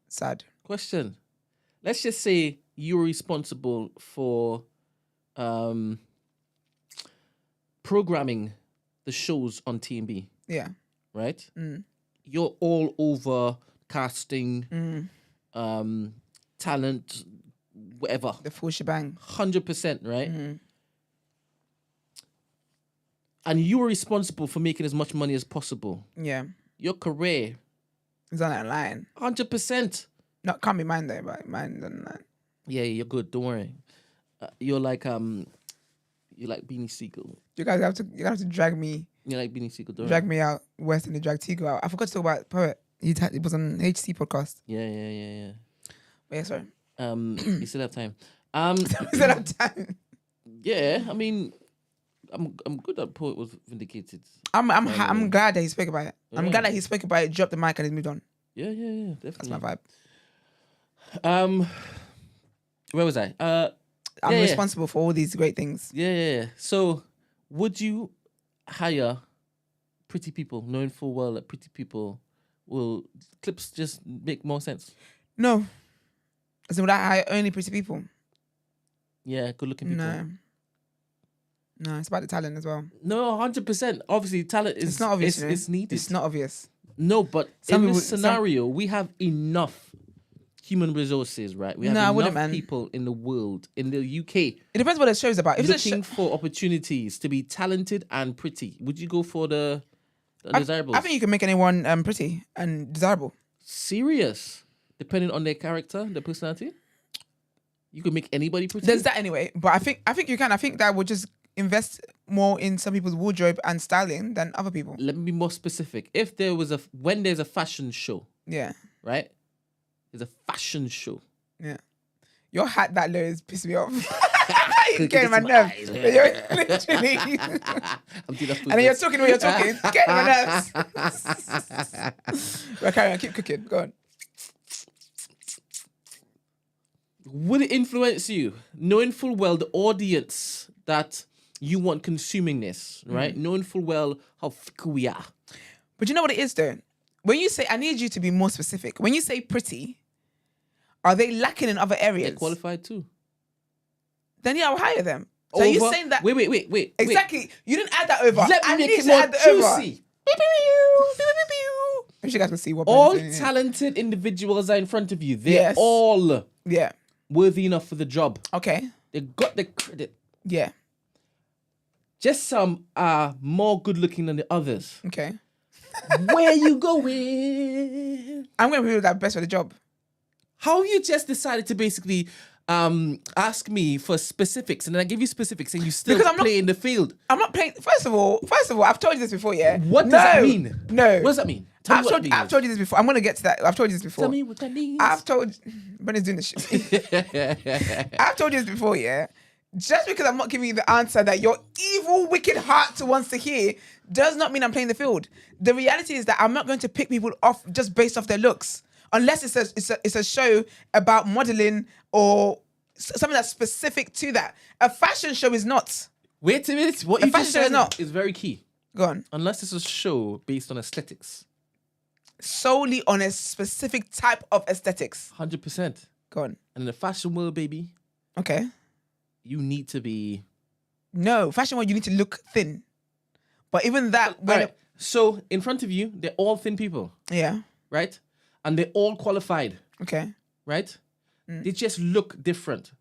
Speaker 1: sad.
Speaker 2: Question. Let's just say you're responsible for programming the shows on TMB.
Speaker 1: Yeah.
Speaker 2: Right? You're all over casting, talent, whatever.
Speaker 1: The full shebang.
Speaker 2: 100%, right? And you were responsible for making as much money as possible.
Speaker 1: Yeah.
Speaker 2: Your career
Speaker 1: is on that line.
Speaker 2: 100%.
Speaker 1: No, can't be mine though, but mine's on that line.
Speaker 2: Yeah, you're good. Don't worry. You're like Beanie Siegel.
Speaker 1: You guys have to drag me.
Speaker 2: You like Beanie Siegel, don't
Speaker 1: Drag me out worse than they drag Tigo out. I forgot to talk about Poet. It was on HC podcast.
Speaker 2: Yeah.
Speaker 1: But yeah, sorry.
Speaker 2: You still have time.
Speaker 1: Is that time?
Speaker 2: Yeah, I mean, I'm good that Poet was vindicated.
Speaker 1: I'm glad that he spoke about it. I'm
Speaker 2: Yeah.
Speaker 1: glad that he spoke about it, dropped the mic, and he's moved on.
Speaker 2: Yeah, definitely.
Speaker 1: That's my vibe.
Speaker 2: Where was I?
Speaker 1: I'm responsible for all these great things.
Speaker 2: Yeah. So, would you hire pretty people, knowing full well that pretty people will clips just make more sense?
Speaker 1: No. As in, would I hire only pretty people?
Speaker 2: Yeah, good-looking people.
Speaker 1: No, it's about the talent as well.
Speaker 2: No, 100%. Obviously, talent is
Speaker 1: It's not obvious.
Speaker 2: It's needed.
Speaker 1: It's not obvious.
Speaker 2: No, but in this scenario, we have enough human resources, right? We have enough people in the world, in the UK.
Speaker 1: It depends what the show's about. If
Speaker 2: looking for opportunities to be talented and pretty. Would you go for the desirables?
Speaker 1: I think you can make anyone pretty and desirable.
Speaker 2: Serious? Depending on their character, their personality? You could make anybody pretty?
Speaker 1: There's that anyway. But I think you can. I think that would just invest more in some people's wardrobe and styling than other people.
Speaker 2: Let me be more specific. If there was when there's a fashion show.
Speaker 1: Yeah.
Speaker 2: Right? There's a fashion show.
Speaker 1: Yeah. Your hat that low is pissing me off. You're getting my nerves. You're literally. And then you're talking when you're talking. Getting my nerves. Well, carry on. Keep cooking. Go on.
Speaker 2: Would it influence you, knowing full well the audience that you want consuming this, right? Knowing full well how fickle we are.
Speaker 1: But you know what it is, though? When you say, I need you to be more specific. When you say pretty, are they lacking in other areas?
Speaker 2: They're qualified too.
Speaker 1: Then yeah, I'll hire them. So you're saying that...
Speaker 2: Wait.
Speaker 1: Exactly. You didn't add that over.
Speaker 2: Let me make it more juicy.
Speaker 1: I wish you guys could see what
Speaker 2: all talented individuals are in front of you. They're all worthy enough for the job.
Speaker 1: Okay.
Speaker 2: They got the credit.
Speaker 1: Yeah.
Speaker 2: Just some are more good looking than the others.
Speaker 1: Okay.
Speaker 2: Where you going?
Speaker 1: I'm going to be that best for the job.
Speaker 2: How you just decided to basically ask me for specifics, and then I give you specifics, and you still play in the field?
Speaker 1: I'm not playing. First of all, I've told you this before, yeah?
Speaker 2: What does that mean?
Speaker 1: No.
Speaker 2: What does that mean?
Speaker 1: I've told you this before. I'm going to get to that. I've told you this before.
Speaker 2: Tell me what that means.
Speaker 1: Brent's doing this shit. I've told you this before, yeah? Just because I'm not giving you the answer that your evil, wicked heart wants to hear does not mean I'm playing the field. The reality is that I'm not going to pick people off just based off their looks. Unless it's a show about modeling or something that's specific to that. A fashion show is not.
Speaker 2: Wait a minute. What you just said is very key.
Speaker 1: Go on.
Speaker 2: Unless it's a show based on aesthetics.
Speaker 1: Solely on a specific type of aesthetics.
Speaker 2: 100%.
Speaker 1: Go on.
Speaker 2: And in the fashion world, baby.
Speaker 1: Okay.
Speaker 2: You need to be...
Speaker 1: No, fashion world, you need to look thin. But even that...
Speaker 2: Right. So, in front of you, they're all thin people.
Speaker 1: Yeah.
Speaker 2: Right? And they're all qualified.
Speaker 1: Okay.
Speaker 2: Right? They just look different.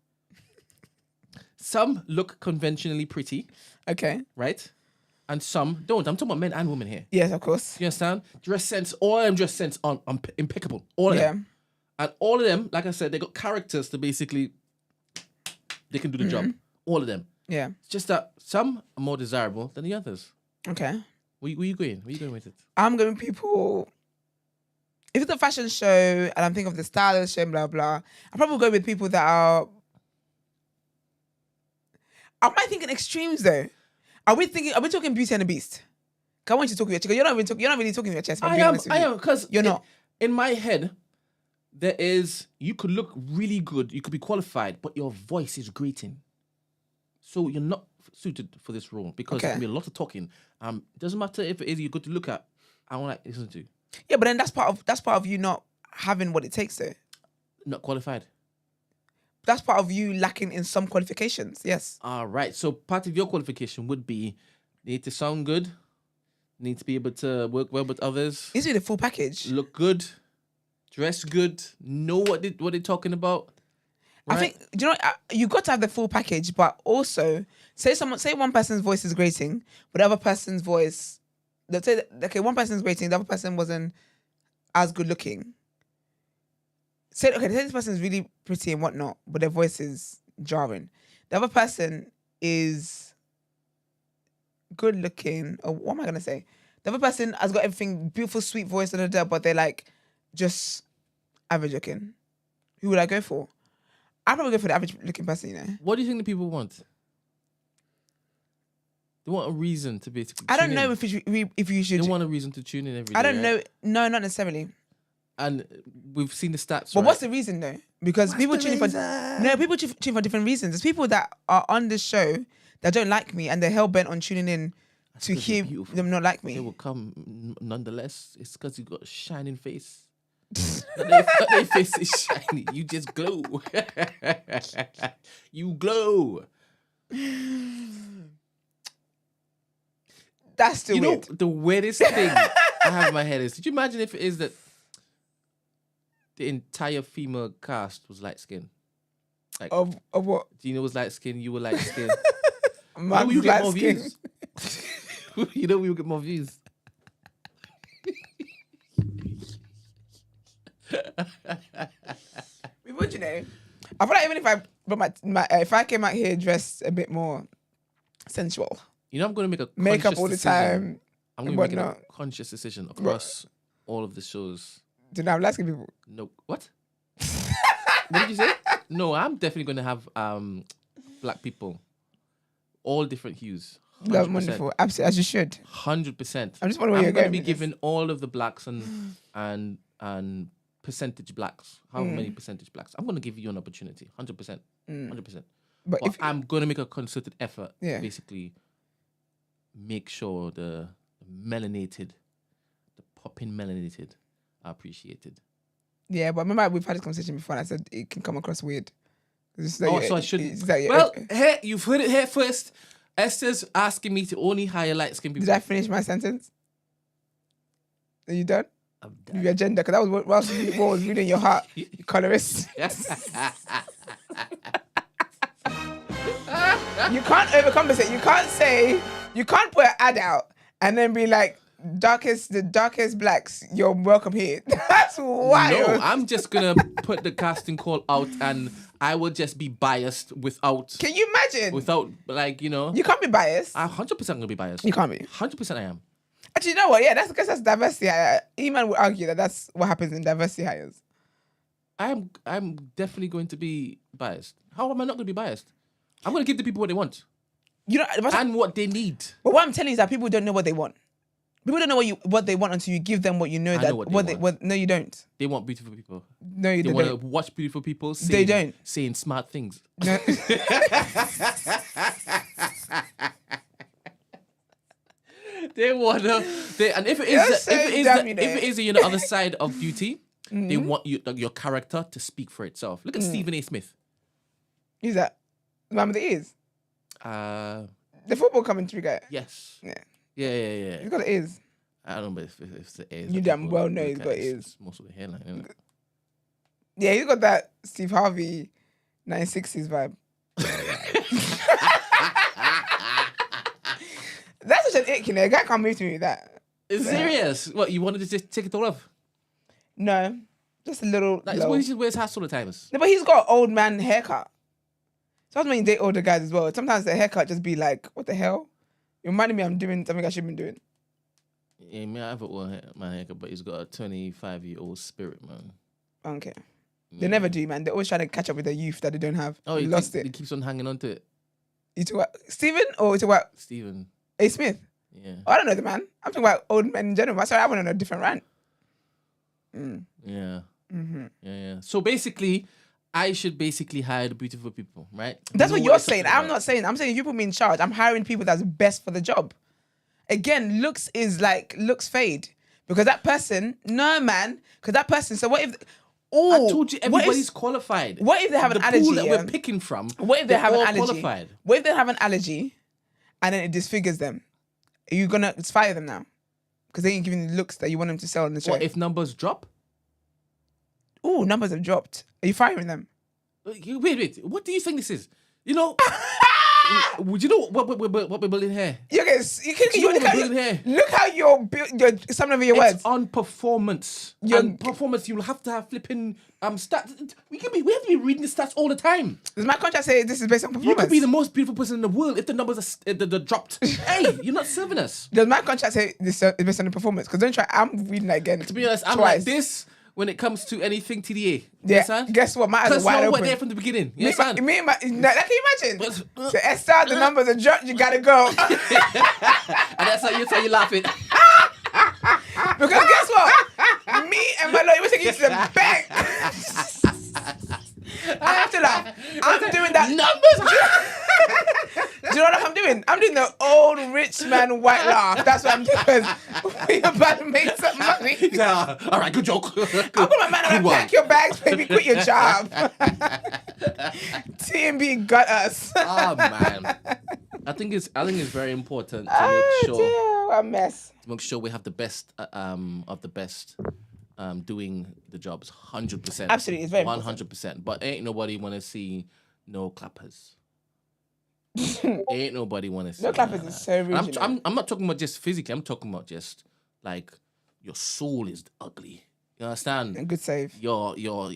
Speaker 2: Some look conventionally pretty.
Speaker 1: Okay.
Speaker 2: Right? And some don't. I'm talking about men and women here.
Speaker 1: Yes, of course.
Speaker 2: You understand? Dress sense, all of them dress sense on impeccable. All of them. And all of them, like I said, they got characters to basically... They can do the job. All of them.
Speaker 1: Yeah.
Speaker 2: It's just that some are more desirable than the others.
Speaker 1: Okay.
Speaker 2: Where you going? Where you going with it?
Speaker 1: I'm going people... If it's a fashion show and I'm thinking of the style of the show, blah, blah, I'll probably go with people that are... Am I thinking extremes though? Are we talking Beauty and the Beast? I want you to talk with your chest. You're not really talking with your chest.
Speaker 2: I am, because
Speaker 1: you're not.
Speaker 2: In my head, you could look really good, you could be qualified, but your voice is grating. So you're not suited for this role because there's going to be a lot of talking. It doesn't matter if it is you're good to look at. I want to listen to.
Speaker 1: Yeah, but then that's part of you not having what it takes though.
Speaker 2: Not qualified.
Speaker 1: That's part of you lacking in some qualifications. Yes.
Speaker 2: All right. So part of your qualification would be need to sound good, need to be able to work well with others.
Speaker 1: Is it the full package?
Speaker 2: Look good, dress good, know what they're talking about. Right?
Speaker 1: I think you got to have the full package, but also say one person's voice is grating, but the other person's voice, let's say one person's grating, the other person wasn't as good looking. Say this person is really pretty and whatnot, but their voice is jarring. The other person is good looking, or what am I gonna say? The other person has got everything, beautiful, sweet voice, but they're like just average looking. Who would I go for? I'd probably go for the average looking person, you know.
Speaker 2: What do you think the people want? They want a reason to basically.
Speaker 1: I don't know if you should.
Speaker 2: They want a reason to tune in every day.
Speaker 1: I don't know.
Speaker 2: Right?
Speaker 1: No, not necessarily.
Speaker 2: And we've seen the stats.
Speaker 1: But
Speaker 2: right?
Speaker 1: what's the reason though? Because people tune in for people tune for different reasons. There's people that are on the show that don't like me and they're hell bent on tuning in to hear them not like me.
Speaker 2: They will come nonetheless. It's because you got a shining face. Their face is shiny. You just glow. You glow.
Speaker 1: That's still weird.
Speaker 2: Know, the weirdest thing I have in my head is, did you imagine if it is that the entire female cast was light skinned? Like,
Speaker 1: of what?
Speaker 2: Gina was light skinned, you were light skinned.
Speaker 1: You
Speaker 2: get more views. You know we will get more views.
Speaker 1: Would you know? I feel like even if I but if I came out here dressed a bit more sensual,
Speaker 2: you know, I'm going to make a
Speaker 1: makeup all the time.
Speaker 2: I'm going to make a conscious decision across all of the shows.
Speaker 1: Do not have light-skinned people?
Speaker 2: No, what? What did you say? No, I'm definitely going to have black people, all different hues. 100%.
Speaker 1: That's wonderful. Absolutely, as you should.
Speaker 2: 100%.
Speaker 1: I'm just wondering where you're going.
Speaker 2: I'm going to be giving all of the blacks and percentage blacks. How many percentage blacks? I'm going to give you an opportunity. 100%. 100%. But if I'm going to make a concerted effort to basically make sure the popping melanated are appreciated.
Speaker 1: Yeah, but remember we've had this conversation before and I said it can come across weird.
Speaker 2: So I shouldn't. Well, here, you've heard it here first. Esther's asking me to only hire light-skinned people.
Speaker 1: Did I finish my sentence? Are you done?
Speaker 2: I'm done.
Speaker 1: With your agenda, because that was what was reading your heart, you colorist. You can't overcompensate. You can't put an ad out and then be like, the darkest blacks, you're welcome here. That's wild.
Speaker 2: No, I'm just gonna put the casting call out and I will just be biased without.
Speaker 1: Can you imagine?
Speaker 2: Without, like, you know.
Speaker 1: You can't be biased.
Speaker 2: I'm 100% gonna be biased.
Speaker 1: You can't be.
Speaker 2: 100% I am.
Speaker 1: Actually, you know what? Yeah, that's because that's diversity. Eman would argue that that's what happens in diversity hires.
Speaker 2: I'm definitely going to be biased. How am I not going to be biased? I'm going to give the people what they want.
Speaker 1: You know,
Speaker 2: and what they need.
Speaker 1: But what I'm telling you is that people don't know what they want. People don't know what they want until you give them what you know. No, you don't.
Speaker 2: They want beautiful people.
Speaker 1: No, you don't.
Speaker 2: They want to watch beautiful people saying smart things.
Speaker 1: No.
Speaker 2: They want to, and if it is the other side of duty, they want your character to speak for itself. Look at Stephen A. Smith.
Speaker 1: Who's that? The man with the ears? The football commentary guy?
Speaker 2: Yes.
Speaker 1: Yeah. He's got the ears.
Speaker 2: I don't know if it's the ears.
Speaker 1: You damn well know he's got ears.
Speaker 2: It's most of the hairline, isn't it?
Speaker 1: Yeah, he's got that Steve Harvey 1960s vibe. That's such an ick, you know. A guy can't move to me with that.
Speaker 2: It's serious. What, you wanted to just take it all off?
Speaker 1: No. Just a little.
Speaker 2: That's why he just wears hats all the time.
Speaker 1: No, but he's got an old man haircut. So that's when you date older guys as well. Sometimes the haircut just be like, what the hell? You reminded me I'm doing something I shouldn't be doing.
Speaker 2: Yeah, me, I have my haircut, but he's got a 25-year-old spirit, man.
Speaker 1: Okay. They never do, man. They're always trying to catch up with the youth that they don't have.
Speaker 2: Oh,
Speaker 1: he lost it.
Speaker 2: He keeps on hanging on to it.
Speaker 1: You talk about Stephen or you talk about
Speaker 2: Stephen
Speaker 1: A. Smith?
Speaker 2: Yeah.
Speaker 1: Oh, I don't know the man. I'm talking about old men in general. Sorry, I went on a different rant.
Speaker 2: Yeah. Mm-hmm. Yeah. So basically, I should basically hire the beautiful people, right?
Speaker 1: That's what you're saying. I'm not saying. I'm saying if you put me in charge, I'm hiring people that's best for the job. Again, looks fade. Because that person, so what if...
Speaker 2: I told you everybody's qualified.
Speaker 1: What if they have an allergy?
Speaker 2: The pool that we're picking from,
Speaker 1: what if they have an allergy?
Speaker 2: Qualified.
Speaker 1: What if they have an allergy and then it disfigures them? Are you going to fire them now? Because they ain't giving the looks that you want them to sell on the show.
Speaker 2: What if numbers drop?
Speaker 1: Ooh, numbers have dropped. Are you firing them?
Speaker 2: Wait. What do you think this is? You know, Would you know what we're building here?
Speaker 1: You guys, you can
Speaker 2: know what we're building here?
Speaker 1: look how you're some of your words.
Speaker 2: It's on performance. And performance, you'll have to have flipping stats. We have to be reading the stats all the time.
Speaker 1: Does my contract say this is based on performance?
Speaker 2: You could be the most beautiful person in the world if the numbers are dropped. Hey, you're not serving us.
Speaker 1: Does my contract say this is based on the performance? Because don't try. I'm reading that again.
Speaker 2: To be honest, I'm like this when it comes to anything TDA.
Speaker 1: Yeah. Guess what? My eyes are wide open.
Speaker 2: We're there from the beginning. You
Speaker 1: can
Speaker 2: understand?
Speaker 1: you imagine? So Esther, the numbers are dropped. You gotta go.
Speaker 2: And that's how you're laughing.
Speaker 1: Because guess what? Me and my lawyer, we're taking you to the bank. I have to laugh. I'm doing that.
Speaker 2: Numbers.
Speaker 1: Do you know what I'm doing? I'm doing the old rich man white laugh. That's what I'm doing. Because we're about to make some money.
Speaker 2: Yeah. All right, good joke.
Speaker 1: I'm going, man, I'm going to pack your bags, baby. Quit your job. TMB got us.
Speaker 2: Oh, man. I think it's very important to make sure.
Speaker 1: Dear, what a mess.
Speaker 2: To make sure we have the best of the best doing the jobs 100%.
Speaker 1: Absolutely, it's very
Speaker 2: 100%. But ain't nobody want to see no clappers. Ain't nobody want to see
Speaker 1: no clappers is so rude.
Speaker 2: I'm not talking about just physically. I'm talking about just like your soul is ugly. You understand?
Speaker 1: Good save.
Speaker 2: Your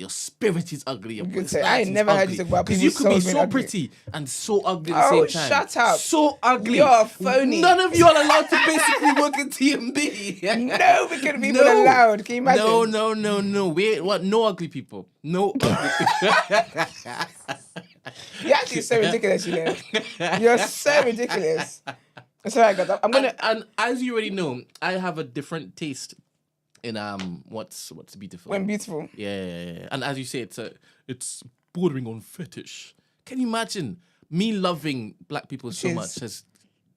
Speaker 2: spirit is ugly. Your
Speaker 1: good save. I ain't never heard you talk about
Speaker 2: because you could be so pretty and so ugly at the same time.
Speaker 1: Shut up!
Speaker 2: So ugly.
Speaker 1: You're a phony.
Speaker 2: None of you are allowed to basically work in TMB.
Speaker 1: No, because people are allowed. Can you imagine?
Speaker 2: No. We ain't what? No ugly people. No ugly people.
Speaker 1: You're actually so ridiculous, you know. You're so ridiculous. It's alright, guys. I'm gonna.
Speaker 2: And as you already know, I have a different taste in what's beautiful.
Speaker 1: When beautiful.
Speaker 2: Yeah. And as you say, it's bordering on fetish. Can you imagine me loving black people so much has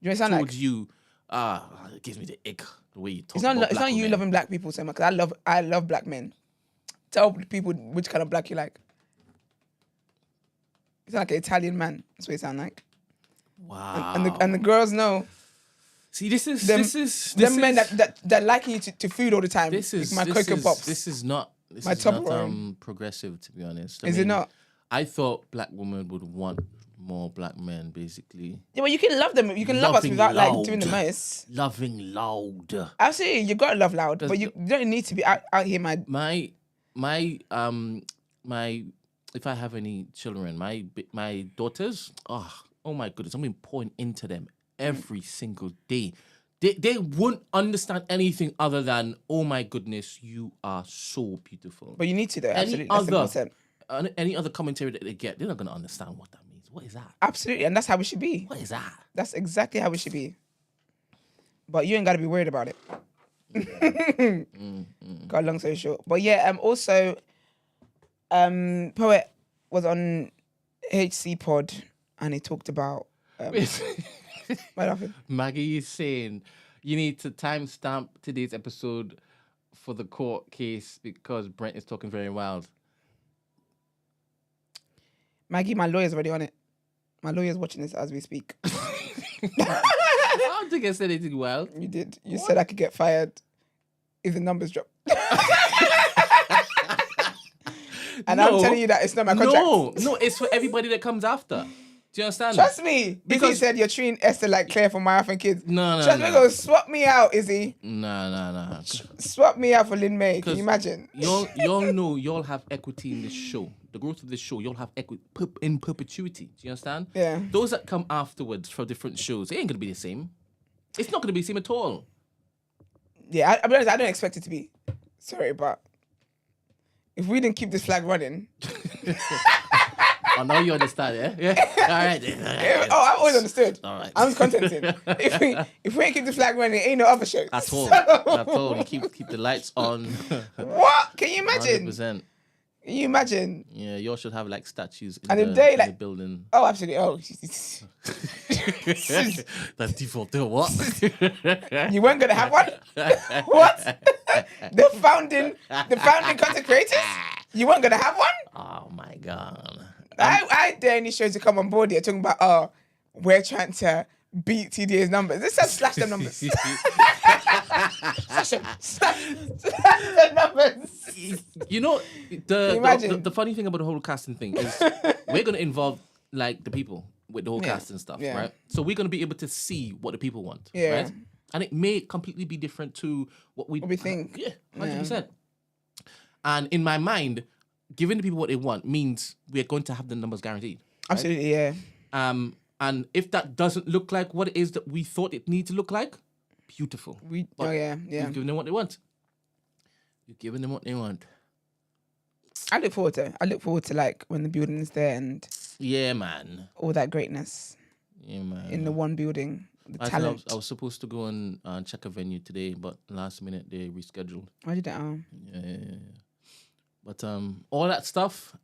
Speaker 2: told you? It gives me the ick the way you talk.
Speaker 1: It's not you loving black people so much. Cause I love black men. Tell people which kind of black you like. You sound like an Italian man. That's what you sound like.
Speaker 2: Wow.
Speaker 1: And the girls know.
Speaker 2: See, this is
Speaker 1: men that like you to food all the time.
Speaker 2: This is
Speaker 1: my Cocoa Pops.
Speaker 2: This is not progressive, to be honest.
Speaker 1: Is it not?
Speaker 2: I thought black women would want more black men, basically.
Speaker 1: Yeah, well, you can love them. You can love us without like doing the most.
Speaker 2: Loving loud.
Speaker 1: Absolutely, you gotta love loud, but you don't need to be out here,
Speaker 2: my if I have any children, my daughters, oh my goodness, I'm been pouring into them every single day. They won't understand anything other than, oh my goodness, you are so beautiful.
Speaker 1: But you need to though, absolutely.
Speaker 2: Any other commentary that they get, they're not gonna understand what that means. What is that?
Speaker 1: Absolutely, and that's how it should be.
Speaker 2: What is that?
Speaker 1: That's exactly how it should be. But you ain't gotta be worried about it. Got long story short. But yeah, also Poet was on HC Pod and he talked about
Speaker 2: Maggie is saying you need to timestamp today's episode for the court case because Brent is talking very wild.
Speaker 1: Maggie, my lawyer's already on it. My lawyer's watching this as we speak.
Speaker 2: I don't think I said anything wild.
Speaker 1: You did. You said I could get fired if the numbers drop. And I'm telling you that it's not my contract.
Speaker 2: No, it's for everybody that comes after. Do you understand?
Speaker 1: Trust me. Because Izzy said you're treating Esther like Claire from My Wife and Kids.
Speaker 2: No.
Speaker 1: Trust me, go swap me out, Izzy.
Speaker 2: No.
Speaker 1: Swap me out for Lin May. Can you imagine?
Speaker 2: Y'all know y'all have equity in this show. The growth of this show, y'all have equity in perpetuity. Do you understand?
Speaker 1: Yeah.
Speaker 2: Those that come afterwards from different shows, it ain't gonna be the same. It's not gonna be the same at all.
Speaker 1: Yeah, I'll be honest, I don't expect it to be. Sorry, but if we didn't keep this flag running.
Speaker 2: Oh, now you understand, yeah? All right.
Speaker 1: I've always understood.
Speaker 2: All right.
Speaker 1: I'm just contented. If we ain't keep the flag running, ain't no other show.
Speaker 2: That's all. That's all. You keep the lights on.
Speaker 1: What? Can you imagine?
Speaker 2: 100%.
Speaker 1: Can you imagine?
Speaker 2: Yeah, y'all should have like statues in
Speaker 1: the
Speaker 2: building.
Speaker 1: Oh, absolutely. Oh,
Speaker 2: that default there, what?
Speaker 1: You weren't gonna have one? What? The founding content creators? You weren't gonna have one?
Speaker 2: Oh my god.
Speaker 1: I dare any shows to come on board here talking about we're trying to beat TDA's numbers. This says slash them numbers. slash the numbers.
Speaker 2: You know, the funny thing about the whole casting thing is we're gonna involve like the people. with the whole cast and stuff,
Speaker 1: Yeah.
Speaker 2: right? So we're gonna be able to see what the people want,
Speaker 1: Yeah.
Speaker 2: right? And it may completely be different to what we
Speaker 1: think.
Speaker 2: Yeah, 100%. And in my mind, giving the people what they want means we're going to have the numbers guaranteed. Right?
Speaker 1: Absolutely, yeah.
Speaker 2: And if that doesn't look like what it is that we thought it needed to look like, beautiful. But
Speaker 1: yeah.
Speaker 2: You've given them what they want. You've given them what they want.
Speaker 1: I look forward to like when the building is there and
Speaker 2: yeah, man,
Speaker 1: all that greatness.
Speaker 2: Yeah, man.
Speaker 1: In the one building, the talent.
Speaker 2: I was supposed to go and check a venue today, but last minute they rescheduled.
Speaker 1: Why did that?
Speaker 2: Yeah. But all that stuff,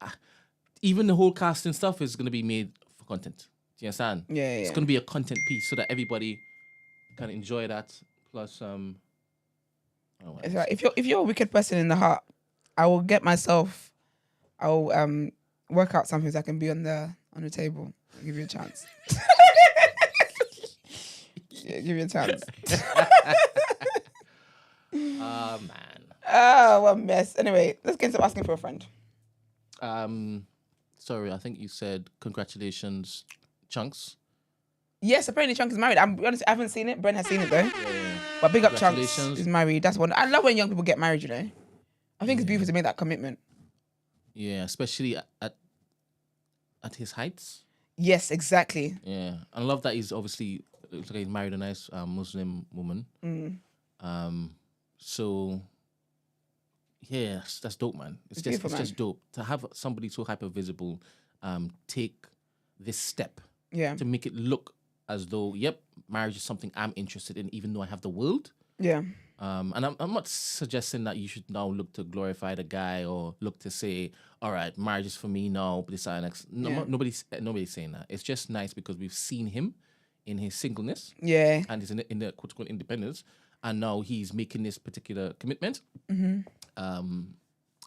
Speaker 2: even the whole casting stuff is going to be made for content. Do you understand?
Speaker 1: Yeah.
Speaker 2: It's going to be a content piece so that everybody can enjoy that. Plus,
Speaker 1: it's like, if you're a wicked person in the heart, I will get myself. I'll work out something so I can be on the table. I'll give you a chance. Yeah, give you a chance.
Speaker 2: Oh man.
Speaker 1: Oh, what a mess. Anyway, let's get into asking for a friend.
Speaker 2: Sorry, I think you said congratulations, Chunkz.
Speaker 1: Yes, apparently Chunkz is married. I'm honest, I haven't seen it. Brent has seen it though.
Speaker 2: Yeah.
Speaker 1: But big up Chunkz is married. That's one. I love when young people get married, you know. I think it's beautiful to make that commitment.
Speaker 2: Yeah, especially at his heights.
Speaker 1: Yes, exactly.
Speaker 2: Yeah. I love that he's obviously looks like he's married a nice Muslim woman. So yeah, that's dope, man. It's just dope to have somebody so hyper visible take this step to make it look as though, yep, marriage is something I'm interested in, even though I have the world.
Speaker 1: Yeah.
Speaker 2: And I'm not suggesting that you should now look to glorify the guy or look to say, all right, marriage is for me now, but this next. No, nobody's saying that. It's just nice because we've seen him in his singleness.
Speaker 1: Yeah.
Speaker 2: And he's in the quote-unquote independence. And now he's making this particular commitment. And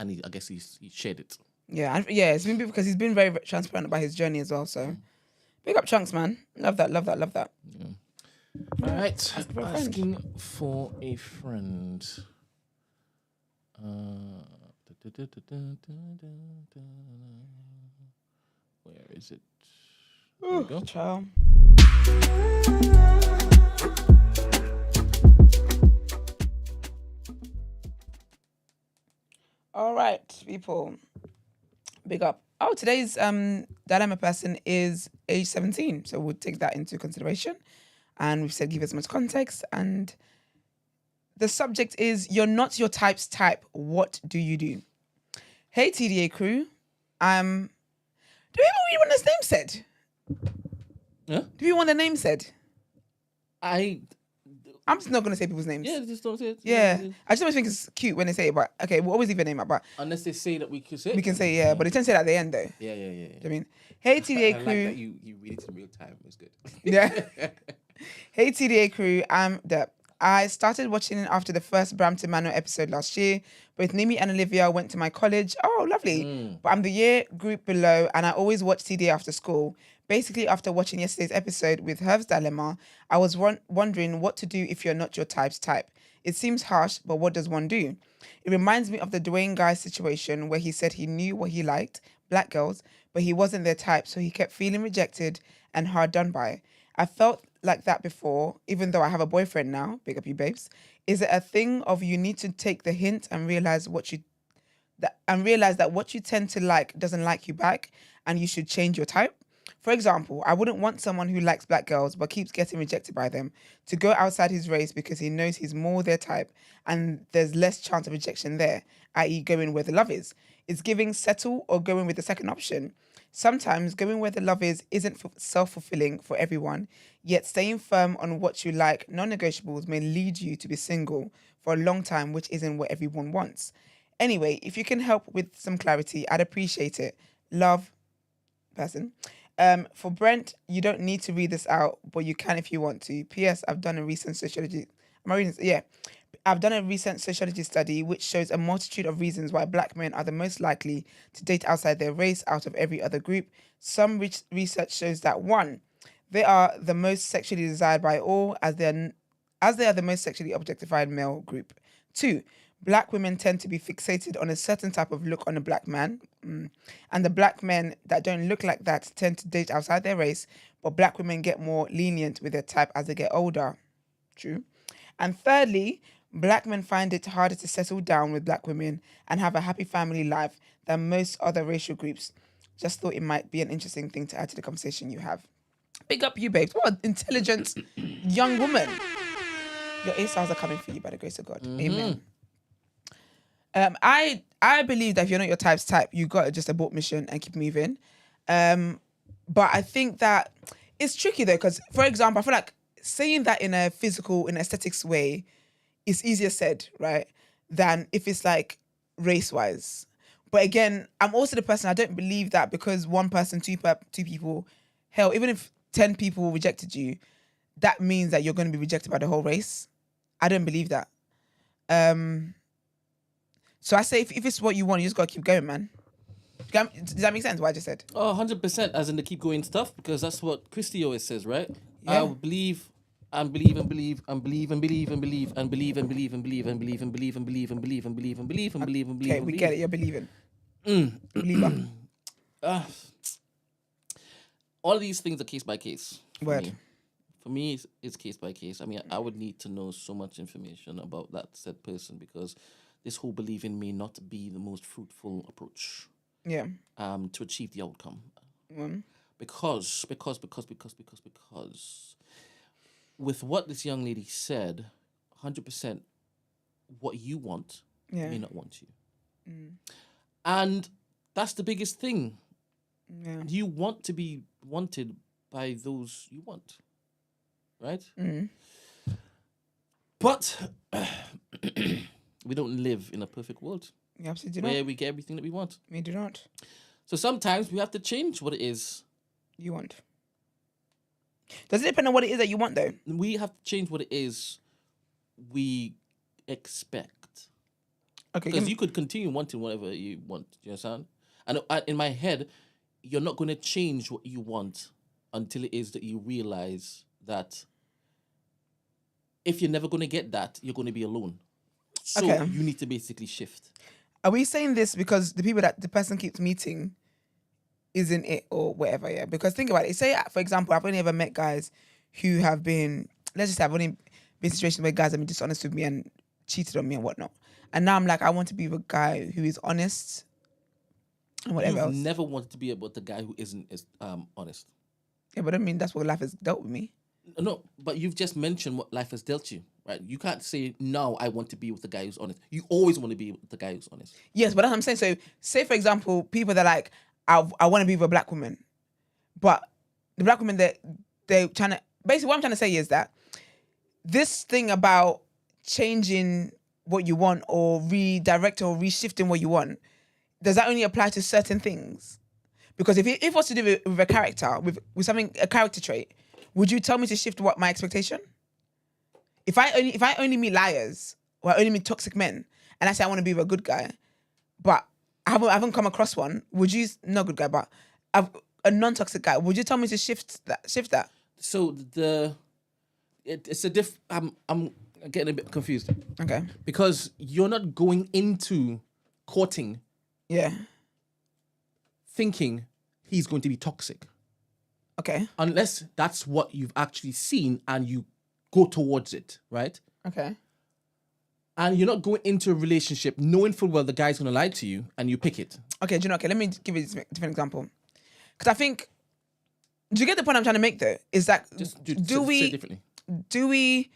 Speaker 2: I guess he's shared it.
Speaker 1: Yeah, it's been because he's been very transparent about his journey as well. So, big up Chunkz, man. Love that.
Speaker 2: Yeah. All right, asking for a friend. Where is it? There we go.
Speaker 1: Ciao. All right, people. Big up. Oh, today's dilemma person is age 17, so we'll take that into consideration. And we've said give as much context. And the subject is, you're not your type's type. What do you do? Hey, TDA crew. Do we even want his name said?
Speaker 2: Yeah?
Speaker 1: Do we want the name said?
Speaker 2: I'm
Speaker 1: just not going to say people's names.
Speaker 2: Yeah, just don't say it.
Speaker 1: Yeah. I just always think it's cute when they say it, but okay, we'll always leave a name out. But
Speaker 2: unless they say that we can say it.
Speaker 1: We can say, yeah, but they tend to say that at the end, though.
Speaker 2: Yeah.
Speaker 1: Do you know what I mean? Hey, TDA crew.
Speaker 2: I like that you read it in real time. It's good.
Speaker 1: Yeah. Hey, TDA crew. I'm Dep. I started watching after the first Brampton Manor episode last year. Both Nimi and Olivia went to my college. Oh, lovely. But I'm the year group below, and I always watch TDA after school. Basically, after watching yesterday's episode with Herb's Dilemma, I was wondering what to do if you're not your type's type. It seems harsh, but what does one do? It reminds me of the Dwayne Guy situation where he said he knew what he liked, black girls, but he wasn't their type, so he kept feeling rejected and hard done by. I felt like that before, even though I have a boyfriend now. Big up you, babes. Is it a thing of you need to take the hint and realize that what you tend to like doesn't like you back, and you should change your type? For example, I wouldn't want someone who likes black girls but keeps getting rejected by them to go outside his race because he knows he's more their type and there's less chance of rejection there, i.e. going where the love is. It's giving settle or going with the second option. Sometimes going where the love is isn't self-fulfilling for everyone, yet staying firm on what you like, non-negotiables, may lead you to be single for a long time, which isn't what everyone wants. Anyway, if you can help with some clarity, I'd appreciate it. Love, person. For Brent, you don't need to read this out, but you can if you want to. P.S. I've done a recent sociology study which shows a multitude of reasons why black men are the most likely to date outside their race out of every other group. Some research shows that 1, they are the most sexually desired by all, as they are the most sexually objectified male group. 2, Black women tend to be fixated on a certain type of look on a black man. And the black men that don't look like that tend to date outside their race, but black women get more lenient with their type as they get older. True. And thirdly, black men find it harder to settle down with black women and have a happy family life than most other racial groups. Just thought it might be an interesting thing to add to the conversation you have. Big up you, babes. What an intelligent young woman. Your A-stars are coming for you by the grace of God. Amen. I believe that if you're not your type's type, you got to just abort mission and keep moving. But I think that it's tricky though, because for example, I feel like saying that in a physical, in aesthetics way is easier said, right? Than if it's like race-wise. But again, I'm also the person, I don't believe that because one person, two people, hell, even if 10 people rejected you, that means that you're going to be rejected by the whole race. I don't believe that. So I say if it's what you want, you just got to keep going, man. Does that make sense, what I just said?
Speaker 2: Oh, 100%, as in the keep going stuff, because that's what Christy always says, right?
Speaker 1: Yeah.
Speaker 2: I will believe and believe and believe and believe and believe and believe and believe and believe and believe and believe and believe and believe and believe and believe and believe and believe and believe.
Speaker 1: Okay, we get it. You're believing. Believer.
Speaker 2: All of these things are case by case.
Speaker 1: Word.
Speaker 2: For me, it's case by case. I mean, I would need to know so much information about that said person because this whole believing may not be the most fruitful approach.
Speaker 1: Yeah.
Speaker 2: To achieve the outcome. Because with what this young lady said, 100% what you want may not want you. And that's the biggest thing.
Speaker 1: Yeah.
Speaker 2: You want to be wanted by those you want. Right? But we don't live in a perfect world.
Speaker 1: We absolutely
Speaker 2: where
Speaker 1: not.
Speaker 2: we get everything that we want.
Speaker 1: We do not.
Speaker 2: So sometimes we have to change what it is
Speaker 1: you want. Does it depend on what it is that you want, though?
Speaker 2: We have to change what it is we expect.
Speaker 1: Okay.
Speaker 2: Because you could continue wanting whatever you want. Do you understand? And in my head, you're not going to change what you want until it is that you realize that if you're never going to get that, you're going to be alone. So you need to basically shift.
Speaker 1: Are we saying this because the people that the person keeps meeting isn't it or whatever, yeah? Because think about it. Say, for example, I've only ever met guys who have been, let's just say I've only been in situations where guys have been dishonest with me and cheated on me and whatnot. And now I'm like, I want to be with a guy who is honest and whatever else.
Speaker 2: You've never wanted to be with the guy who isn't honest.
Speaker 1: Yeah, but I mean, that's what life has dealt with me.
Speaker 2: No, but you've just mentioned what life has dealt you, right? You can't say, no, I want to be with the guy who's honest. You always want to be with the guy who's honest.
Speaker 1: Yes, but that's what I'm saying. So, say, for example, people that are like, I want to be with a black woman. But the black woman, they're trying to... Basically, what I'm trying to say is that this thing about changing what you want or redirect or reshifting what you want, does that only apply to certain things? Because if it was to do with a character, with something, a character trait, would you tell me to shift what my expectation? If I only meet liars or I only meet toxic men and I say I want to be with a good guy, but I haven't come across one, would you, not good guy, but a non-toxic guy, would you tell me to shift that?
Speaker 2: So it's a I'm getting a bit confused.
Speaker 1: Okay.
Speaker 2: Because you're not going into courting thinking he's going to be toxic.
Speaker 1: Okay.
Speaker 2: Unless that's what you've actually seen and you go towards it, right?
Speaker 1: Okay.
Speaker 2: And you're not going into a relationship knowing full well the guy's going to lie to you and you pick it.
Speaker 1: Okay, do you know, let me give you a different example. Because I think, do you get the point I'm trying to make though? Is that, do we,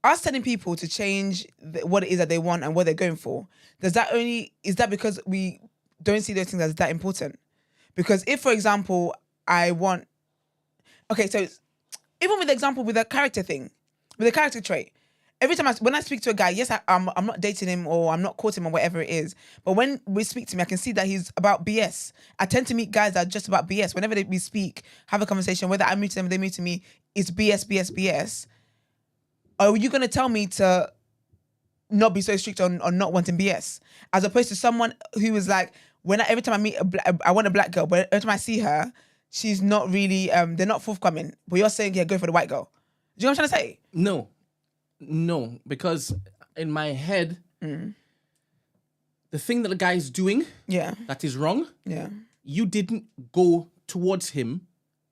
Speaker 1: us telling people to change what it is that they want and what they're going for, is that because we don't see those things as that important? Because if, for example, so even with the example with the character thing, with the character trait, every time when I speak to a guy, yes, I'm not dating him or I'm not courting him or whatever it is, but when we speak to me, I can see that he's about BS. I tend to meet guys that are just about BS. Whenever we speak, have a conversation, whether I meet them or they meet to me, it's BS. Are you going to tell me to not be so strict on not wanting BS? As opposed to someone who is like, every time I meet I want a black girl, but every time I see her, she's not really, they're not forthcoming. But you're saying, yeah, go for the white girl. Do you know what I'm trying to say?
Speaker 2: No, because in my head, the thing that the guy is doing, that is wrong.
Speaker 1: Yeah.
Speaker 2: You didn't go towards him,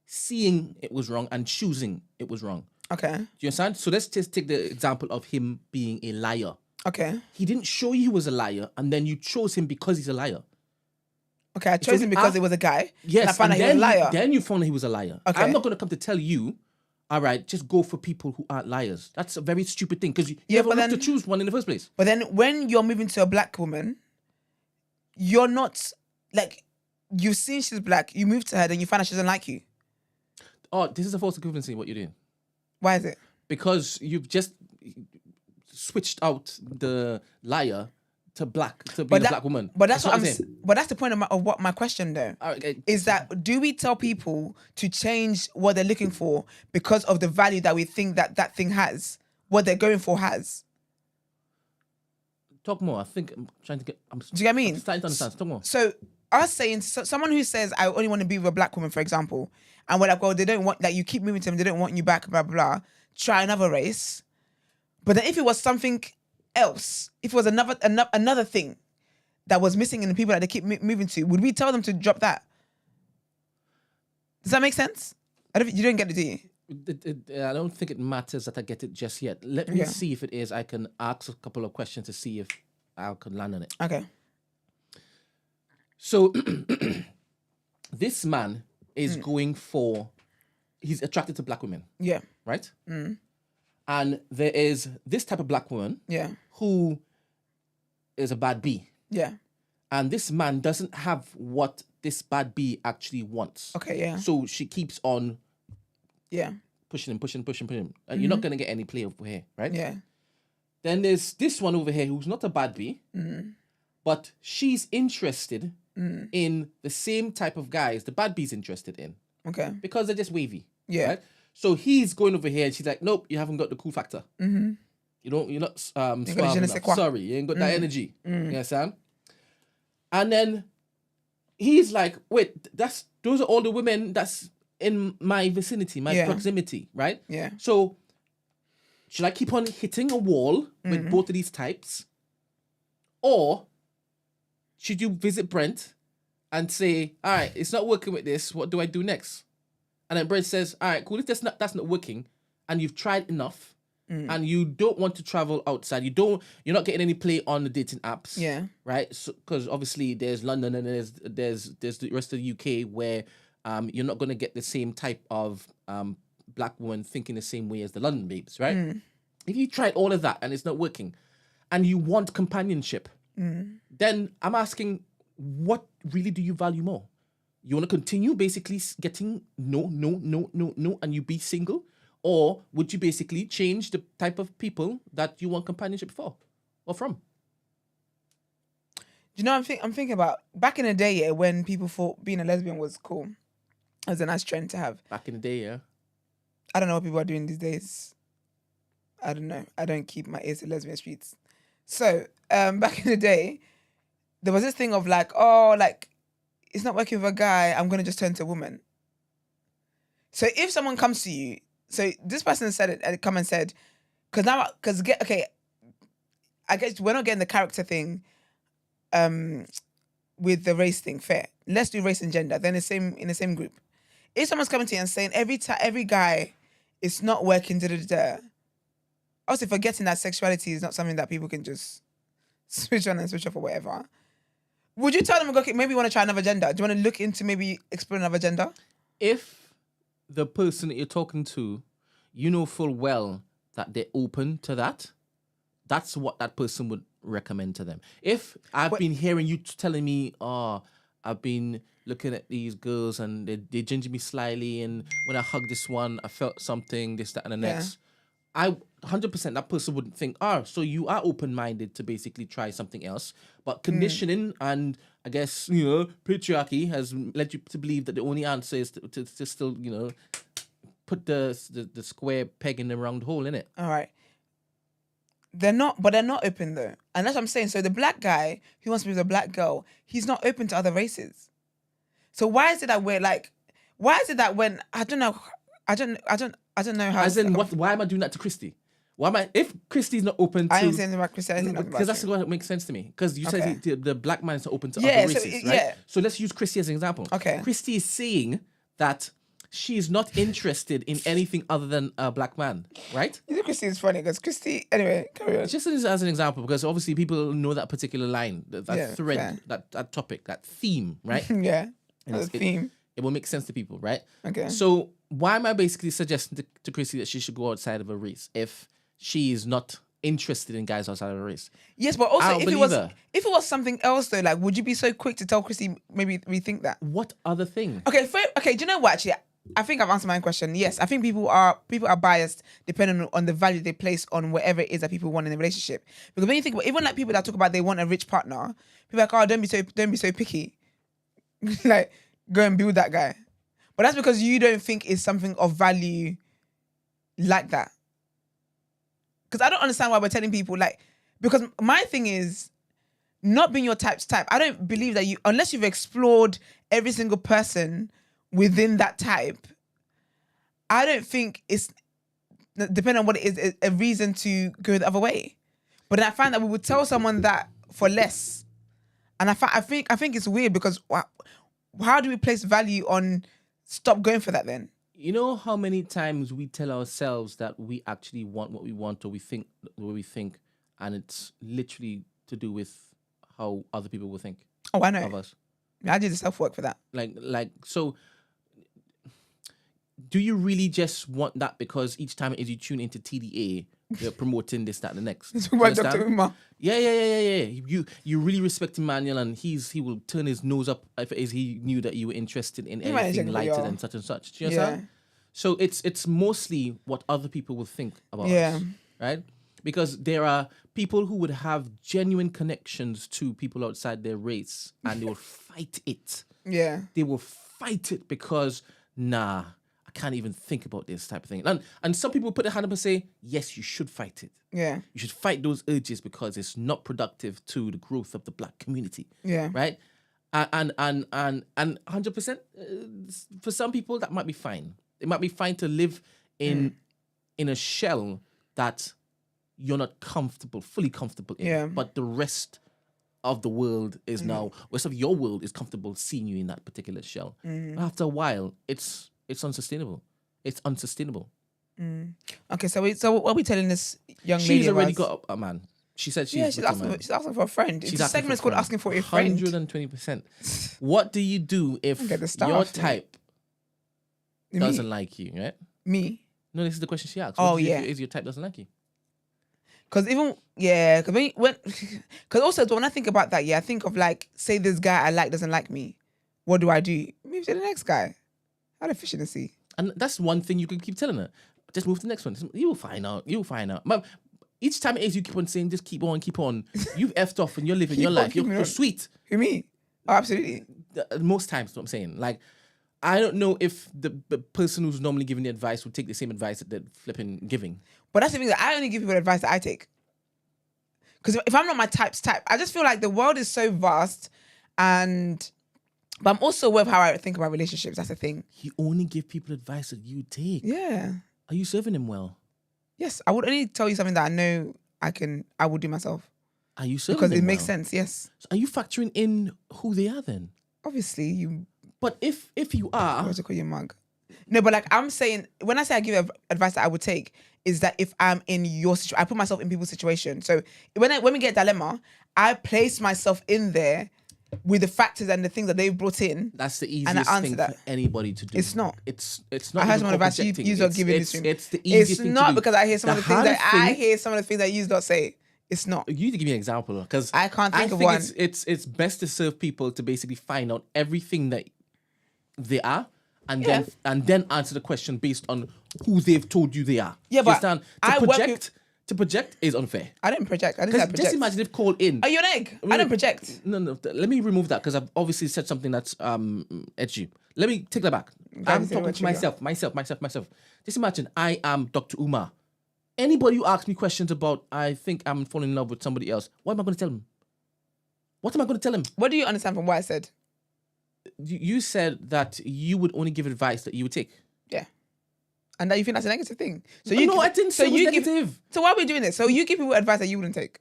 Speaker 2: seeing it was wrong and choosing it was wrong.
Speaker 1: Okay.
Speaker 2: Do you understand? So let's just take the example of him being a liar.
Speaker 1: Okay.
Speaker 2: He didn't show you he was a liar, and then you chose him because he's a liar.
Speaker 1: Okay, I chose him because he was a guy.
Speaker 2: Yes,
Speaker 1: and I found out he was a liar.
Speaker 2: Then you found out he was a liar.
Speaker 1: Okay.
Speaker 2: I'm not going to come to tell you, all right, just go for people who aren't liars. That's a very stupid thing, because you never have to choose one in the first place.
Speaker 1: But then when you're moving to a black woman, you're not, like, you've seen she's black, you move to her, then you find out she doesn't like you.
Speaker 2: Oh, this is a false equivalency, what you're doing.
Speaker 1: Why is it?
Speaker 2: Because you've just switched out the liar to black, to be a black woman.
Speaker 1: But that's what I'm saying. But that's the point of what my question though,
Speaker 2: okay.
Speaker 1: is that do we tell people to change what they're looking for because of the value that we think that that thing has, what they're going for has?
Speaker 2: Talk more. I think I'm trying to get...
Speaker 1: Do you get what I mean?
Speaker 2: I'm starting to understand. Talk more.
Speaker 1: So us saying, someone who says, I only want to be with a black woman, for example, and we're like, well, they don't want, like, you keep moving to them, they don't want you back, blah, blah, blah. Try another race. But then if it was something else, if it was another thing that was missing in the people that they keep moving to, would we tell them to drop that? Does that make sense? You don't get it, do you?
Speaker 2: I don't think it matters that I get it just yet. Let me see if it is. I can ask a couple of questions to see if I can land on it.
Speaker 1: Okay.
Speaker 2: So this man is going for... He's attracted to black women.
Speaker 1: Yeah.
Speaker 2: Right? And there is this type of black woman who is a bad bee.
Speaker 1: Yeah.
Speaker 2: And this man doesn't have what this bad bee actually wants.
Speaker 1: Okay, yeah.
Speaker 2: So she keeps on pushing him. And you're not going to get any play over here, right?
Speaker 1: Yeah.
Speaker 2: Then there's this one over here who's not a bad bee, but she's interested in the same type of guys the bad bee's interested in.
Speaker 1: Okay.
Speaker 2: Because they're just wavy.
Speaker 1: Yeah.
Speaker 2: Right? So he's going over here and she's like, nope, you haven't got the cool factor. You're not suave enough. Sorry, you ain't got that energy. You understand? And then he's like, wait, those are all the women that's in my vicinity, my proximity, right?
Speaker 1: Yeah.
Speaker 2: So should I keep on hitting a wall with both of these types? Or should you visit Brent and say, all right, it's not working with this, what do I do next? And then Brent says, all right, cool, if that's not working, and you've tried enough, and you don't want to travel outside, you're not getting any play on the dating apps.
Speaker 1: Yeah.
Speaker 2: Right? So, because obviously there's London and there's the rest of the UK where you're not going to get the same type of black woman thinking the same way as the London babes, right? If you tried all of that and it's not working, and you want companionship, then I'm asking, what really do you value more? You want to continue basically getting no, and you be single? Or would you basically change the type of people that you want companionship for or from?
Speaker 1: You know, I'm thinking about back in the day, when people thought being a lesbian was cool. It was a nice trend to have.
Speaker 2: Back in the day, yeah.
Speaker 1: I don't know what people are doing these days. I don't know. I don't keep my ears to lesbian streets. So, back in the day, there was this thing of like, oh, like, it's not working with a guy, I'm going to just turn to a woman. So if someone comes to you, so this person said it, come and said, I guess we're not getting the character thing with the race thing, fair. Let's do race and gender, then in the same group. If someone's coming to you and saying every guy is not working, also forgetting that sexuality is not something that people can just switch on and switch off or whatever. Would you tell them, okay, maybe you want to try another gender? Do you want to look into maybe explore another gender?
Speaker 2: If the person that you're talking to, you know full well that they're open to that, that's what that person would recommend to them. If I've been hearing you telling me, oh, I've been looking at these girls and they ginger me slyly, and when I hugged this one, I felt something, this, that, and the next. I 100% that person wouldn't think, so you are open-minded to basically try something else. But conditioning and I guess, patriarchy has led you to believe that the only answer is to still, put the square peg in the round hole, innit? All
Speaker 1: right. They're not open though. And that's what I'm saying. So the black guy who wants to be with a black girl, he's not open to other races. So why is it that when I don't know how.
Speaker 2: As in, why am I doing that to Christy? Why am I? If Christy's not open to,
Speaker 1: I ain't saying about Christianity.
Speaker 2: because that's what makes sense to me. Because you
Speaker 1: Okay.
Speaker 2: said the black man is not open to
Speaker 1: Yeah,
Speaker 2: other
Speaker 1: so
Speaker 2: races,
Speaker 1: it-
Speaker 2: right?
Speaker 1: yeah.
Speaker 2: So let's use Christy as an example.
Speaker 1: Okay.
Speaker 2: Christy is saying that she is not interested in anything other than a black man, right?
Speaker 1: You know, Christy is funny because Christy. Anyway, carry on.
Speaker 2: Just as an example, because obviously people know that particular line, that
Speaker 1: Yeah,
Speaker 2: thread,
Speaker 1: fair.
Speaker 2: that topic, that theme, right?
Speaker 1: Yeah,
Speaker 2: And
Speaker 1: that's a theme.
Speaker 2: It will make sense to people, right?
Speaker 1: Okay.
Speaker 2: So why am I basically suggesting to Christy that she should go outside of a race if she is not interested in guys outside of a race?
Speaker 1: Yes, but
Speaker 2: I
Speaker 1: also
Speaker 2: don't
Speaker 1: if
Speaker 2: believe her.
Speaker 1: it was something else though, like would you be so quick to tell Christy maybe rethink that?
Speaker 2: What other thing?
Speaker 1: Okay, okay. Do you know what? Actually, I think I've answered my own question. Yes, I think people are biased depending on the value they place on whatever it is that people want in a relationship. Because when you think about even like people that talk about they want a rich partner, people are like, oh, don't be so picky. Like, go and build that guy. But that's because you don't think it's something of value like that. Because I don't understand why we're telling people like, because my thing is not being your type's type. I don't believe that unless you've explored every single person within that type, I don't think it's, depending on what it is, a reason to go the other way. But then I find that we would tell someone that for less. And I think it's weird because how do we place value on stop going for that then?
Speaker 2: You know how many times we tell ourselves that we actually want what we want or we think what we think, and it's literally to do with how other people will think
Speaker 1: Oh, I know.
Speaker 2: of us.
Speaker 1: I did the self-work for that.
Speaker 2: So do you really just want that because each time as you tune into TDA, they're promoting this, that, and the next?
Speaker 1: That's
Speaker 2: Do you
Speaker 1: why
Speaker 2: understand?
Speaker 1: Dr. Umar.
Speaker 2: Yeah. You really respect Emmanuel, and he will turn his nose up if he knew that you were interested in
Speaker 1: He might
Speaker 2: anything
Speaker 1: check
Speaker 2: lighter
Speaker 1: for
Speaker 2: than
Speaker 1: y'all.
Speaker 2: such and such. Do you understand?
Speaker 1: Yeah.
Speaker 2: So it's mostly what other people will think about
Speaker 1: Yeah.
Speaker 2: us, right? Because there are people who would have genuine connections to people outside their race, and they will fight it.
Speaker 1: Yeah.
Speaker 2: They will fight it because, nah, I can't even think about this type of thing. And some people put their hand up and say, yes, you should fight it.
Speaker 1: Yeah.
Speaker 2: You should fight those urges because it's not productive to the growth of the black community.
Speaker 1: Yeah.
Speaker 2: Right? And 100%, for some people, that might be fine. It might be fine to live in a shell that you're not fully comfortable in.
Speaker 1: Yeah.
Speaker 2: But the rest of the world is now, rest of your world is comfortable seeing you in that particular shell. After a while, it's unsustainable. It's unsustainable.
Speaker 1: Okay, so what are we telling this young lady?
Speaker 2: She's already
Speaker 1: about?
Speaker 2: got a man. She said
Speaker 1: Yeah, she's asking for a friend.
Speaker 2: She's
Speaker 1: The
Speaker 2: asking
Speaker 1: segment's
Speaker 2: for a
Speaker 1: called
Speaker 2: friend.
Speaker 1: asking for a friend.
Speaker 2: 120%. What do you do if
Speaker 1: Okay, the star
Speaker 2: your
Speaker 1: after me.
Speaker 2: type doesn't like you, right?
Speaker 1: Me.
Speaker 2: No, this is the question she asked.
Speaker 1: Oh,
Speaker 2: What do you do
Speaker 1: yeah.
Speaker 2: if your type doesn't like you?
Speaker 1: Because also when I think about that, I think of like, say this guy I like doesn't like me. What do? Move to the next guy. Out of fish in the sea.
Speaker 2: And that's one thing you can keep telling her. Just move to the next one. You'll find out. But each time it is you keep on saying, just keep on. You've effed off and you're living
Speaker 1: Keep
Speaker 2: your
Speaker 1: on
Speaker 2: life.
Speaker 1: keeping
Speaker 2: You're
Speaker 1: on.
Speaker 2: sweet.
Speaker 1: Who, me? Oh, absolutely.
Speaker 2: Most times, what I'm saying. Like, I don't know if the person who's normally giving the advice would take the same advice that they're flipping giving.
Speaker 1: But that's the thing, that I only give people advice that I take. Because if I'm not my type's type, I just feel like the world is so vast, but I'm also aware of how I think about relationships. That's the thing.
Speaker 2: You only give people advice that you take.
Speaker 1: Yeah.
Speaker 2: Are you serving them well?
Speaker 1: Yes, I would only tell you something that I know I will do myself.
Speaker 2: Are you serving
Speaker 1: Because
Speaker 2: them
Speaker 1: it makes
Speaker 2: well?
Speaker 1: sense, yes.
Speaker 2: So are you factoring in who they are then?
Speaker 1: Obviously, you...
Speaker 2: But if you are,
Speaker 1: What to call your mug? No, but like I'm saying, when I say I give advice that I would take, is that if I'm in your situation, I put myself in people's situation. So when we get a dilemma, I place myself in there with the factors and the things that they've brought in.
Speaker 2: that's the
Speaker 1: And I
Speaker 2: easiest
Speaker 1: answer
Speaker 2: thing
Speaker 1: that.
Speaker 2: for anybody to do.
Speaker 1: It's not.
Speaker 2: It's not.
Speaker 1: I heard
Speaker 2: even
Speaker 1: some of the advice
Speaker 2: projecting.
Speaker 1: you not giving this to me.
Speaker 2: It's the easiest
Speaker 1: It's
Speaker 2: thing
Speaker 1: not
Speaker 2: to do.
Speaker 1: because I hear some of the things
Speaker 2: hardest
Speaker 1: that I hear some of the things that you not say. It's not.
Speaker 2: You need to give me an example because
Speaker 1: I can't think of
Speaker 2: think
Speaker 1: one.
Speaker 2: It's best to serve people to basically find out everything that they are and then answer the question based on who they've told you they are.
Speaker 1: Yeah,
Speaker 2: You
Speaker 1: but
Speaker 2: understand?
Speaker 1: I work
Speaker 2: To project is unfair.
Speaker 1: I didn't project. I didn't say I project.
Speaker 2: Just imagine if called in.
Speaker 1: Are you an egg? I don't project.
Speaker 2: No. Let me remove that because I've obviously said something that's edgy. Let me take that back. I'm
Speaker 1: say
Speaker 2: talking
Speaker 1: what
Speaker 2: to
Speaker 1: you
Speaker 2: myself. Just imagine I am Dr. Umar. Anybody who asks me questions about I think I'm falling in love with somebody else, what am I going to tell him? What am I going to tell him?
Speaker 1: What do you understand from what I said?
Speaker 2: You said that you would only give advice that you would take.
Speaker 1: Yeah. And that you think that's a negative thing. So
Speaker 2: I didn't say it was negative.
Speaker 1: So why are we doing this? So you give people advice that you wouldn't take?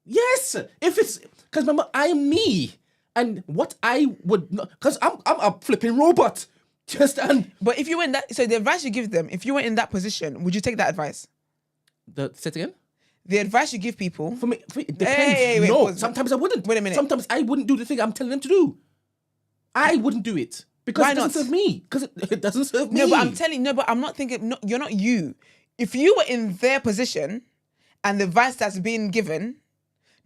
Speaker 2: Yes, if it's because remember I am me, and what I would not because I'm a flipping robot.
Speaker 1: But if you were in that, so the advice you give them, if you were in that position, would you take that advice?
Speaker 2: Say it again.
Speaker 1: The advice you give people.
Speaker 2: For me, it depends. No, sometimes I wouldn't.
Speaker 1: Wait a minute.
Speaker 2: Sometimes I wouldn't do the thing I'm telling them to do. I wouldn't do it because
Speaker 1: Why
Speaker 2: it doesn't serve me. Because it doesn't serve me.
Speaker 1: No, but I'm telling. No, but I'm not thinking. No, you're not you. If you were in their position, and the advice that's being given,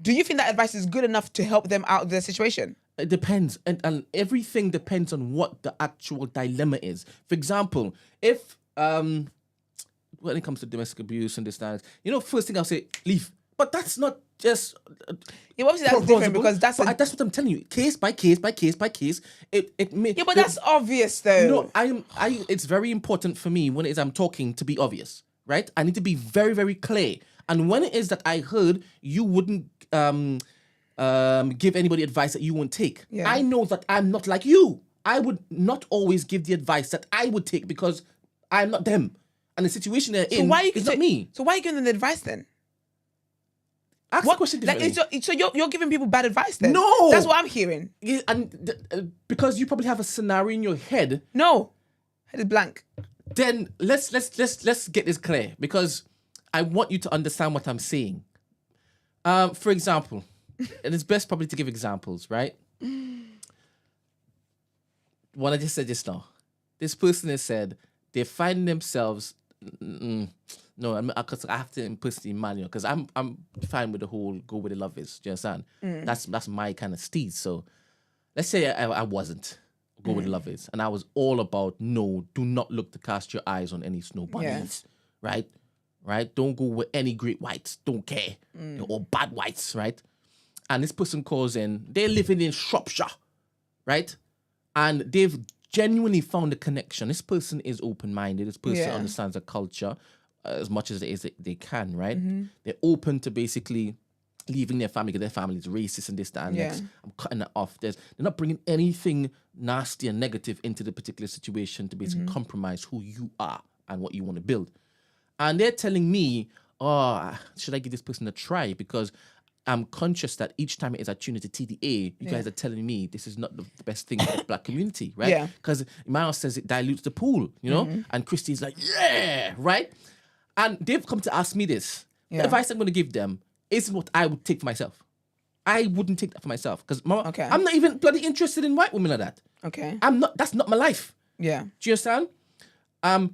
Speaker 1: do you think that advice is good enough to help them out of their situation?
Speaker 2: It depends, and everything depends on what the actual dilemma is. For example, if when it comes to domestic abuse and this, first thing I'll say, leave. But that's not just.
Speaker 1: Yeah, obviously that's different because that's
Speaker 2: what I'm telling you. Case by case by case by case. It may.
Speaker 1: Yeah, but that's obvious though.
Speaker 2: No, it's very important for me when it is I'm talking to be obvious, right? I need to be very, very clear. And when it is that I heard you wouldn't give anybody advice that you won't take, I know that I'm not like you. I would not always give the advice that I would take because I'm not them. And the situation they're in is not me.
Speaker 1: So why are you giving them the advice then?
Speaker 2: Ask the question differently.
Speaker 1: So you're giving people bad advice then?
Speaker 2: No.
Speaker 1: That's what I'm hearing.
Speaker 2: Yeah, and because you probably have a scenario in your head.
Speaker 1: No. Head is blank.
Speaker 2: Then let's get this clear because I want you to understand what I'm saying. For example, and it's best probably to give examples, right? What I just said just now. This person has said they find themselves. No, because I have to impersonate Emmanuel because I'm fine with the whole go where the love is. Do you understand? That's my kind of steez. So let's say I wasn't go where the love is, and I was all about no, do not look to cast your eyes on any snow bunnies, right? Right? Don't go with any great whites. Don't care. Or bad whites, right? And this person calls in. They're living in Shropshire, right? And they've genuinely found a connection. This person is open-minded. This person understands the culture as much as they can, right? They're open to basically leaving their family because their family is racist and this, that, and next. I'm cutting that off. They're not bringing anything nasty and negative into the particular situation to basically compromise who you are and what you want to build. And they're telling me, should I give this person a try? Because I'm conscious that each time it is I tune into TDA, you guys are telling me this is not the best thing for the black community, right? Yeah. Because Miles says it dilutes the pool, And Christy's like, right? And they've come to ask me this. Yeah. The advice I'm going to give them isn't what I would take for myself. I wouldn't take that for myself. Because I'm not even bloody interested in white women like that.
Speaker 1: Okay.
Speaker 2: That's not my life.
Speaker 1: Yeah.
Speaker 2: Do you understand?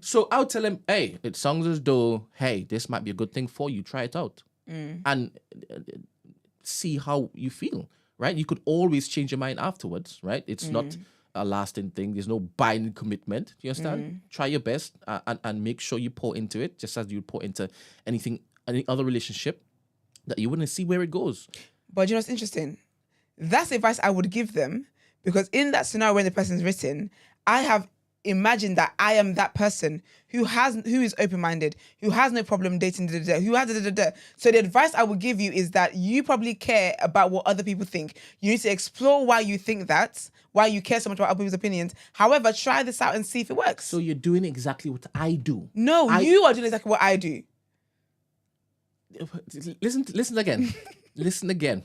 Speaker 2: So I'll tell them, hey, it sounds as though, hey, this might be a good thing for you. Try it out. And see how you feel, right? You could always change your mind afterwards, right? It's not a lasting thing. There's no binding commitment. Do you understand? Try your best and make sure you pour into it, just as you would pour into any other relationship, that you wouldn't see where it goes.
Speaker 1: But you know what's interesting? That's the advice I would give them, because in that scenario when the person's written, I have imagined that I am that person who is open-minded, who has no problem dating, who has So the advice I would give you is that you probably care about what other people think. You need to explore why you think that, why you care so much about other people's opinions. However, try this out and see if it works.
Speaker 2: So you're doing exactly what I do.
Speaker 1: No, you are doing exactly what I do.
Speaker 2: Listen again. Listen again.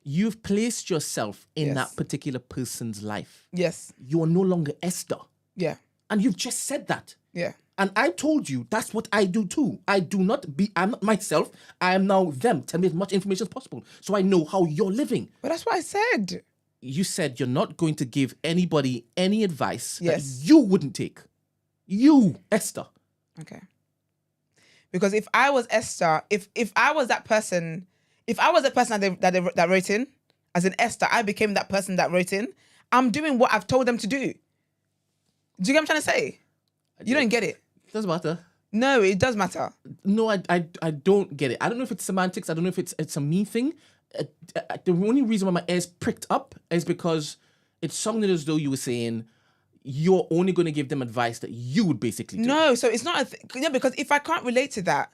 Speaker 2: You've placed yourself in that particular person's life.
Speaker 1: Yes.
Speaker 2: You are no longer Esther.
Speaker 1: Yeah.
Speaker 2: And you've just said that.
Speaker 1: Yeah.
Speaker 2: And I told you that's what I do too. I'm not myself. I am now them. Tell me as much information as possible so I know how you're living.
Speaker 1: But that's what I said.
Speaker 2: You said you're not going to give anybody any advice that you wouldn't take. You, Esther.
Speaker 1: Okay. Because if I was Esther, if I was that person, if I was the person that wrote in, as in Esther, I became that person that wrote in, I'm doing what I've told them to do. Do you get what I'm trying to say? You don't get it.
Speaker 2: It doesn't matter.
Speaker 1: No, it does matter.
Speaker 2: No, I don't get it. I don't know if it's semantics. I don't know if it's a me thing. The only reason why my ears pricked up is because it sounded as though you were saying you're only going to give them advice that you would basically do.
Speaker 1: No, so it's not because if I can't relate to that,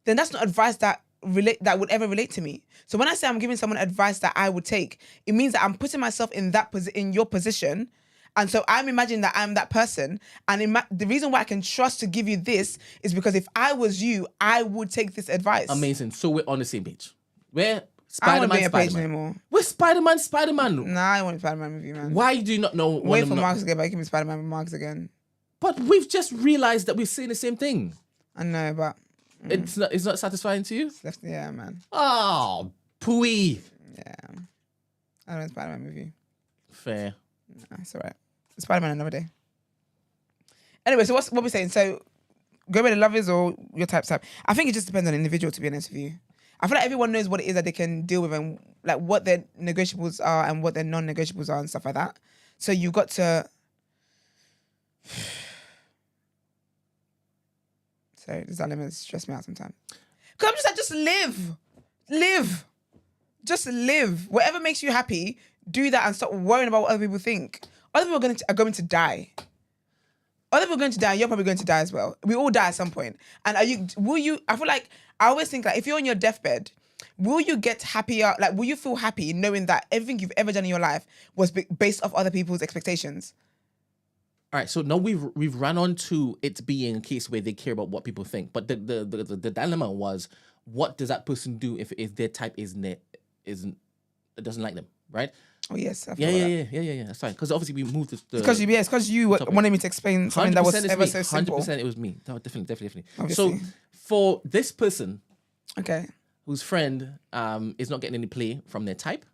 Speaker 1: then that's not advice that would ever relate to me. So when I say I'm giving someone advice that I would take, it means that I'm putting myself in your position, And so I'm imagining that I'm that person. And the reason why I can trust to give you this is because if I was you, I would take this advice.
Speaker 2: Amazing. So we're on the same page. We're
Speaker 1: I don't want to
Speaker 2: Spider-Man,
Speaker 1: be a page
Speaker 2: Spider-Man.
Speaker 1: anymore.
Speaker 2: We're Spider-Man.
Speaker 1: Nah, I want a Spider-Man movie, man.
Speaker 2: Why do you not know?
Speaker 1: Wait for Marks again, but give me Spider-Man with Marks again.
Speaker 2: But we've just realized that we're saying the same thing.
Speaker 1: I know, but
Speaker 2: It's not satisfying to you?
Speaker 1: yeah, man.
Speaker 2: Oh, pooey.
Speaker 1: Yeah. I don't want a Spider-Man movie.
Speaker 2: Fair.
Speaker 1: Nah, it's all right. Spider-Man another day. Anyway, so what we're saying? So go where the love is or your type. I think it just depends on the individual, to be honest with you. I feel like everyone knows what it is that they can deal with and like what their negotiables are and what their non-negotiables are and stuff like that. So you've got to... Sorry, this dilemma stress me out sometimes. Because I'm just like, just live. Live. Just live. Whatever makes you happy, do that and stop worrying about what other people think. Other people are going to die. Other people are going to die. You're probably going to die as well. We all die at some point. And I feel like, I always think like, if you're on your deathbed, will you get happier? Like, will you feel happy knowing that everything you've ever done in your life was based off other people's expectations?
Speaker 2: All right, so now we've run on to it being a case where they care about what people think. But the dilemma was, what does that person do if their type doesn't like them, right?
Speaker 1: Oh yes,
Speaker 2: yeah. That's fine. Because obviously we moved this.
Speaker 1: Because you wanted me to explain something that was ever so simple.
Speaker 2: 100% it was me. No, definitely.
Speaker 1: Obviously.
Speaker 2: So for this person,
Speaker 1: okay,
Speaker 2: whose friend is not getting any play from their type,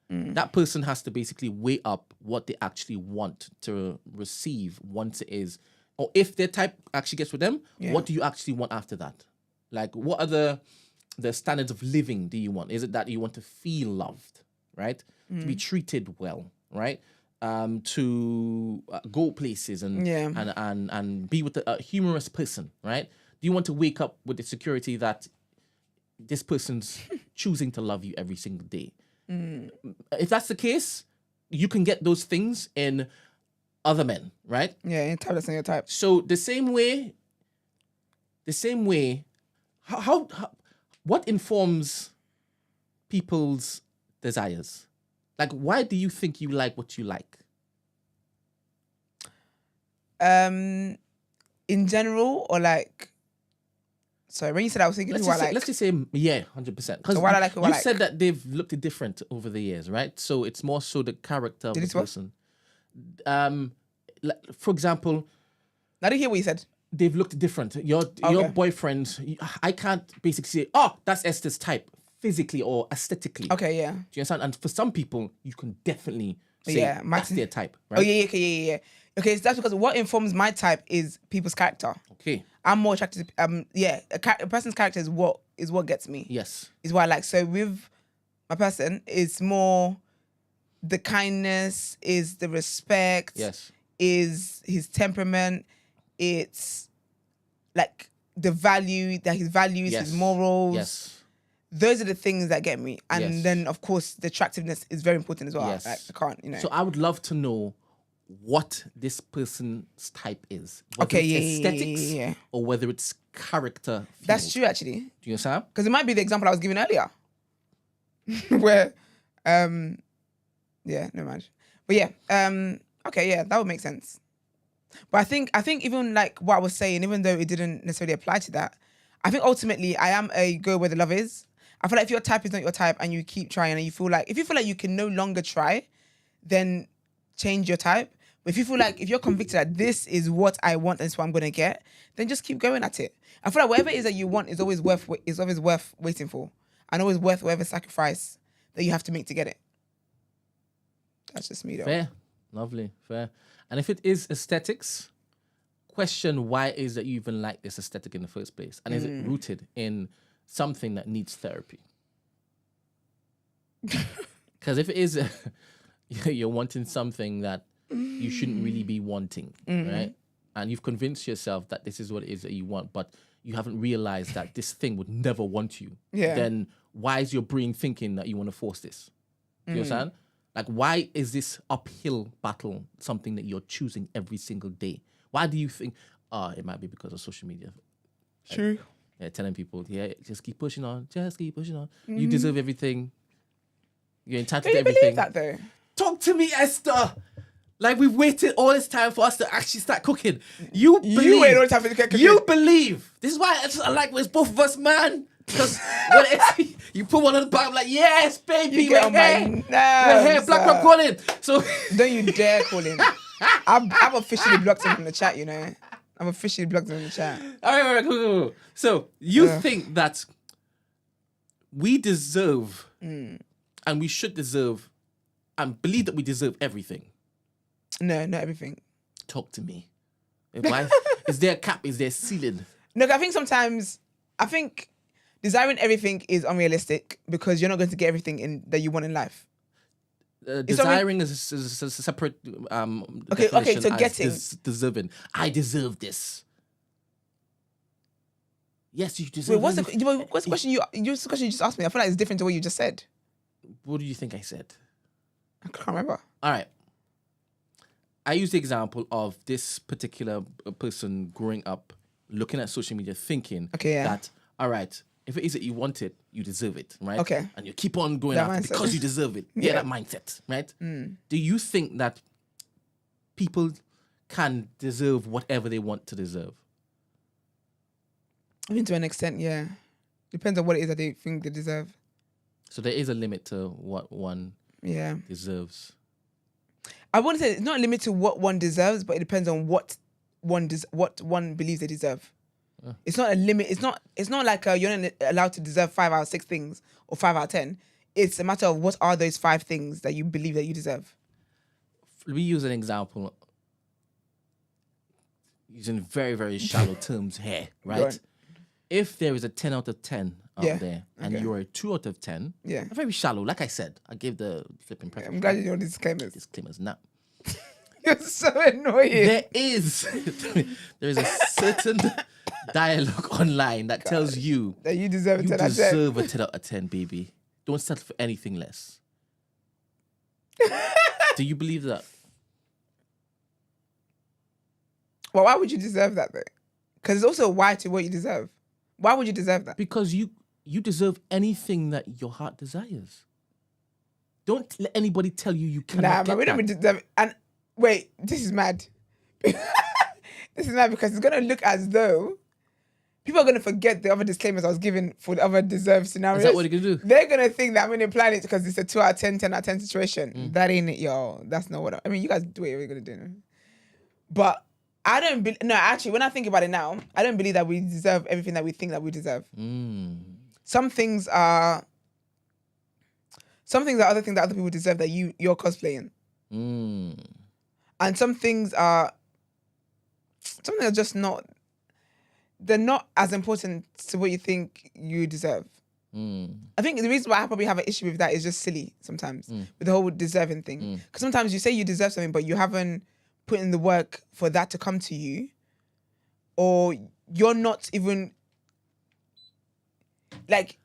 Speaker 2: that person has to basically weigh up what they actually want to receive once it is, or if their type actually gets with them, what do you actually want after that? Like, what are the standards of living do you want? Is it that you want to feel loved, right? To be treated well, right? To go places and be with a humorous person, right? Do you want to wake up with the security that this person's choosing to love you every single day? If that's the case, you can get those things in other men, right?
Speaker 1: Yeah, in type that's not your type.
Speaker 2: So the same way, how what informs people's desires? Like, why do you think you like what you like?
Speaker 1: In general, or like... Sorry, when you said I was thinking,
Speaker 2: let's just say, 100%. Because you said that they've looked different over the years, right? So it's more so the character of the person. For example,
Speaker 1: I didn't hear what you said.
Speaker 2: They've looked different. Your boyfriend, I can't basically say, oh, that's Esther's type, physically or aesthetically.
Speaker 1: Okay, yeah.
Speaker 2: Do you understand? And for some people, you can definitely say that's their type, right?
Speaker 1: Oh, yeah. Okay, so that's because what informs my type is people's character.
Speaker 2: Okay.
Speaker 1: I'm more attracted to, a person's character is what gets me.
Speaker 2: Yes.
Speaker 1: Is what I like. So with my person, it's more the kindness, is the respect.
Speaker 2: Yes.
Speaker 1: Is his temperament. It's like the value, that his values, his morals.
Speaker 2: Yes.
Speaker 1: Those are the things that get me. And then, of course, the attractiveness is very important as well.
Speaker 2: Yes.
Speaker 1: Like, I can't,
Speaker 2: So I would love to know what this person's type is. Whether it's aesthetics or whether it's character field.
Speaker 1: That's true, actually.
Speaker 2: Do you understand?
Speaker 1: Because it might be the example I was giving earlier. Where, never mind. But that would make sense. But I think even like what I was saying, even though it didn't necessarily apply to that, I think ultimately I am a go where the love is. I feel like if your type is not your type and you keep trying and if you feel like you can no longer try, then change your type. But if you feel like, if you're convicted that this is what I want and it's what I'm going to get, then just keep going at it. I feel like whatever it is that you want is always worth waiting for, and always worth whatever sacrifice that you have to make to get it. That's just me though.
Speaker 2: Fair. Lovely. Fair. And if it is aesthetics, question why is that you even like this aesthetic in the first place? And is it rooted in something that needs therapy? Because if it is, you're wanting something that you shouldn't really be wanting, right? And you've convinced yourself that this is what it is that you want, but you haven't realized that this thing would never want you.
Speaker 1: Yeah.
Speaker 2: Then why is your brain thinking that you want to force this? Do you understand? Like, why is this uphill battle something that you're choosing every single day? Why do you think, it might be because of social media?
Speaker 1: True.
Speaker 2: Telling people, just keep pushing on. You deserve everything. You're entitled to everything.
Speaker 1: Believe that though?
Speaker 2: Talk to me, Esther. Like we've waited all this time for us to actually start cooking. You
Speaker 1: wait all the time for the cooking.
Speaker 2: You believe. This is why I like when it's both of us, man. Because when you put one on the bottom, like, yes, baby, we're here. We're here, Black Rock calling. So
Speaker 1: don't you dare call him. I've officially blocked him from the chat, you know. I've officially blocked him in the chat.
Speaker 2: All right, cool. So you think that we deserve and we should deserve and believe that we deserve everything?
Speaker 1: No, not everything.
Speaker 2: Talk to me. Is there a cap? Is there a ceiling?
Speaker 1: Look, I think desiring everything is unrealistic because you're not going to get everything that you want in life.
Speaker 2: Desiring is a separate
Speaker 1: okay, so getting.
Speaker 2: Deserving. I deserve this. Yes, you deserve.
Speaker 1: Wait, what's the question you just asked me? I feel like it's different to what you just said.
Speaker 2: What do you think I said?
Speaker 1: I can't remember.
Speaker 2: All right. I use the example of this particular person growing up, looking at social media, thinking that, all right, if it is that you want it, you deserve it, right?
Speaker 1: Okay.
Speaker 2: And you keep on going after because you deserve it. Yeah, that mindset, right? Do you think that people can deserve whatever they want to deserve?
Speaker 1: I mean, to an extent, yeah. Depends on what it is that they think they deserve.
Speaker 2: So there is a limit to what one deserves.
Speaker 1: I wouldn't say it's not a limit to what one deserves, but it depends on what one believes they deserve. It's not a limit. It's not like you're not allowed to deserve 5 out of 6 things or 5 out of 10. It's a matter of what are those 5 things that you believe that you deserve.
Speaker 2: We use an example using very, very shallow terms here, right? If there is a 10 out of 10 out there and you're a 2 out of 10, very shallow. Like I said, I gave the flipping preface.
Speaker 1: I'm glad you know disclaimers.
Speaker 2: Disclaimers, now.
Speaker 1: You're so annoying.
Speaker 2: There is a certain dialogue online that tells you
Speaker 1: that you deserve a 10 out of 10.
Speaker 2: You deserve a 10 out of 10, baby. Don't settle for anything less. Do you believe that?
Speaker 1: Well, why would you deserve that though? Because there's also a why to what you deserve. Why would you deserve that?
Speaker 2: Because you deserve anything that your heart desires. Don't let anybody tell you cannot get
Speaker 1: we don't deserve it. And wait, this is mad. This is mad because it's going to look as though people are going to forget the other disclaimers I was giving for the other deserved scenarios.
Speaker 2: Is that what you're going to do?
Speaker 1: They're going to think that I'm implying it because it's a 2 out of 10, 10 out of 10 situation. That ain't it, y'all. That's not what I mean, you guys do what you're going to do. But I don't actually, when I think about it now, I don't believe that we deserve everything that we think that we deserve. Some things are other things that other people deserve that you're cosplaying. And some things are just not, they're not as important to what you think you deserve. I think the reason why I probably have an issue with that is just silly sometimes, with the whole deserving thing. Because sometimes you say you deserve something, but you haven't put in the work for that to come to you, or you're not even like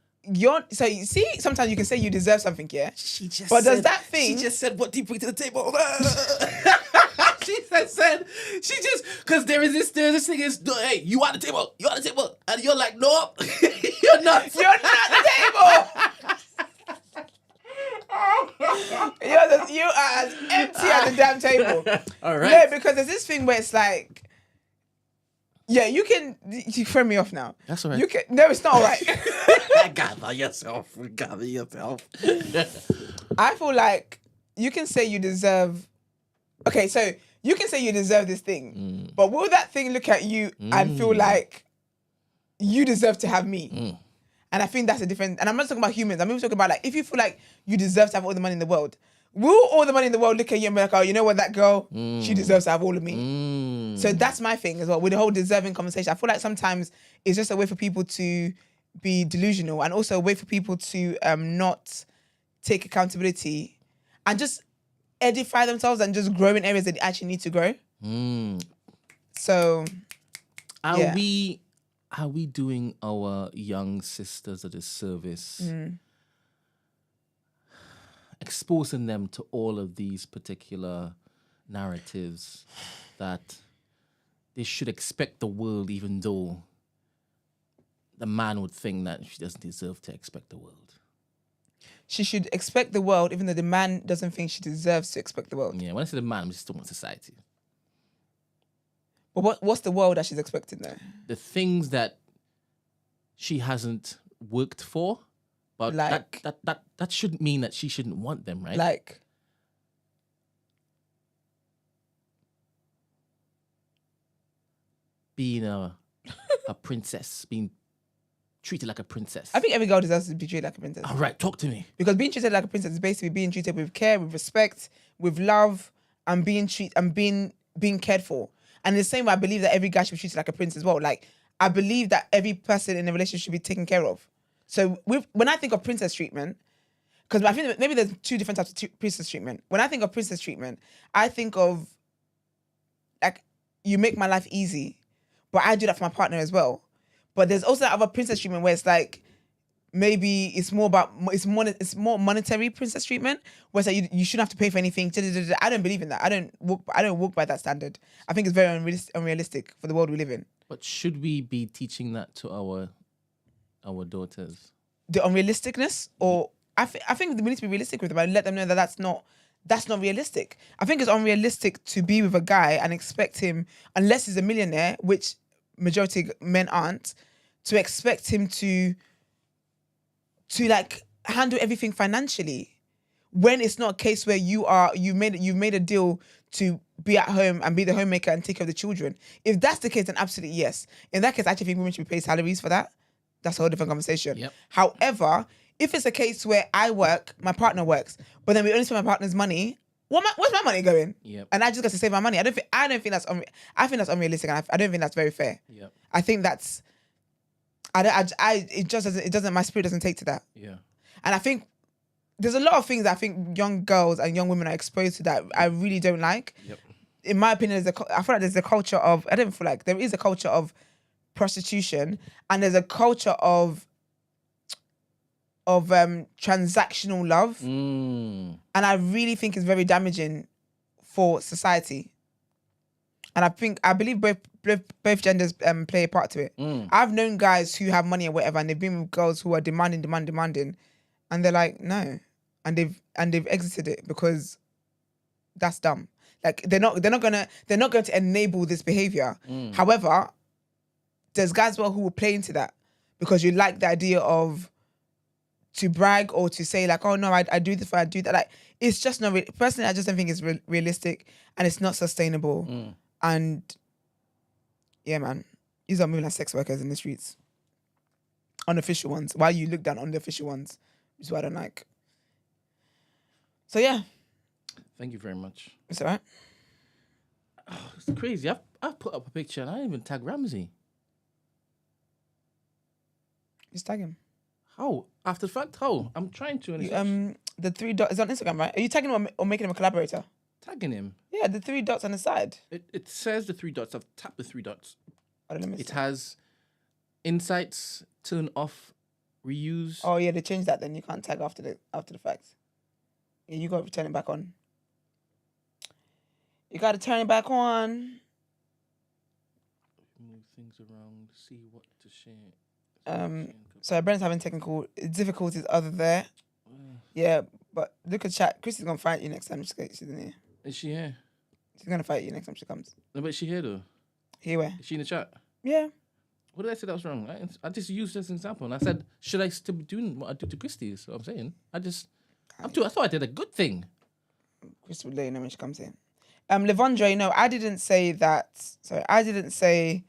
Speaker 1: so you see, sometimes you can say you deserve something, yeah. She just
Speaker 2: said, "What do you bring to the table?" Because there's this thing is, hey, you at the table, and you're like, nope, you're not
Speaker 1: the table. You are as empty as the damn table.
Speaker 2: All right.
Speaker 1: Yeah, because there's this thing where it's like, you throw me off now.
Speaker 2: That's all right.
Speaker 1: You can. No, it's not all right.
Speaker 2: Gather yourself.
Speaker 1: I feel like you can say you deserve. Okay, so you can say you deserve this thing, but will that thing look at you and feel like you deserve to have me? And I think that's a different. And I'm not talking about humans. I'm even talking about like if you feel like you deserve to have all the money in the world, will all the money in the world look at you and be like, oh, you know what, that girl, she deserves to have all of me. So that's my thing as well with the whole deserving conversation. I feel like sometimes it's just a way for people to be delusional and also a way for people to not take accountability and just edify themselves and just grow in areas that they actually need to grow. So,
Speaker 2: Are we doing our young sisters a disservice, exposing them to all of these particular narratives that they should expect the world, even though the man would think that she doesn't deserve to expect the world?
Speaker 1: she should expect the world, even though the man doesn't think she deserves to expect the world.
Speaker 2: Yeah, when I say the man, I'm just talking about society.
Speaker 1: But what's the world that she's expecting though?
Speaker 2: The things that she hasn't worked for, but
Speaker 1: Like-
Speaker 2: that shouldn't mean that she shouldn't want them, right?
Speaker 1: Like,
Speaker 2: being a princess, being treated like a princess.
Speaker 1: I think every girl deserves to be treated like a princess.
Speaker 2: All right, talk to me.
Speaker 1: Because being treated like a princess is basically being treated with care, with respect, with love, and being cared for. And in the same way, I believe that every guy should be treated like a prince as well. Like, I believe that every person in a relationship should be taken care of. So when I think of princess treatment, because I think that maybe there's two different types of princess treatment. When I think of princess treatment, I think of, like, you make my life easy, but I do that for my partner as well. But there's also that other princess treatment where it's like, maybe it's more more monetary princess treatment, where it's like you shouldn't have to pay for anything. I don't believe in that. I don't walk by that standard. I think it's very unrealistic for the world we live in.
Speaker 2: But should we be teaching that to our daughters?
Speaker 1: The unrealisticness, or I think we need to be realistic with them and let them know that that's not realistic. I think it's unrealistic to be with a guy and expect him, unless he's a millionaire, which majority of men aren't, to expect him to like handle everything financially, when it's not a case where you've made a deal to be at home and be the homemaker and take care of the children. If that's the case, then absolutely yes. In that case, I actually think women should be paid salaries for that. That's a whole different conversation.
Speaker 2: Yep.
Speaker 1: However, if it's a case where I work, my partner works, but then we only spend my partner's money, where's my money going?
Speaker 2: Yep.
Speaker 1: And I just got to save my money. I think that's I think that's unrealistic, and I don't think that's very fair.
Speaker 2: Yep.
Speaker 1: I think that's it doesn't, my spirit doesn't take to that.
Speaker 2: Yeah.
Speaker 1: And I think there's a lot of things that I think young girls and young women are exposed to that I really don't like.
Speaker 2: Yep.
Speaker 1: In my opinion, I feel like there's a culture of, I don't feel like, there is a culture of prostitution, and there's a culture of transactional love.
Speaker 2: Mm.
Speaker 1: And I really think it's very damaging for society. And I believe both genders play a part to it.
Speaker 2: Mm.
Speaker 1: I've known guys who have money or whatever, and they've been with girls who are demanding, and they're like, no, and they've exited it because that's dumb. Like they're not going to enable this behavior.
Speaker 2: Mm.
Speaker 1: However, there's guys as well who will play into that because you like the idea of to brag or to say like, oh no, I do this, I do that. Like, it's just not personally, I just don't think it's realistic, and it's not sustainable.
Speaker 2: Mm. And
Speaker 1: yeah, man, these are moving like sex workers in the streets. Unofficial ones. Why you look down on the official ones, which is what I don't like. So yeah.
Speaker 2: Thank you very much.
Speaker 1: It's all right.
Speaker 2: Oh, it's crazy. I've put up a picture and I didn't even tag Ramsey.
Speaker 1: Just tag him.
Speaker 2: How? After the fact, how? I'm trying to.
Speaker 1: The 3 dots is on Instagram, right? Are you tagging him or making him a collaborator?
Speaker 2: Tagging him.
Speaker 1: Yeah, the 3 dots on the side.
Speaker 2: It says the 3 dots. I've tapped the 3 dots.
Speaker 1: Oh, let me see.
Speaker 2: It has insights, turn off, reuse.
Speaker 1: Oh yeah, they changed that. Then you can't tag after the fact. Yeah, you got to turn it back on. You got to turn it back on.
Speaker 2: Move things around. See what to share.
Speaker 1: So Brent's having technical difficulties other there. Yeah, but look at chat. Chrissy's gonna fight you next time she's in here.
Speaker 2: Is she here?
Speaker 1: She's gonna fight you next time she comes.
Speaker 2: No, but is she here though?
Speaker 1: Here where?
Speaker 2: Is she in the chat?
Speaker 1: Yeah.
Speaker 2: What did I say that was wrong? I just used this example and I said, should I still be doing what I do to Christy? That's what I'm saying. I thought I did a good thing.
Speaker 1: Christy will let you know when she comes in. Levondre, no, I didn't say that. Sorry, I didn't say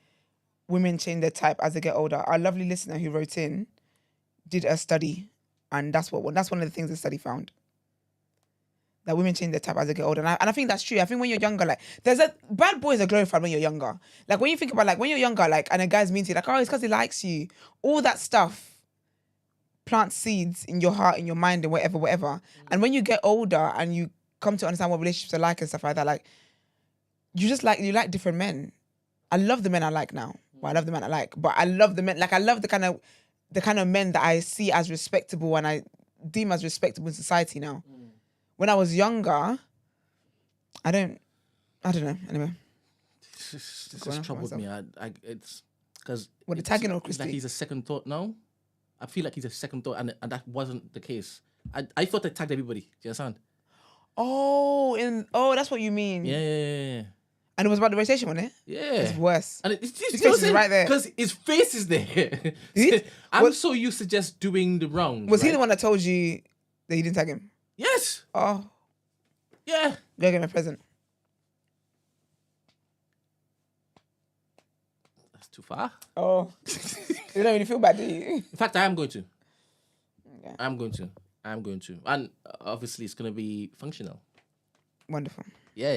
Speaker 1: women change their type as they get older. Our lovely listener who wrote in did a study, and that's one of the things the study found. That women change their type as they get older. And I think that's true. I think when you're younger, like, bad boys are glorified when you're younger. Like, when you think about, like, when you're younger, like, and a guy's mean to you, like, oh, it's because he likes you. All that stuff plants seeds in your heart, in your mind, and whatever. Mm. And when you get older and you come to understand what relationships are like and stuff like that, like, you like different men. I love the men I like now. Well, I love the men I like, but I love the men, like, I love the kind of men that I see as respectable and I deem as respectable in society now. Mm. When I was younger, I don't know. Anyway,
Speaker 2: this has troubled me. It's because
Speaker 1: the tagging or Christy?
Speaker 2: Like he's a second thought now. I feel like he's a second thought, and that wasn't the case. I thought I tagged everybody. Do you understand?
Speaker 1: That's what you mean.
Speaker 2: Yeah.
Speaker 1: And it was about the rotation, wasn't it?
Speaker 2: Yeah.
Speaker 1: It's worse.
Speaker 2: And his
Speaker 1: face is right there.
Speaker 2: Because his face is there. I'm so used to just doing the wrong.
Speaker 1: Was he the one that told you that you didn't tag him?
Speaker 2: Yes.
Speaker 1: Oh.
Speaker 2: Yeah.
Speaker 1: Go get me a present.
Speaker 2: That's too far.
Speaker 1: Oh. You don't really feel bad, do you?
Speaker 2: In fact, I am going to.
Speaker 1: Okay.
Speaker 2: I'm going to. And obviously, it's going to be functional.
Speaker 1: Wonderful.
Speaker 2: Yeah.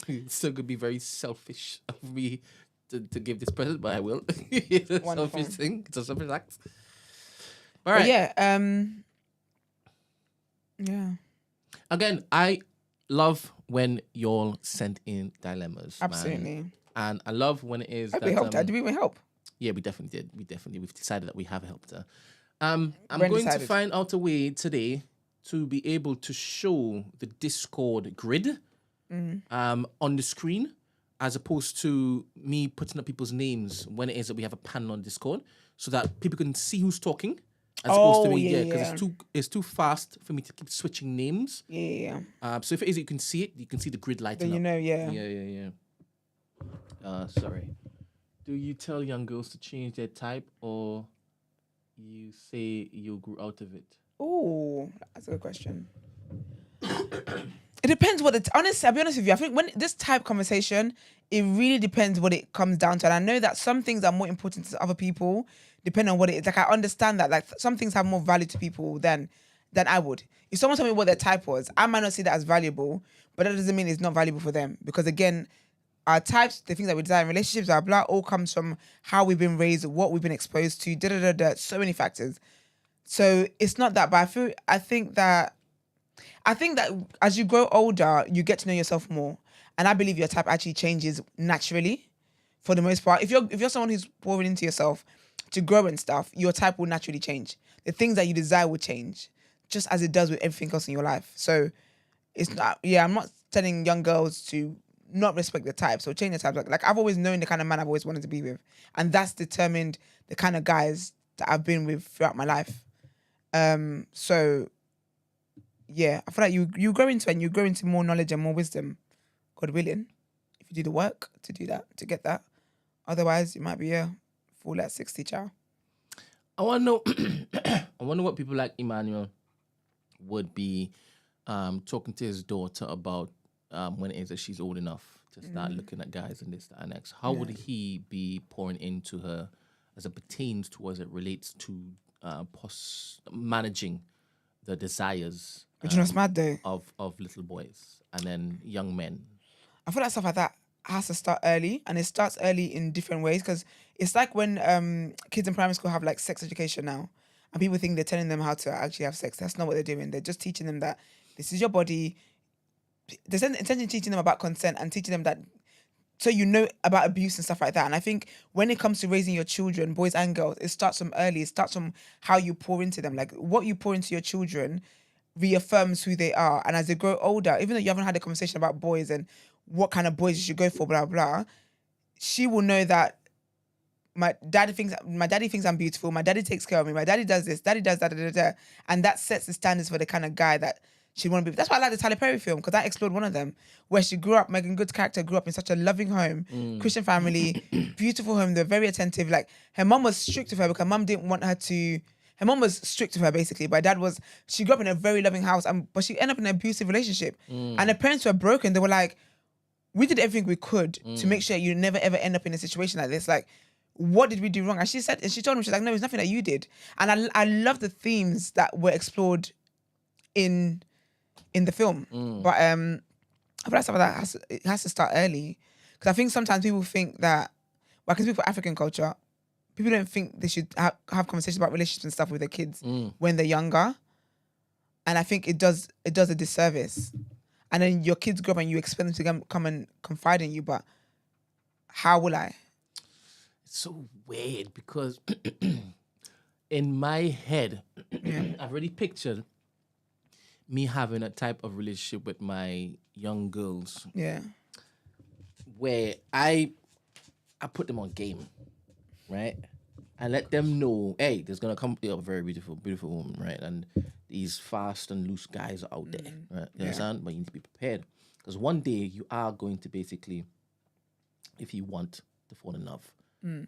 Speaker 2: It's still going to be very selfish of me to give this present, but I will. It's a selfish thing. It's a selfish act. All right.
Speaker 1: Yeah.
Speaker 2: Again, I love when y'all send in dilemmas.
Speaker 1: Absolutely.
Speaker 2: Man. And I love when it is
Speaker 1: that we helped her. Did we even help?
Speaker 2: Yeah, we definitely did. We've decided that we have helped her. I'm going to find out a way today to be able to show the Discord grid on the screen, as opposed to me putting up people's names when it is that we have a panel on Discord, so that people can see who's talking. As opposed to me, because it's too fast for me to keep switching names.
Speaker 1: Yeah.
Speaker 2: So if it is, you can see it. You can see the grid lighting
Speaker 1: then
Speaker 2: up.
Speaker 1: Yeah.
Speaker 2: Sorry. Do you tell young girls to change their type, or you say you grew out of it?
Speaker 1: Oh, that's a good question. It depends what honestly, I'll be honest with you. I think when this type conversation, it really depends what it comes down to. And I know that some things are more important to other people, depending on what it is. Like, I understand that. Like, some things have more value to people than I would. If someone told me what their type was, I might not see that as valuable, but that doesn't mean it's not valuable for them. Because again, our types, the things that we desire in relationships, blah, blah, all comes from how we've been raised, what we've been exposed to, so many factors. So it's not that, but I think that as you grow older, you get to know yourself more. And I believe your type actually changes naturally for the most part. If you're someone who's pouring into yourself to grow and stuff, your type will naturally change. The things that you desire will change, just as it does with everything else in your life. So it's not, I'm not telling young girls to not respect the types or change the types. Like I've always known the kind of man I've always wanted to be with. And that's determined the kind of guys that I've been with throughout my life. So yeah, I feel like you grow into more knowledge and more wisdom, God willing, if you do the work to do that, to get that. Otherwise, you might be a fool at 60, child.
Speaker 2: I want to know. I wonder what people like Emmanuel would be talking to his daughter about when it is that she's old enough to start looking at guys and this, that, and next. How would he be pouring into her as it pertains to, as it relates to managing the desires
Speaker 1: mad though?
Speaker 2: Of little boys and then young men?
Speaker 1: I feel like stuff like that has to start early, and it starts early in different ways, because it's like when kids in primary school have like sex education now, and people think they're telling them how to actually have sex. That's not what they're doing. They're just teaching them that this is your body. They're intentionally teaching them about consent and teaching them that, so you know about abuse and stuff like that. And I think when it comes to raising your children, boys and girls, it starts from early. It starts from how you pour into them. Like, what you pour into your children reaffirms who they are. And as they grow older, even though you haven't had a conversation about boys and what kind of boys you should go for, blah, blah, she will know that my daddy thinks I'm beautiful. My daddy takes care of me. My daddy does this. Daddy does that. And that sets the standards for the kind of guy that she want to be. That's why I like the Tyler Perry film, because I explored one of them where she grew up. Megan Good's character grew up in such a loving home, Christian family, beautiful home. They're very attentive. Like, her mum was strict with her because mum didn't want her to. Her mum was strict with her basically, but dad was. She grew up in a very loving house, but she ended up in an abusive relationship, and her parents were broken. They were like, we did everything we could to make sure you never ever end up in a situation like this. Like, what did we do wrong? And she told me, she's like, no, it's nothing that you did. And I love the themes that were explored in the film. But I feel like some of that has to start early, because I think sometimes people think that, well, because people African culture, people don't think they should have conversations about relationships and stuff with their kids when they're younger, and I think it does a disservice. And then your kids grow up and you expect them to come and confide in you, but how will I?
Speaker 2: It's so weird because in my head, I've already pictured me having a type of relationship with my young girls.
Speaker 1: Yeah.
Speaker 2: Where I put them on game, right? and let them know, hey, there's gonna come a very beautiful, beautiful woman, right? And these fast and loose guys are out there, right? You understand? But you need to be prepared because one day you are going to basically, if you want to fall in love,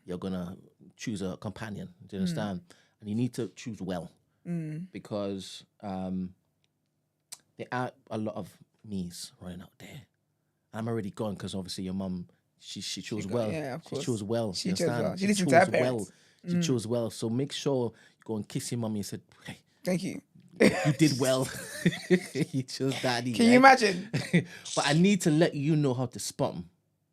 Speaker 2: you're gonna choose a companion. Do you understand? And you need to choose well because there are a lot of me's running out there. I'm already gone because obviously your mum. She chose well.
Speaker 1: Yeah, of course.
Speaker 2: She chose well.
Speaker 1: She
Speaker 2: you
Speaker 1: chose
Speaker 2: understand?
Speaker 1: well. She listened to her parents.
Speaker 2: Well. She chose well. So make sure you go and kiss your mummy and said, hey,
Speaker 1: Thank you.
Speaker 2: you did well. You chose daddy.
Speaker 1: Can you imagine?
Speaker 2: But I need to let you know how to spot them.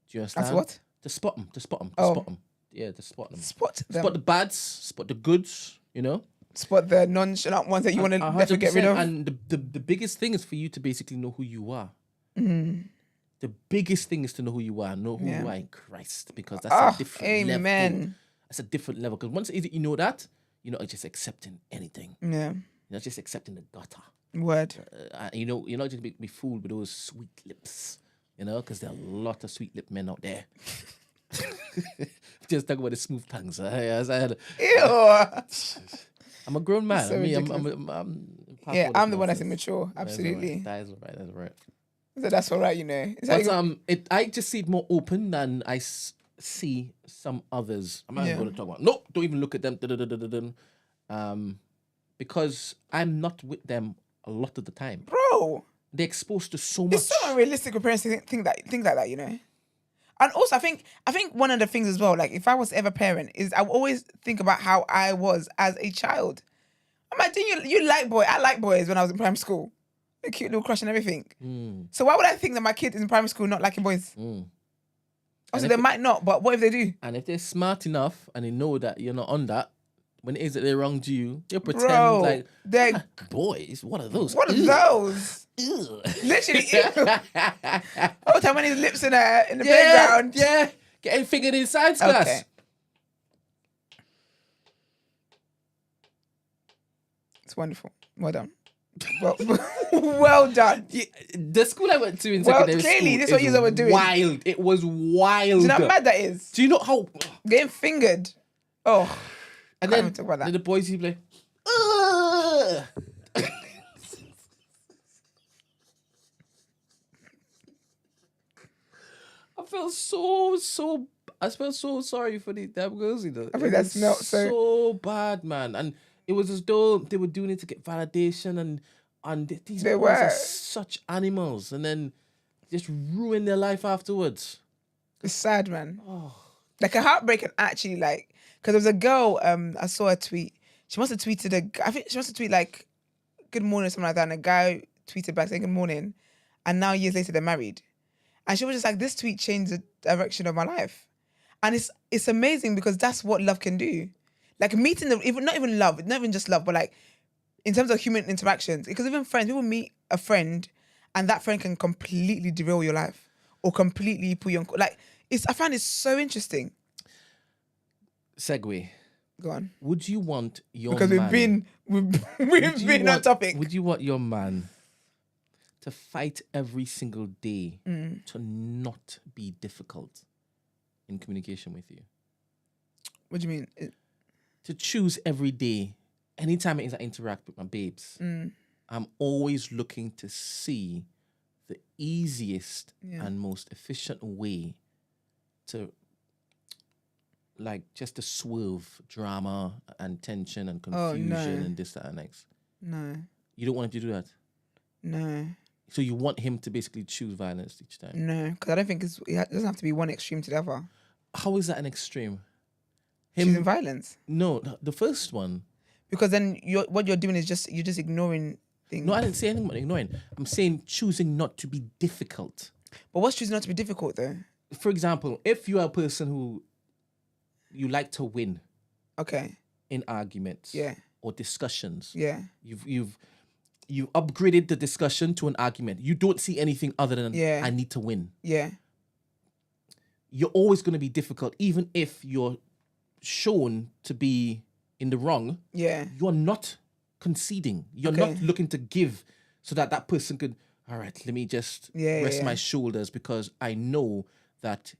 Speaker 2: Do you understand?
Speaker 1: That's what?
Speaker 2: To spot them. To spot them. To
Speaker 1: Oh.
Speaker 2: spot them. Yeah, to spot them.
Speaker 1: Spot them.
Speaker 2: Spot the bads. Spot the goods. You know?
Speaker 1: Spot the nonchalant ones that you want to never get rid of.
Speaker 2: And the biggest thing is for you to basically know who you are. The biggest thing is to know who you are. Know who you are in Christ. Because that's a different level. That's a different level. Because once you know that, you're not just accepting anything.
Speaker 1: Yeah.
Speaker 2: You're not just accepting the gutter.
Speaker 1: Word.
Speaker 2: You know, you're not just be fooled with those sweet lips. You know, because there are a lot of sweet lip men out there. Just talk about the smooth tongues.
Speaker 1: Ew.
Speaker 2: I'm a grown man.
Speaker 1: So I'm the one that's immature. Absolutely.
Speaker 2: That's right.
Speaker 1: So that's all right, you know.
Speaker 2: I just see it more open than I see some others. I'm not even going to talk about. Nope, don't even look at them. Because I'm not with them a lot of the time.
Speaker 1: Bro,
Speaker 2: they're exposed to so much.
Speaker 1: It's so unrealistic for parents to think like that, you know. And also, I think one of the things as well, like if I was ever a parent, is I would always think about how I was as a child. I'm like, you like boy? I like boys when I was in primary school. A cute little crush and everything. So why would I think that my kid is in primary school not liking boys? Also, they might not, but what if they do?
Speaker 2: And if they're smart enough and they know that you're not on that, when it is that they wronged you, they'll pretend like they're boys. What are those?
Speaker 1: What are those? Literally, all the time when his lips in the playground.
Speaker 2: Yeah, getting fingered in science class.
Speaker 1: Okay. It's wonderful. Well done. Well done.
Speaker 2: Yeah, the school I went to in secondary school.
Speaker 1: Clearly, this is what you were doing.
Speaker 2: Wild. It was wild.
Speaker 1: Do you know how mad that is?
Speaker 2: Do you know how
Speaker 1: getting fingered? Oh,
Speaker 2: and then talk about that. The boys you play. I felt so sorry for these damn girls, you know.
Speaker 1: I think that's not
Speaker 2: so bad, man. And it was as though they were doing it to get validation, and these boys are such animals, and then just ruin their life afterwards.
Speaker 1: It's sad, man. Oh. Like a heartbreak, and actually, like, because there was a girl, I saw a tweet. She must have tweeted I think she must have tweeted like, "Good morning" or something like that, and a guy tweeted back saying "Good morning," and now years later they're married. And she was just like, "This tweet changed the direction of my life," and it's amazing because that's what love can do. Like meeting them, not even just love, but like in terms of human interactions. Because even friends, people meet a friend, and that friend can completely derail your life or completely put you on. Like I find it so interesting.
Speaker 2: Segue.
Speaker 1: Go on.
Speaker 2: Would you want your
Speaker 1: because
Speaker 2: man...
Speaker 1: we've been on topic.
Speaker 2: Would you want your man to fight every single day to not be difficult in communication with you?
Speaker 1: What do you mean?
Speaker 2: To choose every day, anytime I interact with my babes, I'm always looking to see the easiest and most efficient way to, like, just to swerve drama and tension and confusion and this, that, and next.
Speaker 1: No.
Speaker 2: You don't want him to do that?
Speaker 1: No.
Speaker 2: So you want him to basically choose violence each time?
Speaker 1: No, because I don't think it doesn't have to be one extreme to the other.
Speaker 2: How is that an extreme?
Speaker 1: Choosing violence?
Speaker 2: No, the first one.
Speaker 1: Because then what you're doing is you're just ignoring things.
Speaker 2: No, I didn't say anything about ignoring. I'm saying choosing not to be difficult.
Speaker 1: But what's choosing not to be difficult though?
Speaker 2: For example, if you are a person who you like to win,
Speaker 1: okay,
Speaker 2: in arguments, or discussions, you've upgraded the discussion to an argument. You don't see anything other than I need to win.
Speaker 1: Yeah,
Speaker 2: you're always going to be difficult, even if you're shown to be in the wrong. Yeah, you're not conceding. You're not looking to give so that person could. All right, let me just rest my shoulders because I know that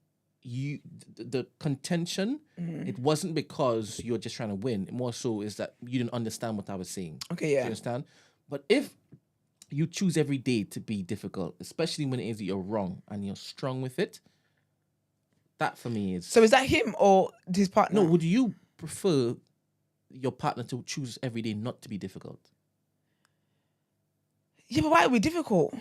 Speaker 2: the contention, it wasn't because you're just trying to win. More so is that you didn't understand what I was saying.
Speaker 1: Okay,
Speaker 2: Do
Speaker 1: yeah.
Speaker 2: you understand? But if you choose every day to be difficult, especially when it is that you're wrong and you're strong with it, that for me is...
Speaker 1: So is that him or his partner?
Speaker 2: No, would you prefer your partner to choose every day not to be difficult?
Speaker 1: Yeah, but why are we difficult?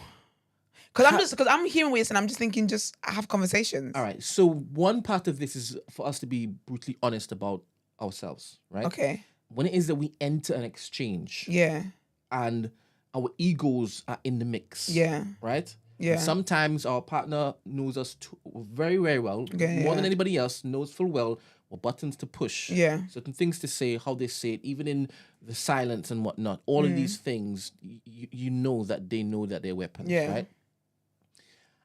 Speaker 1: Because I'm hearing what you're saying. I'm just thinking, just have conversations.
Speaker 2: All right. So one part of this is for us to be brutally honest about ourselves, right?
Speaker 1: Okay.
Speaker 2: When it is that we enter an exchange,
Speaker 1: Yeah.
Speaker 2: and our egos are in the mix,
Speaker 1: Yeah.
Speaker 2: right?
Speaker 1: Yeah.
Speaker 2: Sometimes our partner knows us very, very well, more than anybody else, knows full well what buttons to push, certain things to say, how they say it, even in the silence and whatnot. All of these things, you know that they know that they're weapons, right?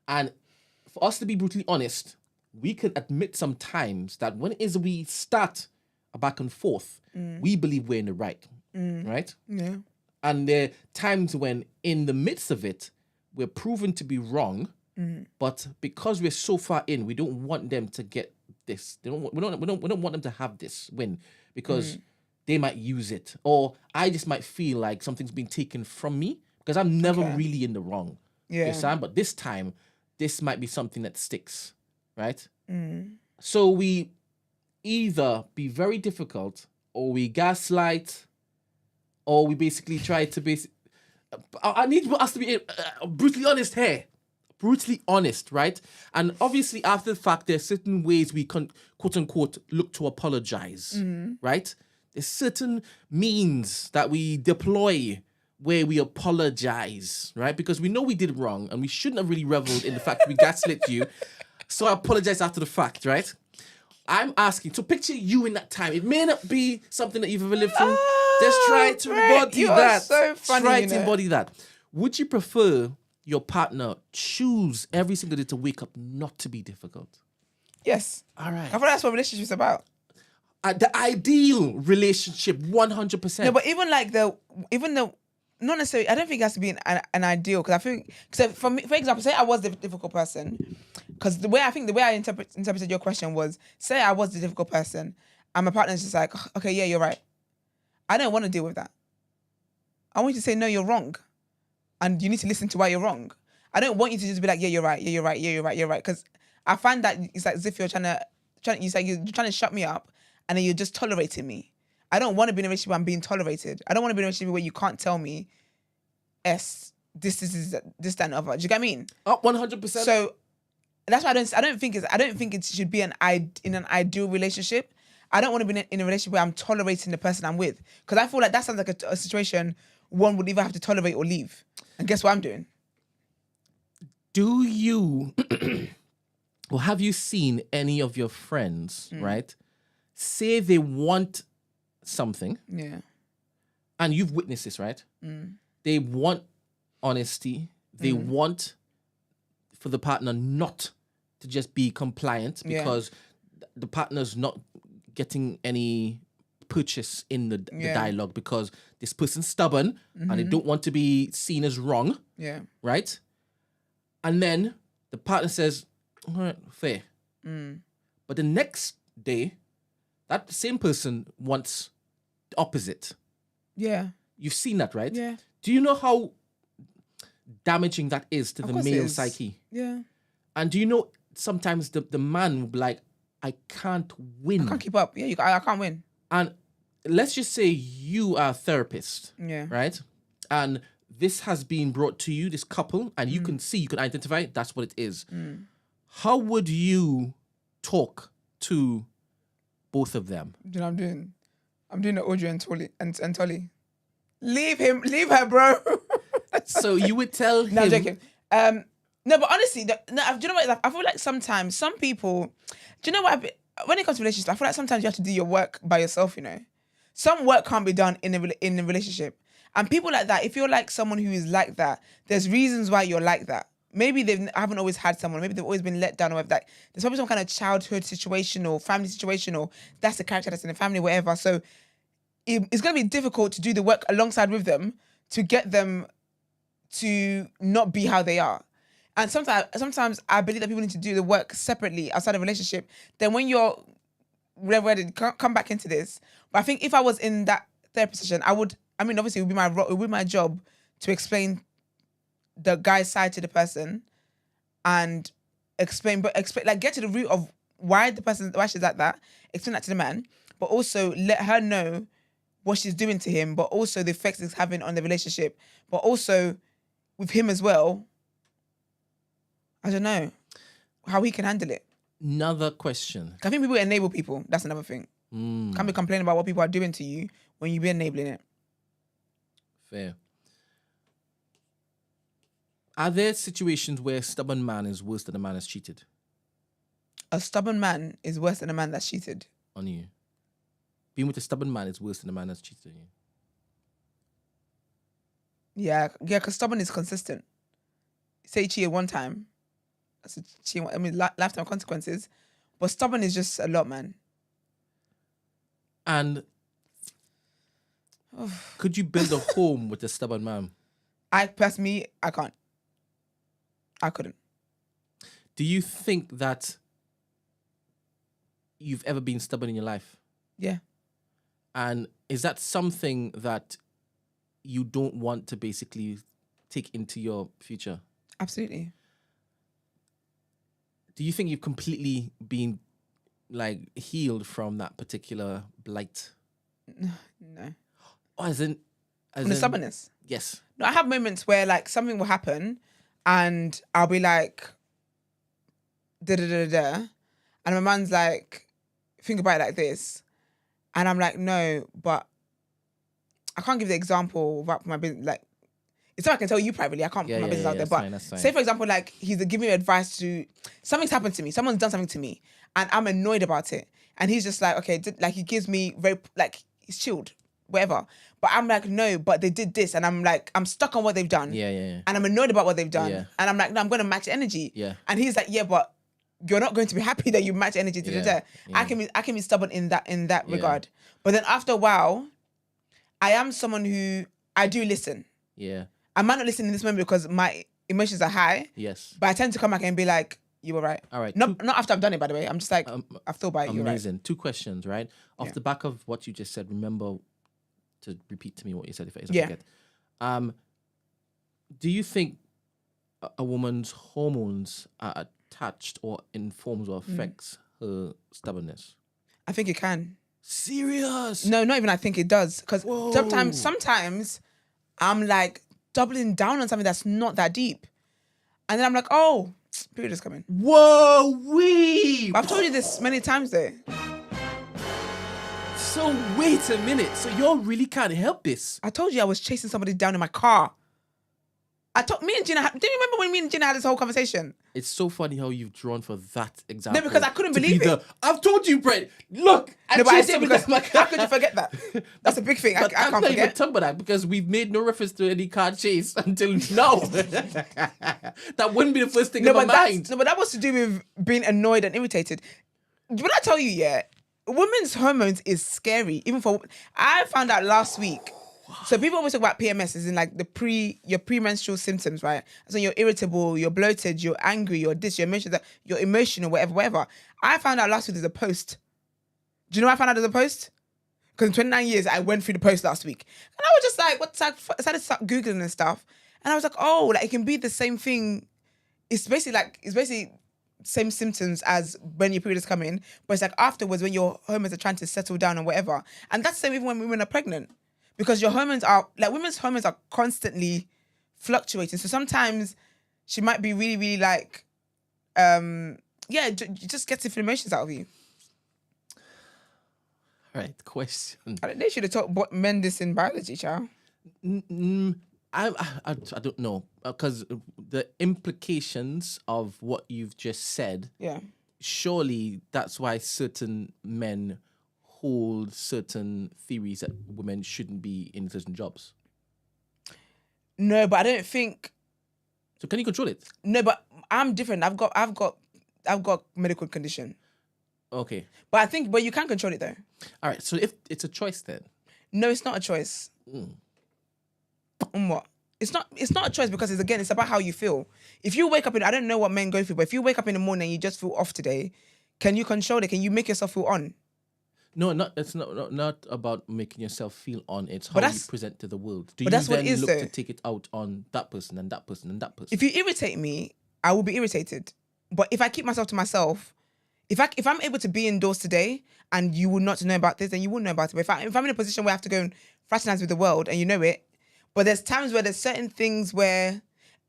Speaker 2: And for us to be brutally honest, we can admit sometimes that when it is we start a back and forth, we believe we're in the right, right?
Speaker 1: Yeah.
Speaker 2: And there are times when in the midst of it, we're proven to be wrong, but because we're so far in, we don't want them to get this. We don't want them to have this win because they might use it, or I just might feel like something's been taken from me because I'm never really in the wrong.
Speaker 1: Yeah.
Speaker 2: You understand? But this time, this might be something that sticks, right? So we either be very difficult, or we gaslight, or we basically try to I need us to be brutally honest here. Brutally honest, right? And obviously, after the fact, there's certain ways we can, quote unquote, look to apologize, right? There's certain means that we deploy where we apologize, right? Because we know we did wrong and we shouldn't have really reveled in the fact that we gaslit you. So I apologize after the fact, right? I'm asking, so picture you in that time. It may not be something that you've ever lived through. Just try to embody
Speaker 1: you
Speaker 2: that.
Speaker 1: Are so funny,
Speaker 2: try to embody that. Would you prefer your partner choose every single day to wake up not to be difficult?
Speaker 1: Yes.
Speaker 2: All right.
Speaker 1: I thought that's what relationship's about.
Speaker 2: The ideal relationship, 100%.
Speaker 1: No, but even the not necessarily. I don't think it has to be an ideal, because I think, for me, for example, say I was the difficult person, because the way I interpreted your question was, say I was the difficult person, and my partner's just like, okay, yeah, you're right. I don't want to deal with that. I want you to say, no, you're wrong, and you need to listen to why you're wrong. I don't want you to just be like, yeah, you're right, yeah, you're right, yeah, you're right, you're right, because I find that it's like as if you're trying to shut me up, and then you're just tolerating me. I don't want to be in a relationship where I'm being tolerated. I don't want to be in a relationship where you can't tell me, this, that, and the other. Do you get what I mean?
Speaker 2: Oh, 100%.
Speaker 1: So that's why I don't think it should be in an ideal relationship. I don't want to be in a relationship where I'm tolerating the person I'm with, because I feel like that sounds like a situation one would either have to tolerate or leave. And guess what I'm doing?
Speaker 2: Do you, or have you seen any of your friends, right, say they want something?
Speaker 1: Yeah.
Speaker 2: And you've witnessed this, right? They want honesty. They want for the partner not to just be compliant because the partner's not getting any purchase in the dialogue because this person's stubborn and they don't want to be seen as wrong.
Speaker 1: Yeah.
Speaker 2: Right? And then the partner says, all right, fair. But the next day, that same person wants the opposite.
Speaker 1: Yeah.
Speaker 2: You've seen that, right?
Speaker 1: Yeah.
Speaker 2: Do you know how damaging that is to
Speaker 1: Of
Speaker 2: the
Speaker 1: course it
Speaker 2: male
Speaker 1: is.
Speaker 2: psyche?
Speaker 1: Yeah.
Speaker 2: And do you know sometimes the man will be like, I can't win.
Speaker 1: I can't keep up. Yeah, I can't win.
Speaker 2: And let's just say you are a therapist,
Speaker 1: Yeah.
Speaker 2: right? And this has been brought to you, this couple, and you can see, you can identify, that's what it is. How would you talk to both of them?
Speaker 1: Do you know what I'm doing? I'm doing the Audrey and Tolly. Leave her, bro.
Speaker 2: So you would tell him...
Speaker 1: No, I'm joking. No, but honestly, do you know what? I feel like sometimes some people... Do you know what? When it comes to relationships, I feel like sometimes you have to do your work by yourself, you know? Some work can't be done in a relationship. And people like that, if you're like someone who is like that, there's reasons why you're like that. Maybe they haven't always had someone. Maybe they've always been let down or whatever. Like, there's probably some kind of childhood situation or family situation, or that's the character that's in the family, whatever. So it's going to be difficult to do the work alongside with them to get them to not be how they are. And sometimes I believe that people need to do the work separately outside of a relationship. Then when you're ready, come back into this. But I think if I was in that third position, I would. I mean, obviously, it would be my job to explain the guy's side to the person, and explain, like get to the root of why she's like that. Explain that to the man, but also let her know what she's doing to him, but also the effects it's having on the relationship, but also with him as well. I don't know how he can handle it.
Speaker 2: Another question.
Speaker 1: I think people enable people. That's another thing. Can't be complaining about what people are doing to you when you be enabling it.
Speaker 2: Fair. Are there situations where a stubborn man is worse than a man that's cheated?
Speaker 1: A stubborn man is worse than a man that's cheated
Speaker 2: On you. Being with a stubborn man is worse than a man that's cheated on you.
Speaker 1: Yeah, because stubborn is consistent. Say you cheated one time. That's a cheating. I mean, lifetime consequences. But stubborn is just a lot, man.
Speaker 2: And could you build a home with a stubborn man?
Speaker 1: I can't. I couldn't.
Speaker 2: Do you think that you've ever been stubborn in your life?
Speaker 1: Yeah.
Speaker 2: And is that something that you don't want to basically take into your future?
Speaker 1: Absolutely.
Speaker 2: Do you think you've completely been like healed from that particular blight?
Speaker 1: No.
Speaker 2: Oh, as in
Speaker 1: From the stubbornness?
Speaker 2: Yes.
Speaker 1: No, I have moments where like something will happen and I'll be like, da-da-da-da-da. And my man's like, think about it like this. And I'm like, no, but I can't give the example without my business. Like, it's something I can tell you privately. I can't put my business out there. But
Speaker 2: that's fine.
Speaker 1: say, for example, like he's giving me advice to, something's happened to me. Someone's done something to me and I'm annoyed about it. And he's just like, okay, like he gives me very, like he's chilled, whatever. But I'm like, no, but they did this. And I'm like, I'm stuck on what they've done.
Speaker 2: Yeah.
Speaker 1: And I'm annoyed about what they've done.
Speaker 2: Yeah.
Speaker 1: And I'm like, no, I'm going to match energy.
Speaker 2: Yeah.
Speaker 1: And he's like, yeah, but you're not going to be happy that you match energy to
Speaker 2: Yeah.
Speaker 1: I can be stubborn in that regard. But then after a while, I am someone who, I do listen.
Speaker 2: Yeah.
Speaker 1: I might not listen in this moment because my emotions are high.
Speaker 2: Yes.
Speaker 1: But I tend to come back and be like, you were right.
Speaker 2: All right.
Speaker 1: Not after I've done it, by the way. I'm just like, I've thought about it. You're right.
Speaker 2: Amazing. 2 questions, right? Off the back of what you just said, remember to repeat to me what you said if I forget. Do you think a woman's hormones are attached or informs or affects her stubbornness?
Speaker 1: I think it can.
Speaker 2: Serious?
Speaker 1: No, not even I think it does. Because sometimes I'm like doubling down on something that's not that deep. And then I'm like, oh, period is coming.
Speaker 2: Whoa, wee!
Speaker 1: I've told you this many times though.
Speaker 2: So wait a minute. So you really can't help this?
Speaker 1: I told you I was chasing somebody down in my car. Me and Gina, do you remember when me and Gina had this whole conversation?
Speaker 2: It's so funny how you've drawn for that example.
Speaker 1: No, because I couldn't believe it.
Speaker 2: I've told you, Brent. Look,
Speaker 1: I did because how could you forget that? That's a big thing. I can't forget.
Speaker 2: Even talk about that because we've made no reference to any car chase until now. That wouldn't be the first thing in my mind.
Speaker 1: No, but that was to do with being annoyed and irritated. When I tell you, women's hormones is scary. Even for I found out last week. So people always talk about PMS as in like your premenstrual symptoms, right? So you're irritable, you're bloated, you're angry, you're this, you're emotional, whatever. I found out last week there's a post. Do you know why I found out there's a post? Because in 29 years, I went through the post last week. And I was just like, I started to start Googling and stuff. And I was like, oh, like it can be the same thing. It's basically same symptoms as when your period is coming. But it's like afterwards when your hormones are trying to settle down and whatever. And that's the same even when women are pregnant. Because your hormones are, like women's hormones are constantly fluctuating. So sometimes she might be really, really like, just gets emotions out of you. All
Speaker 2: right, question.
Speaker 1: They should have taught men this in biology, child.
Speaker 2: I don't know. Because the implications of what you've just said, surely that's why certain men hold certain theories that women shouldn't be in certain jobs.
Speaker 1: No, but I don't think.
Speaker 2: So can you control it?
Speaker 1: No, but I'm different. I've got medical condition.
Speaker 2: Okay.
Speaker 1: But you can control it though.
Speaker 2: All right. So if it's a choice then.
Speaker 1: No, it's not a choice. On what? It's not a choice because it's about how you feel. If you wake up I don't know what men go through, but if you wake up in the morning and you just feel off today, can you control it? Can you make yourself feel on?
Speaker 2: No, it's not about making yourself feel on. It's how you present to the world. Do you
Speaker 1: that's what
Speaker 2: then
Speaker 1: it is,
Speaker 2: look
Speaker 1: though.
Speaker 2: to take it out on that person and that person and that person?
Speaker 1: If you irritate me, I will be irritated. But if I keep myself to myself, if I'm able to be indoors today and you will not know about this, then you won't know about it. But if I'm in a position where I have to go and fraternize with the world and you know it, but there's times where there's certain things where,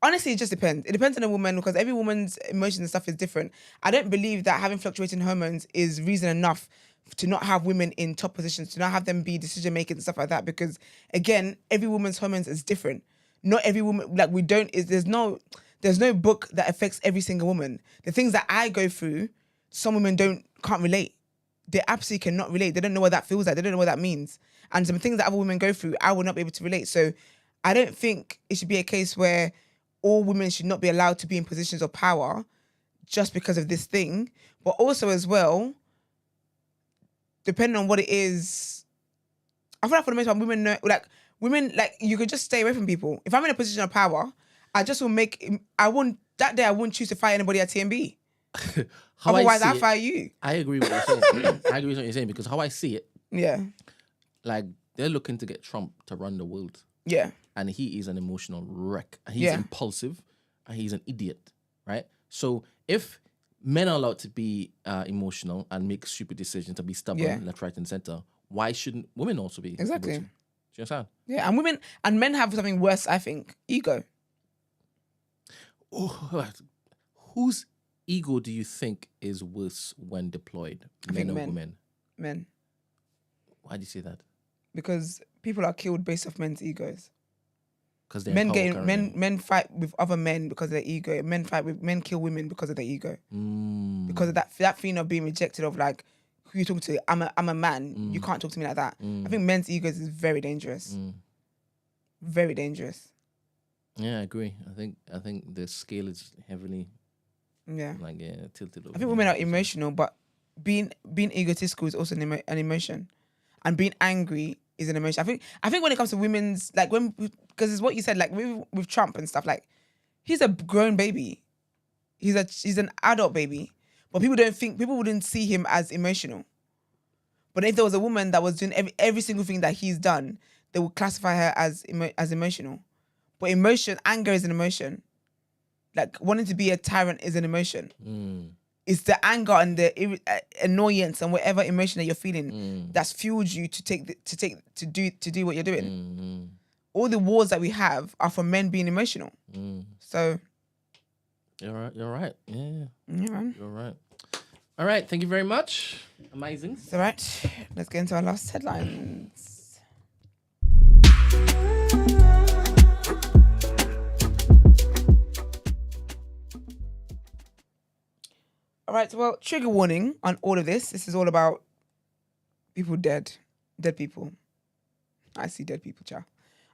Speaker 1: honestly, it just depends. It depends on a woman because every woman's emotions and stuff is different. I don't believe that having fluctuating hormones is reason enough to not have women in top positions, to not have them be decision makers and stuff like that. Because again, every woman's hormones is different. Not every woman, like there's no book that affects every single woman. The things that I go through, some women can't relate. They absolutely cannot relate. They don't know what that feels like. They don't know what that means. And some things that other women go through, I will not be able to relate. So I don't think it should be a case where all women should not be allowed to be in positions of power just because of this thing. But also as well, depending on what it is, I feel like for the most part, women know, like you could just stay away from people. If I'm in a position of power, I won't choose to fight anybody at TMB. Otherwise, I'll fire you.
Speaker 2: I agree with what you're saying. I agree with what you're saying because how I see it,
Speaker 1: yeah,
Speaker 2: like they're looking to get Trump to run the world.
Speaker 1: Yeah.
Speaker 2: And he is an emotional wreck. And he's impulsive and he's an idiot, right? So if men are allowed to be emotional and make stupid decisions, to be stubborn, left, right, and center, why shouldn't women also be?
Speaker 1: Exactly.
Speaker 2: Emotional? Do you understand?
Speaker 1: Yeah, and men have something worse, I think. Ego.
Speaker 2: Oh, whose ego do you think is worse when deployed? Men or women?
Speaker 1: Men.
Speaker 2: Why do you say that?
Speaker 1: Because people are killed based off men's egos.
Speaker 2: Because
Speaker 1: men fight with other men because of their ego. Men kill women because of their ego. Because of that feeling of being rejected, of like, who you talking to? I'm a man. You can't talk to me like that. I think men's egos is very dangerous. Very dangerous.
Speaker 2: Yeah, I agree. I think the scale is heavily tilted over.
Speaker 1: I think women are emotional, but being egotistical is also an emotion. And being angry is an emotion. I think when it comes to women's, like because it's what you said, like with Trump and stuff, like he's a grown baby. He's an adult baby. But people wouldn't see him as emotional. But if there was a woman that was doing every single thing that he's done, they would classify her as emotional. But anger is an emotion. Like wanting to be a tyrant is an emotion. It's the anger and the annoyance and whatever emotion that you're feeling that's fueled you to do what you're doing. All the wars that we have are from men being emotional. So
Speaker 2: you're right. Yeah.
Speaker 1: Yeah.
Speaker 2: You're right. All right. Thank you very much. Amazing.
Speaker 1: It's all right. Let's get into our last headlines. All right, well, trigger warning on all of this. This is all about people dead people. I see dead people, child.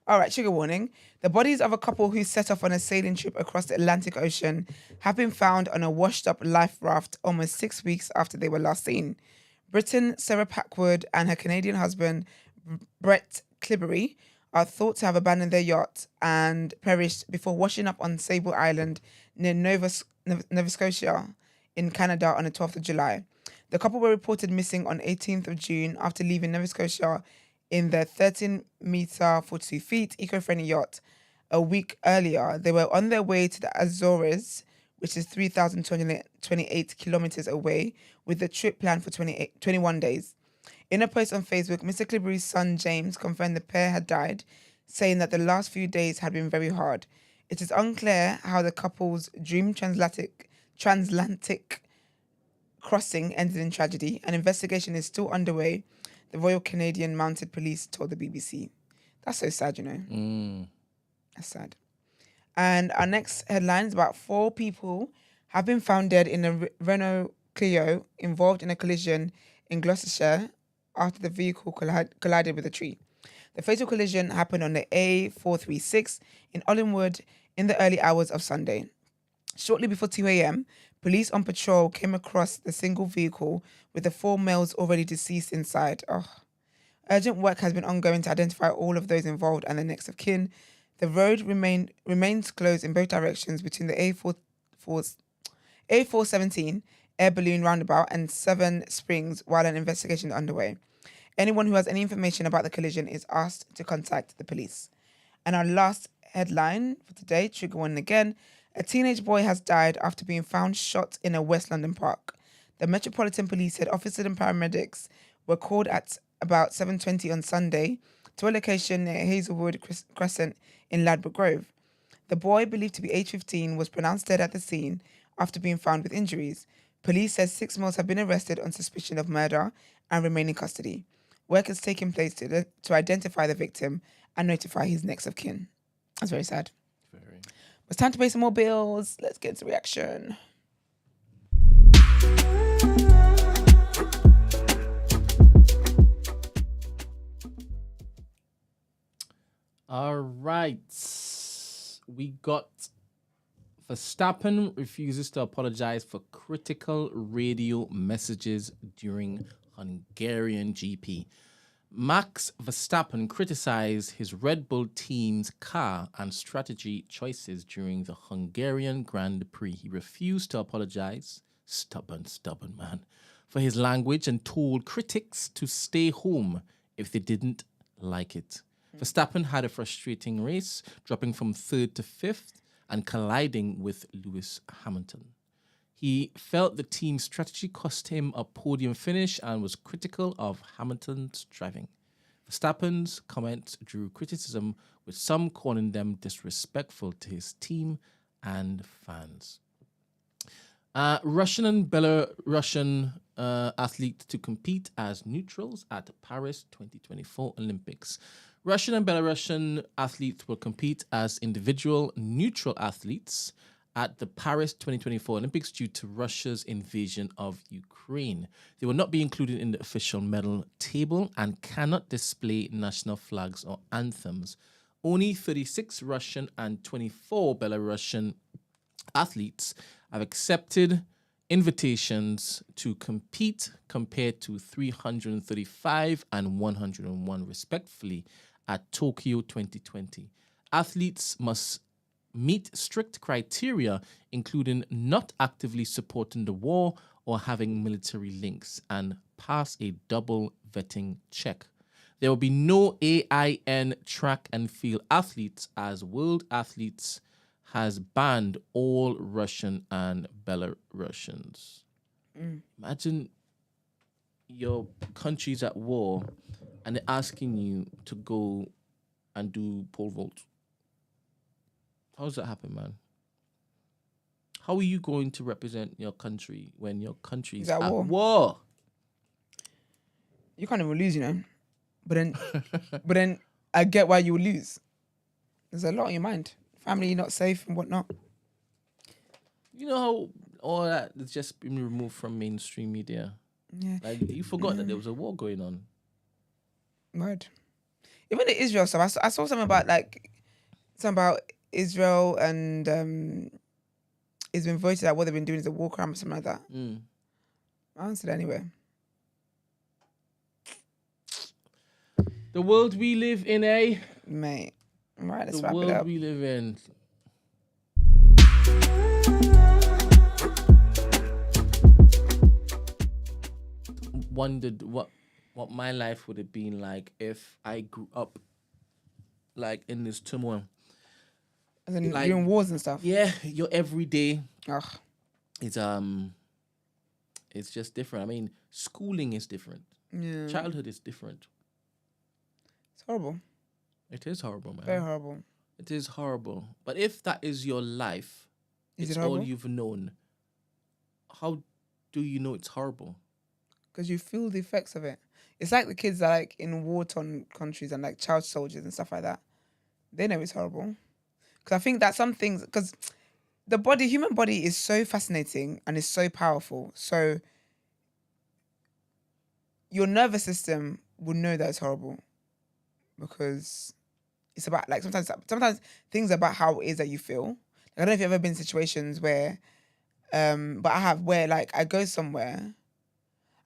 Speaker 1: All right, trigger warning. The bodies of a couple who set off on a sailing trip across the Atlantic Ocean have been found on a washed-up life raft almost 6 weeks after they were last seen. Britain Sarah Packwood and her Canadian husband, Brent Clibbery, are thought to have abandoned their yacht and perished before washing up on Sable Island near Nova Scotia in Canada on the 12th of July. The couple were reported missing on 18th of June after leaving Nova Scotia in their 13-meter, 42 feet eco-friendly yacht. A week earlier, they were on their way to the Azores, which is 3,228 kilometers away, with the trip planned for 21 days. In a post on Facebook, Mr. Clibbery's son James confirmed the pair had died, saying that the last few days had been very hard. It is unclear how the couple's dream transatlantic crossing ended in tragedy. An investigation is still underway, the Royal Canadian Mounted Police told the BBC. That's so sad, you know. That's sad. And our next headline is about 4 people have been found dead in a Renault Clio involved in a collision in Gloucestershire after the vehicle collided with a tree. The fatal collision happened on the A436 in Olinwood in the early hours of Sunday. Shortly before 2 a.m., police on patrol came across the single vehicle with the 4 males already deceased inside. Urgent work has been ongoing to identify all of those involved and the next of kin. The road remains closed in both directions between the A417 air balloon roundabout and Seven Springs while an investigation is underway. Anyone who has any information about the collision is asked to contact the police. And our last headline for today, trigger warning again, a teenage boy has died after being found shot in a West London park. The Metropolitan Police said officers and paramedics were called at about 7:20 on Sunday to a location near Hazelwood Crescent in Ladbroke Grove. The boy, believed to be age 15, was pronounced dead at the scene after being found with injuries. Police says 6 males have been arrested on suspicion of murder and remain in custody. Work is taking place to identify the victim and notify his next of kin. That's very sad.
Speaker 2: Very.
Speaker 1: It's time to pay some more bills. Let's get into reaction.
Speaker 2: All right. We got Verstappen refuses to apologize for critical radio messages during Hungarian GP. Max Verstappen criticized his Red Bull team's car and strategy choices during the Hungarian Grand Prix. He refused to apologize, stubborn man, for his language and told critics to stay home if they didn't like it. Verstappen had a frustrating race, dropping from 3rd to 5th and colliding with Lewis Hamilton. He felt the team's strategy cost him a podium finish and was critical of Hamilton's driving. Verstappen's comments drew criticism, with some calling them disrespectful to his team and fans. Russian and Belarusian athletes to compete as neutrals at Paris 2024 Olympics. Russian and Belarusian athletes will compete as individual neutral athletes at the Paris 2024 Olympics due to Russia's invasion of Ukraine. They will not be included in the official medal table and cannot display national flags or anthems. Only 36 Russian and 24 Belarusian athletes have accepted invitations to compete compared to 335 and 101 respectively at Tokyo 2020. Athletes must meet strict criteria, including not actively supporting the war or having military links, and pass a double vetting check. There will be no AIN track and field athletes, as World Athletes has banned all Russian and Belarusians. Imagine your country's at war and they're asking you to go and do pole vault. How does that happen, man? How are you going to represent your country when your country is at war?
Speaker 1: You can't even lose, you know. But then I get why you lose. There's a lot on your mind. Family not safe and whatnot.
Speaker 2: You know how all that has just been removed from mainstream media?
Speaker 1: Yeah.
Speaker 2: Like, you forgot that there was a war going on.
Speaker 1: Right. Even the Israel stuff, I saw something about Israel and it's been voted that what they've been doing is a war crime or something like that. I answered anyway.
Speaker 2: The world we live in, eh?
Speaker 1: Mate. All right, let's
Speaker 2: the
Speaker 1: wrap it
Speaker 2: world
Speaker 1: up.
Speaker 2: we live in. Wondered what my life would have been like if I grew up like in this turmoil.
Speaker 1: As in like, doing wars and stuff.
Speaker 2: Yeah, your everyday.
Speaker 1: Ugh.
Speaker 2: It's just different. I mean, schooling is different.
Speaker 1: Yeah.
Speaker 2: Childhood is different.
Speaker 1: It's horrible.
Speaker 2: It is horrible, man.
Speaker 1: Very horrible.
Speaker 2: It is horrible. But if that is your life, it's all you've known, how do you know it's horrible? Because
Speaker 1: you feel the effects of it. It's like the kids that are like in war-torn countries and like child soldiers and stuff like that. They know it's horrible. Because I think that some things, because the human body is so fascinating and is so powerful. So your nervous system will know that it's horrible. Because it's about like sometimes things are about how it is that you feel. Like, I don't know if you've ever been in situations where, but I have, where like I go somewhere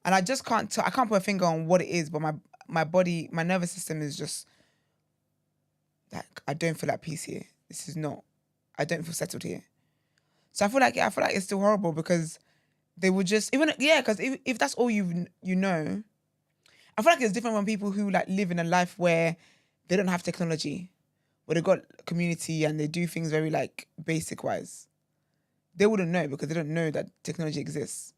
Speaker 1: and I just can't put a finger on what it is, but my body, my nervous system is just like, I don't feel at peace here. I don't feel settled here. So I feel like it's still horrible because they would just because if that's all you know, I feel like it's different when people who like live in a life where they don't have technology, where they got community and they do things very like basic wise. They wouldn't know because they don't know that technology exists.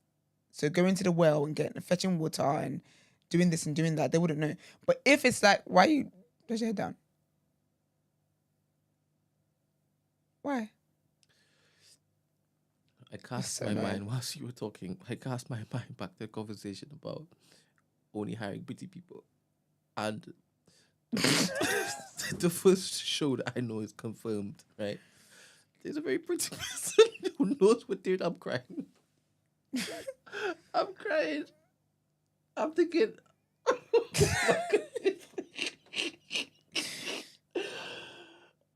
Speaker 1: So going to the well and fetching water and doing this and doing that, they wouldn't know. But if it's like, why you put your head down? Why?
Speaker 2: I cast my mind whilst you were talking. I cast my mind back to the conversation about only hiring pretty people, and the first show that I know is confirmed. Right, there's a very pretty person who knows what dude. I'm crying. I'm crying. I'm thinking.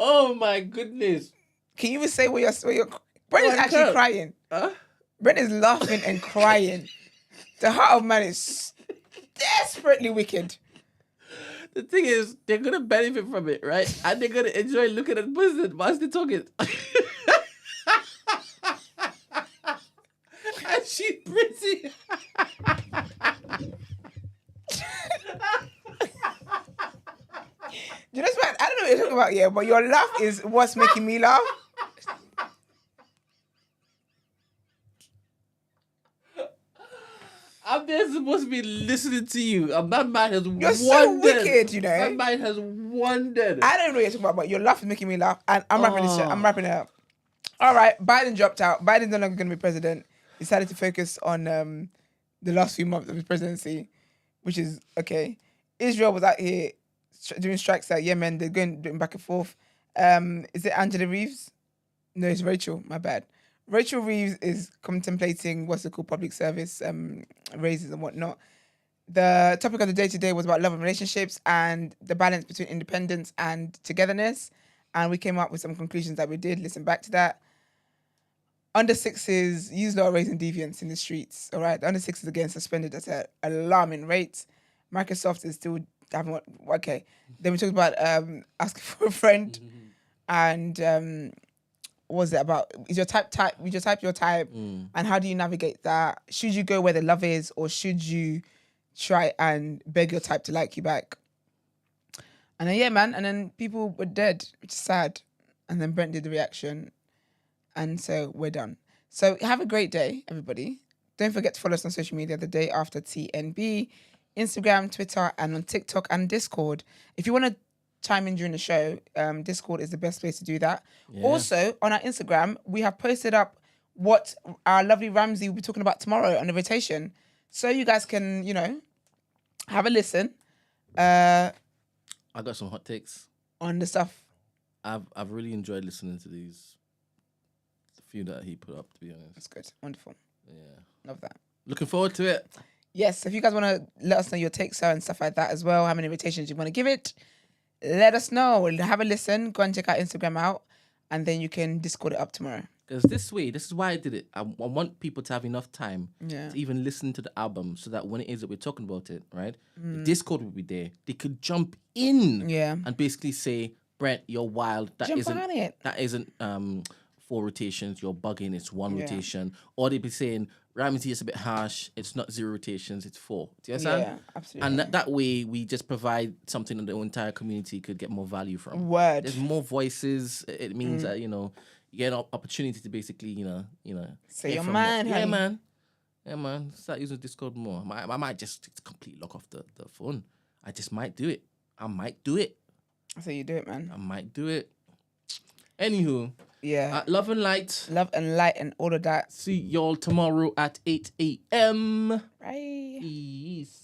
Speaker 2: Oh my goodness!
Speaker 1: Can you even say what you're Brent is actually crying.
Speaker 2: Huh?
Speaker 1: Brent is laughing and crying. The heart of man is desperately wicked.
Speaker 2: The thing is, they're gonna benefit from it, right? And they're gonna enjoy looking at the person whilst they're talking. And she's pretty.
Speaker 1: You know what? I don't know what you're talking about, yeah, but your laugh is what's making me laugh.
Speaker 2: I'm there supposed to be listening to you, and my mind has
Speaker 1: You're so wicked, you know.
Speaker 2: My mind has wandered.
Speaker 1: I don't know what you're talking about, but your laugh is making me laugh, and I'm wrapping this shit. I'm wrapping it up. All right, Biden dropped out. Biden's no longer going to be president. He decided to focus on the last few months of his presidency, which is okay. Israel was out here doing strikes at Yemen. They're going back and forth. Is it Angela Reeves? No, it's Rachel. My bad. Rachel Reeves is contemplating public service raises and whatnot. The topic of the day today was about love and relationships and the balance between independence and togetherness. And we came up with some conclusions that we did. Listen back to that. Under sixes, use lot of raising deviance in the streets. All right. The under sixes again suspended at an alarming rate. Microsoft is still having okay. Then we talked about asking for a friend and what was it about? Is your type? You just type your type, and how do you navigate that? Should you go where the love is, or should you try and beg your type to like you back? And then and then people were dead, which is sad. And then Brent did the reaction, and so we're done. So have a great day, everybody. Don't forget to follow us on social media the day after TNB, Instagram, Twitter, and on TikTok and Discord. If you want to chime in during the show, Discord is the best place to do that. Yeah. Also, on our Instagram, we have posted up what our lovely Ramsey will be talking about tomorrow on the rotation. So you guys can, have a listen.
Speaker 2: I got some hot takes
Speaker 1: on the stuff.
Speaker 2: I've really enjoyed listening to these. The few that he put up, to be honest.
Speaker 1: That's good. Wonderful.
Speaker 2: Yeah.
Speaker 1: Love that.
Speaker 2: Looking forward to it.
Speaker 1: Yes, if you guys want to let us know your takes and stuff like that as well, how many rotations you want to give it, let us know. Have a listen. Go and check our Instagram out, and then you can Discord it up tomorrow.
Speaker 2: Because this is why I did it. I want people to have enough time to even listen to the album, so that when it is that we're talking about it, right, the Discord will be there. They could jump in, and basically say, "Brent, you're wild. That isn't 4 rotations. You're bugging. It's 1 rotation." Or they'd be saying, "Ramsey, it's a bit harsh. It's not 0 rotations. It's 4." Do you understand?
Speaker 1: Yeah, absolutely.
Speaker 2: And that way, we just provide something that the entire community could get more value from.
Speaker 1: There's
Speaker 2: more voices. It means that you get an opportunity to basically
Speaker 1: say your mind.
Speaker 2: Yeah, man. Start using Discord more. I might just completely lock off the phone. I just might do it. I might do it.
Speaker 1: So you do it, man.
Speaker 2: I might do it. Anywho.
Speaker 1: Yeah.
Speaker 2: Love and light.
Speaker 1: Love and light and all of that.
Speaker 2: See y'all tomorrow at 8 a.m.
Speaker 1: Bye.
Speaker 2: Peace.